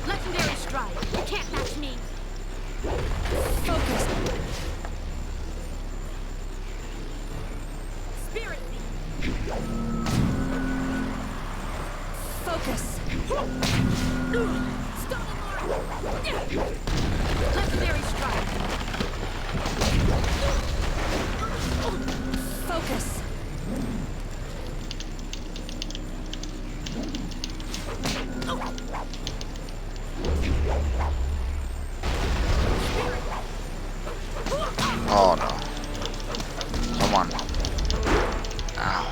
Legendary stride. You can't match me. Focus. Spirit beam. Focus. Stone immortal. Legendary stride. Focus. Oh no. Come on. Ow.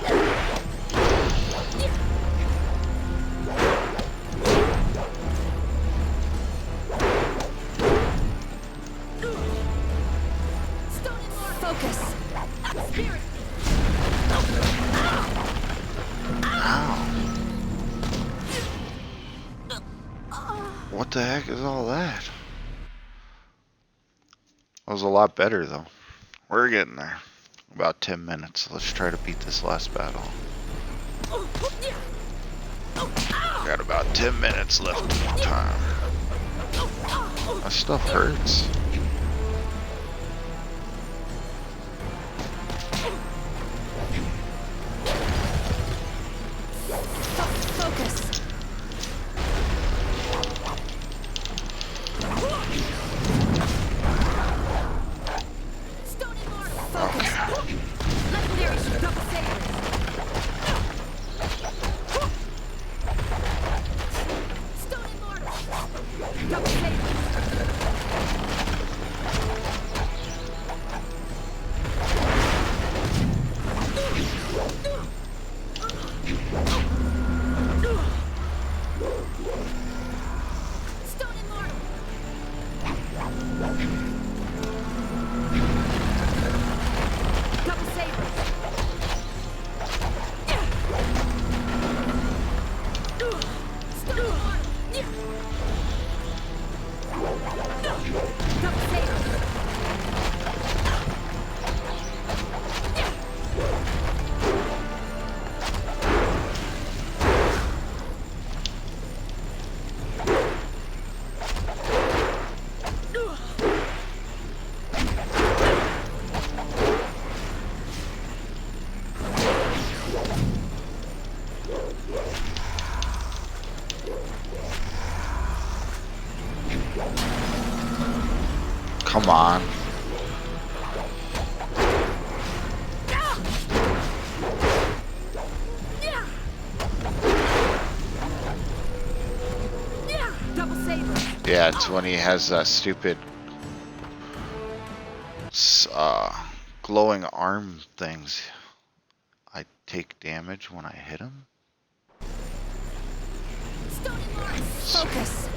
Focus. Spirit. What the heck is all that? That was a lot better though. We're getting there. About 10 minutes. Let's try to beat this last battle. Got about 10 minutes left of time. That stuff hurts. Focus. Stone immortal. Focus. Legendary double sabers. Stone immortal. Double sabers. Stone immortal. Double sabers. Stone immortal. Double sabers. Come on. Double sabers. Yeah, it's when he has that stupid glowing arm things. I take damage when I hit him. Stone immortal. Focus.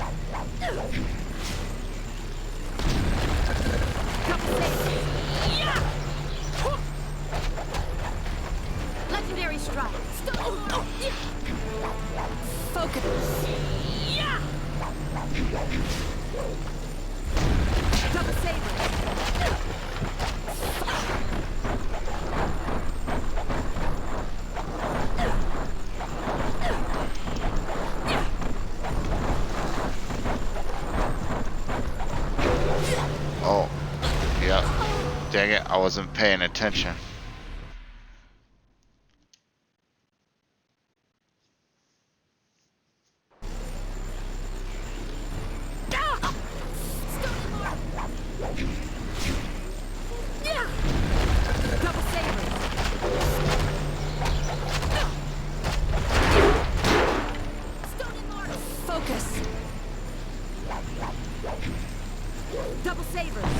Double sabers. Legendary strike. Stone immortal. Focus. Double sabers. Oh, yeah. Dang it, I wasn't paying attention. Double sabers. Stone immortal. Focus. Double sabers.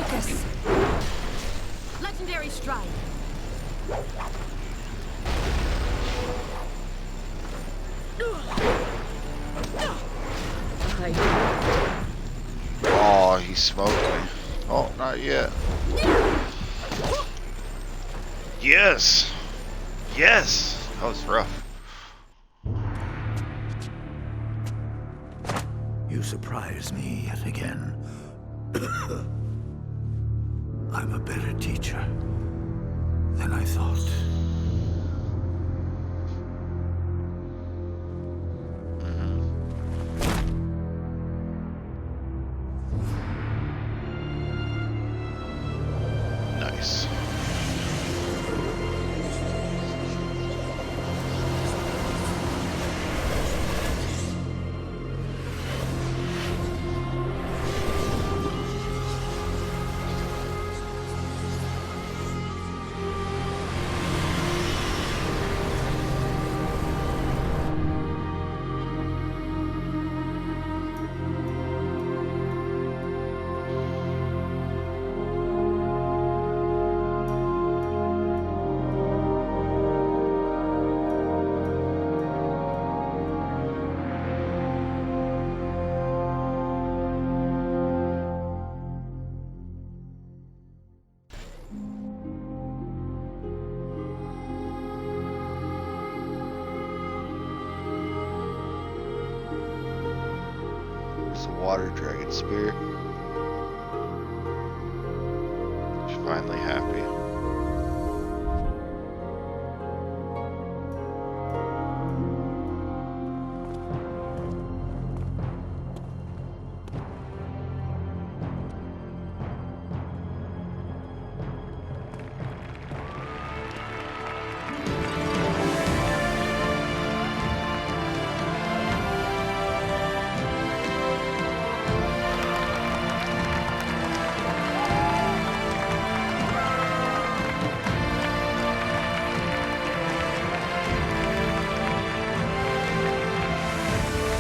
Focus! Legendary stride. Oh, he smoked me. Oh, not yet. Yes! Yes! That was rough. You surprise me yet again. I'm a better teacher than I thought. Nice. It's a water dragon spirit. She's finally happy.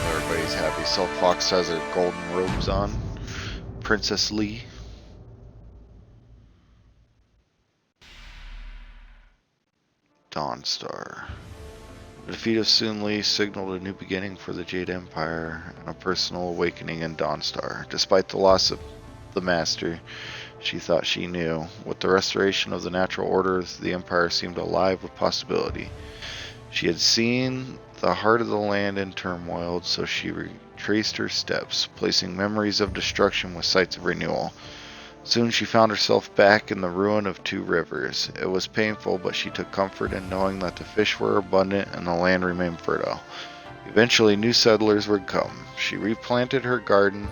Everybody's happy. Silk Fox has her golden robes on. Princess Lee. Dawnstar. The defeat of Sun Li signaled a new beginning for the Jade Empire and a personal awakening in Dawnstar. Despite the loss of the Master, she thought she knew. With the restoration of the natural order, the Empire seemed alive with possibility. She had seen the heart of the land in turmoil, so she retraced her steps, placing memories of destruction with sights of renewal. Soon she found herself back in the ruin of two rivers. It was painful, but she took comfort in knowing that the fish were abundant and the land remained fertile. Eventually, new settlers would come. She replanted her garden,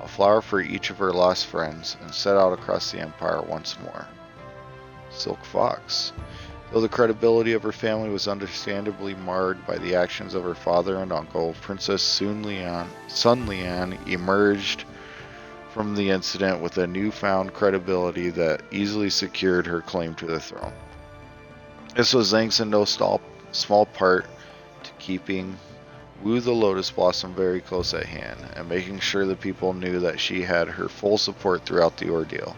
a flower for each of her lost friends, and set out across the empire once more. Silk Fox. Though the credibility of her family was understandably marred by the actions of her father and uncle, Princess Sun Lian emerged from the incident with a newfound credibility that easily secured her claim to the throne. This was thanks in no small part to keeping Wu the Lotus Blossom very close at hand, and making sure the people knew that she had her full support throughout the ordeal.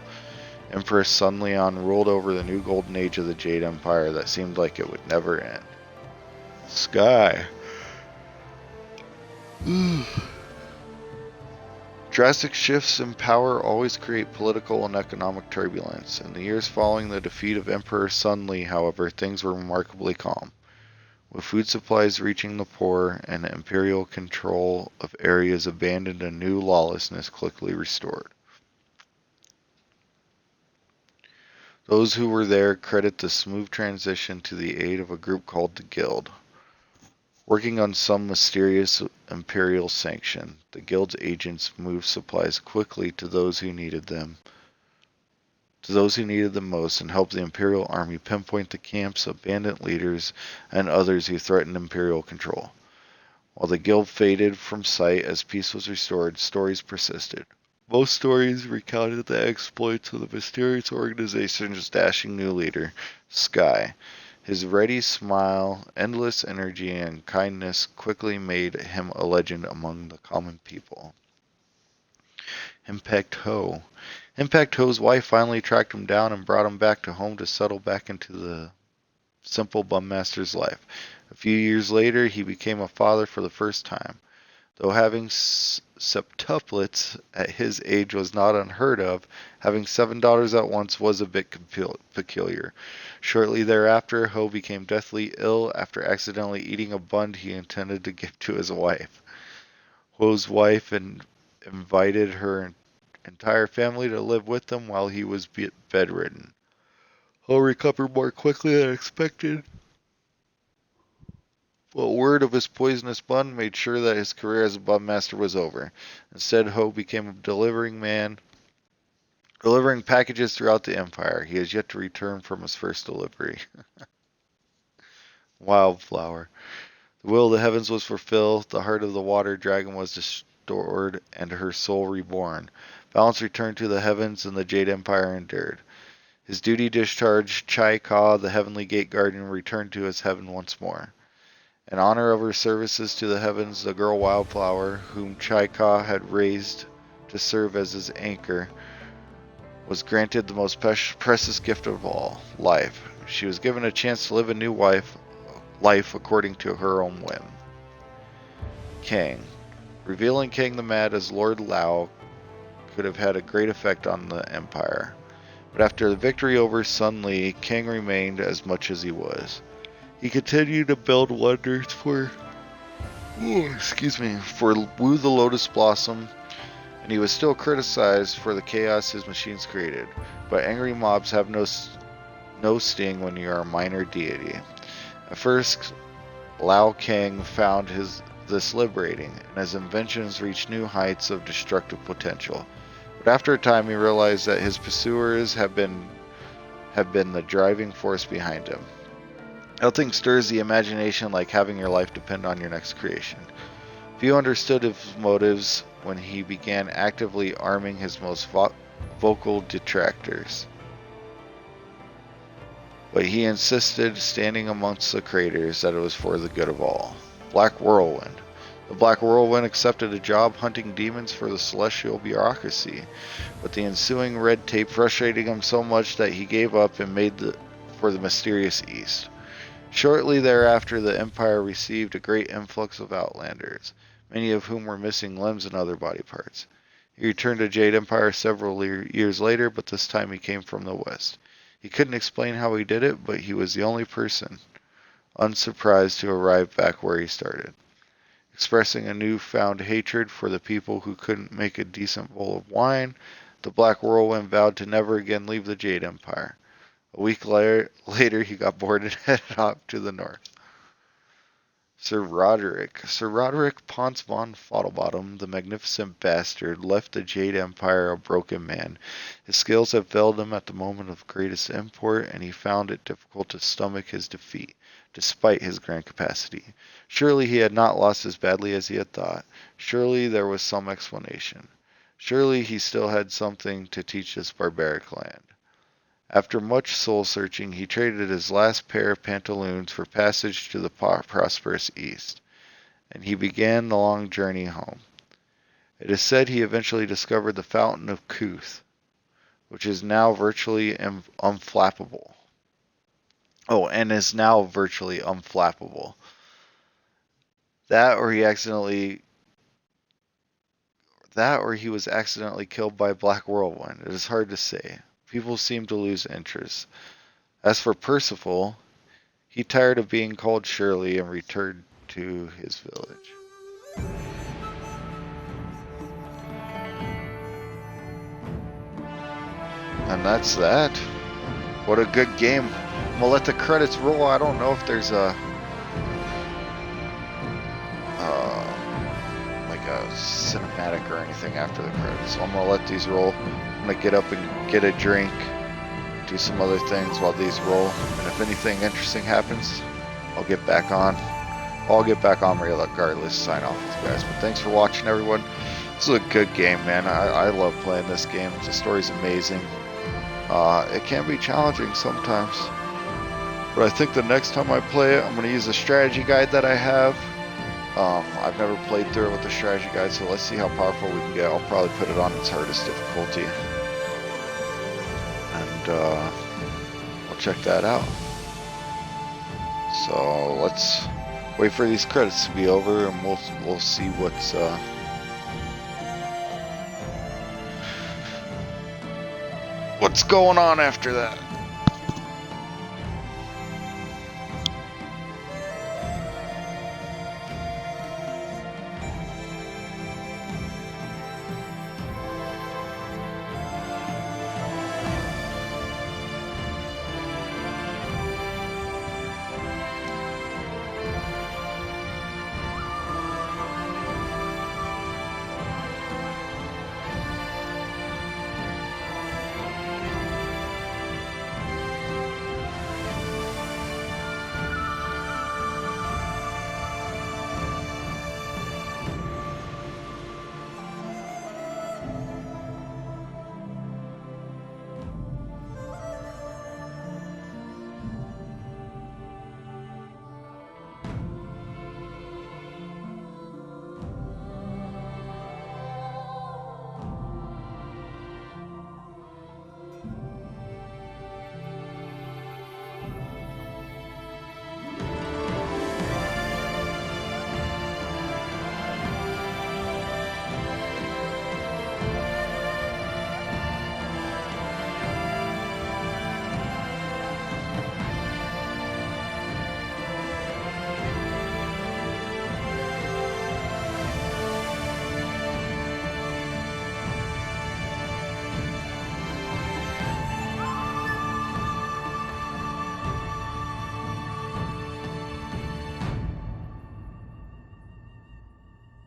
Empress Sun Lian ruled over the new golden age of the Jade Empire that seemed like it would never end. Sky. Drastic shifts in power always create political and economic turbulence. In the years following the defeat of Emperor Sun Li, however, things were remarkably calm. With food supplies reaching the poor and imperial control of areas abandoned, a new lawlessness quickly restored. Those who were there credit the smooth transition to the aid of a group called the Guild. Working on some mysterious imperial sanction, the Guild's agents moved supplies quickly to those who needed them, most, and helped the Imperial Army pinpoint the camps of bandit leaders and others who threatened Imperial control. While the Guild faded from sight as peace was restored, stories persisted. Most stories recounted the exploits of the mysterious organization's dashing new leader, Sky. His ready smile, endless energy, and kindness quickly made him a legend among the common people. Impact Ho. Impact Ho's wife finally tracked him down and brought him back to home to settle back into the simple bummaster's life. A few years later, he became a father for the first time. Though having septuplets at his age was not unheard of, having 7 daughters at once was a bit peculiar. Shortly thereafter, Ho became deathly ill after accidentally eating a bun he intended to give to his wife. Ho's wife invited her entire family to live with them while he was bedridden. Ho recovered more quickly than expected, but word of his poisonous bun made sure that his career as a bun master was over. Instead, Ho became a delivering packages throughout the Empire. He has yet to return from his first delivery. Wildflower. The will of the heavens was fulfilled, the heart of the water dragon was restored, and her soul reborn. Balance returned to the heavens, and the Jade Empire endured. His duty discharged, Chai Ka, the heavenly gate guardian, returned to his heaven once more. In honor of her services to the heavens, the girl Wildflower, whom Chai Ka had raised to serve as his anchor, was granted the most precious gift of all, life. She was given a chance to live a new life according to her own whim. Kang. Revealing Kang the Mad as Lord Lao could have had a great effect on the Empire. But after the victory over Sun Li, Kang remained as much as he was. He continued to build wonders for Wu the Lotus Blossom, and he was still criticized for the chaos his machines created. But angry mobs have no sting when you are a minor deity. At first, Lao Kang found this liberating, and his inventions reached new heights of destructive potential. But after a time, he realized that his pursuers have been the driving force behind him. Nothing stirs the imagination like having your life depend on your next creation. Few understood his motives when he began actively arming his most vocal detractors. But he insisted, standing amongst the craters, that it was for the good of all. Black Whirlwind. The Black Whirlwind accepted a job hunting demons for the celestial bureaucracy, but the ensuing red tape frustrated him so much that he gave up and made for the mysterious East. Shortly thereafter, the Empire received a great influx of Outlanders, many of whom were missing limbs and other body parts. He returned to Jade Empire several years later, but this time he came from the West. He couldn't explain how he did it, but he was the only person, unsurprised, to arrive back where he started. Expressing a newfound hatred for the people who couldn't make a decent bowl of wine, the Black Whirlwind vowed to never again leave the Jade Empire. A week later, he got bored and headed off to the north. Sir Roderick Ponce von Fodlebottom, the magnificent bastard, left the Jade Empire a broken man. His skills had failed him at the moment of greatest import, and he found it difficult to stomach his defeat, despite his grand capacity. Surely he had not lost as badly as he had thought. Surely there was some explanation. Surely he still had something to teach this barbaric land. After much soul-searching, he traded his last pair of pantaloons for passage to the prosperous East, and he began the long journey home. It is said he eventually discovered the Fountain of Couth, which is now virtually unflappable. That or he was accidentally killed by Black Whirlwind. It is hard to say. People seem to lose interest. As for Percival, he tired of being called Shirley and returned to his village. And that's that. What a good game. I'm gonna let the credits roll. I don't know if there's a cinematic or anything after the credits, so I'm gonna let these roll. I'm gonna get up and get a drink, do some other things while these roll, and if anything interesting happens, I'll get back on. I'll get back on regardless, sign off with you guys. But thanks for watching, everyone. This is a good game, man. I love playing this game. The story's amazing. It can be challenging sometimes, but I think the next time I play it, I'm going to use the strategy guide that I have, I've never played through it with the strategy guide, so let's see how powerful we can get. I'll probably put it on its hardest difficulty. And we'll check that out. So let's wait for these credits to be over, and we'll see what's going on after that.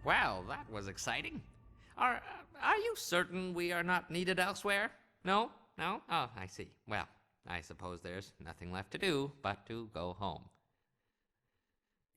Well, that was exciting. Are you certain we are not needed elsewhere? No? No? Oh, I see. Well, I suppose there's nothing left to do but to go home.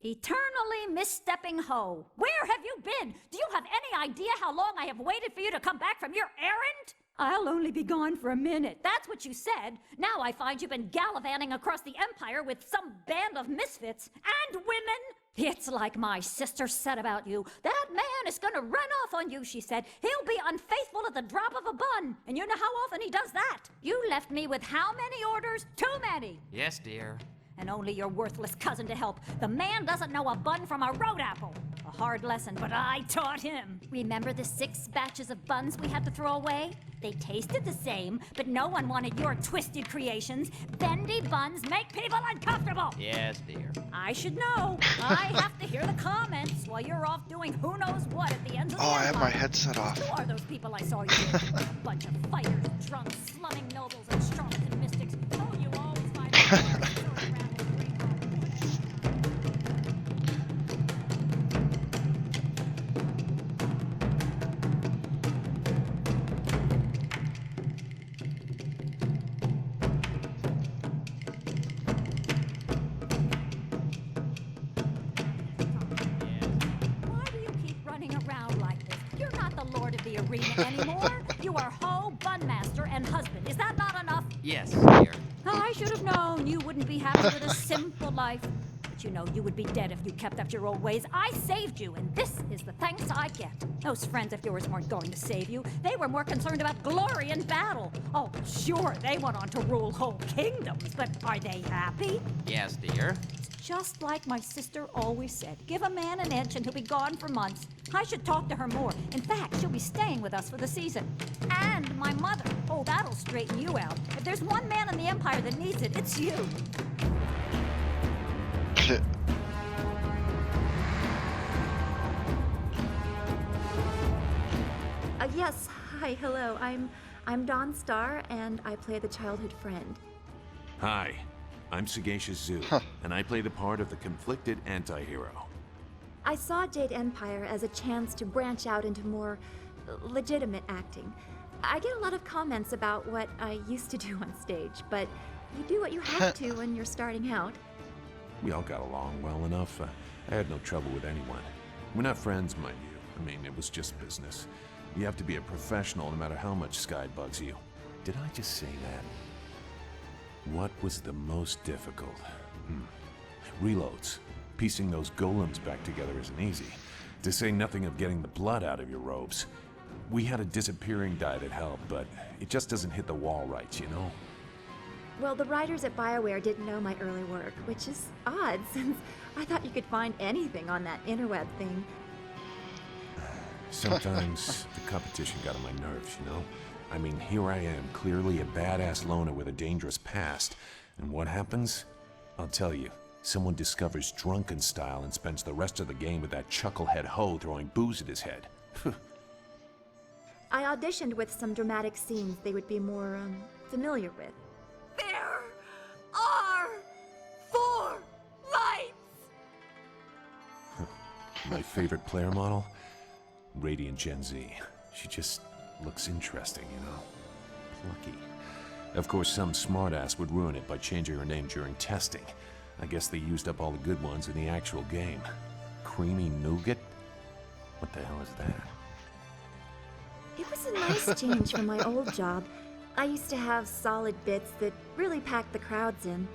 Eternally misstepping hoe. Where have you been? Do you have any idea how long I have waited for you to come back from your errand? I'll only be gone for a minute. That's what you said. Now I find you've been gallivanting across the Empire with some band of misfits and women. It's like my sister said about you. That man is gonna run off on you, she said. He'll be unfaithful at the drop of a bun. And you know how often he does that? You left me with how many orders? Too many. Yes, dear. And only your worthless cousin to help. The man doesn't know a bun from a road apple. A hard lesson, but I taught him. Remember the 6 batches of buns we had to throw away? They tasted the same, but no one wanted your twisted creations. Bendy buns make people uncomfortable. Yes, dear. I should know. I have to hear the comments while you're off doing who knows what at the end of the I empire. have my headset off. Who are those people I saw you with? A bunch of fighters, drunks, slumming nobles, and charlatan mystics. Oh, you always find anymore. You are hoe, bun master, and husband. Is that not enough? Yes, dear. I should have known you wouldn't be happy with a simple life. But you know you would be dead if you kept up your old ways. I saved you, and this is the thanks I get. Those friends of yours weren't going to save you. They were more concerned about glory in battle. Oh, sure, they went on to rule whole kingdoms, but are they happy? Yes, dear. Just like my sister always said, give a man an inch and he'll be gone for months. I should talk to her more. In fact, she'll be staying with us for the season. And my mother. Oh, that'll straighten you out. If there's one man in the Empire that needs it, it's you. Yes, hi, hello. I'm Dawn Star, and I play the childhood friend. Hi, I'm Sagacious Zoo, and I play the part of the conflicted anti-hero. I saw Jade Empire as a chance to branch out into more legitimate acting. I get a lot of comments about what I used to do on stage, but you do what you have to when you're starting out. We all got along well enough. I had no trouble with anyone. We're not friends, mind you. I mean, it was just business. You have to be a professional no matter how much Sky bugs you. Did I just say that? What was the most difficult? Reloads. Piecing those golems back together isn't easy, to say nothing of getting the blood out of your robes. We had a disappearing dye that helped, but it just doesn't hit the wall right, you know? Well, the writers at BioWare didn't know my early work, which is odd since I thought you could find anything on that interweb thing. Sometimes the competition got on my nerves, you know? I mean, here I am, clearly a badass loner with a dangerous past. And what happens? I'll tell you. Someone discovers drunken style and spends the rest of the game with that chucklehead hoe throwing booze at his head. I auditioned with some dramatic scenes they would be more, familiar with. There are 4 lights! My favorite player model? Radiant Gen Z. She just looks interesting, you know? Plucky. Of course, some smartass would ruin it by changing her name during testing. I guess they used up all the good ones in the actual game. Creamy nougat? What the hell is that? It was a nice change from my old job. I used to have solid bits that really packed the crowds in,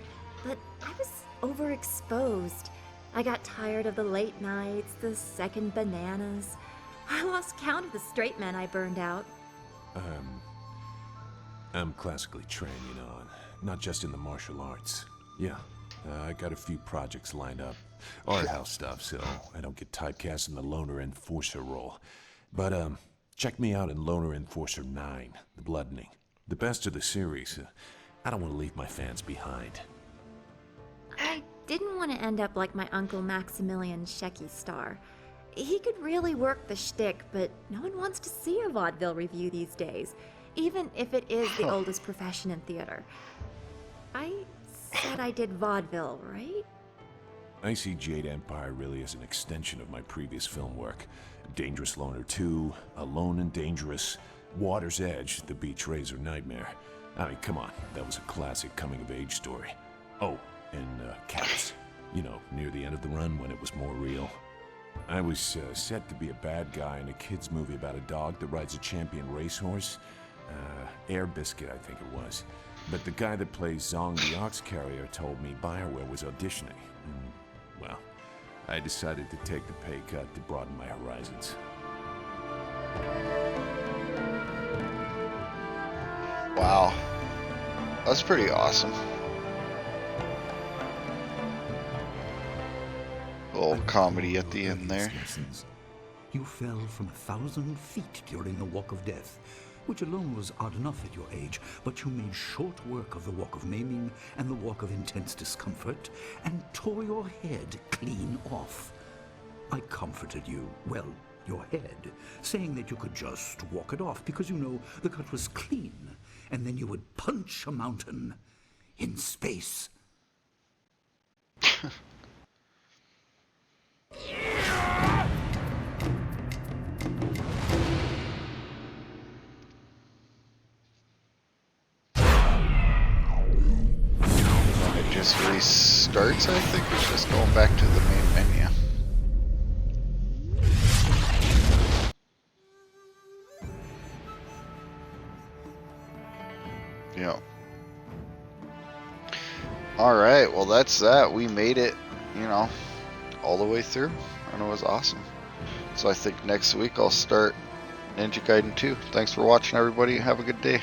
but I was overexposed. I got tired of the late nights, the second bananas. I lost count of the straight men I burned out. I'm classically trained, you know, not just in the martial arts. Yeah, I got a few projects lined up. Art house stuff, so I don't get typecast in the Loner Enforcer role. But, check me out in Loner Enforcer 9, The Bloodening. The best of the series. I don't want to leave my fans behind. I didn't want to end up like my uncle Maximilian Shecky Star. He could really work the shtick, but no one wants to see a vaudeville review these days, even if it is the oldest profession in theater. I said I did vaudeville, right? I see Jade Empire really as an extension of my previous film work. Dangerous Loner 2, Alone and Dangerous, Water's Edge, The Beach Razor Nightmare. I mean, come on, that was a classic coming-of-age story. Oh, and Cats. You know, near the end of the run when it was more real. I was set to be a bad guy in a kid's movie about a dog that rides a champion racehorse. Air Biscuit, I think it was. But the guy that plays Zong the Ox Carrier told me BioWare was auditioning. Well, I decided to take the pay cut to broaden my horizons. Wow. That's pretty awesome. A little comedy at the end there. You fell from 1,000 feet during the Walk of Death, which alone was odd enough at your age, but you made short work of the Walk of Maiming and the Walk of Intense Discomfort, and tore your head clean off. I comforted you, well, your head, saying that you could just walk it off because you know the cut was clean, and then you would punch a mountain in space. It just restarts, I think it's just going back to the main menu. Yeah. Alright, well that's that. We made it, you know, all the way through, and it was awesome. So I think next week I'll start Ninja Gaiden 2. Thanks for watching, everybody. Have a good day.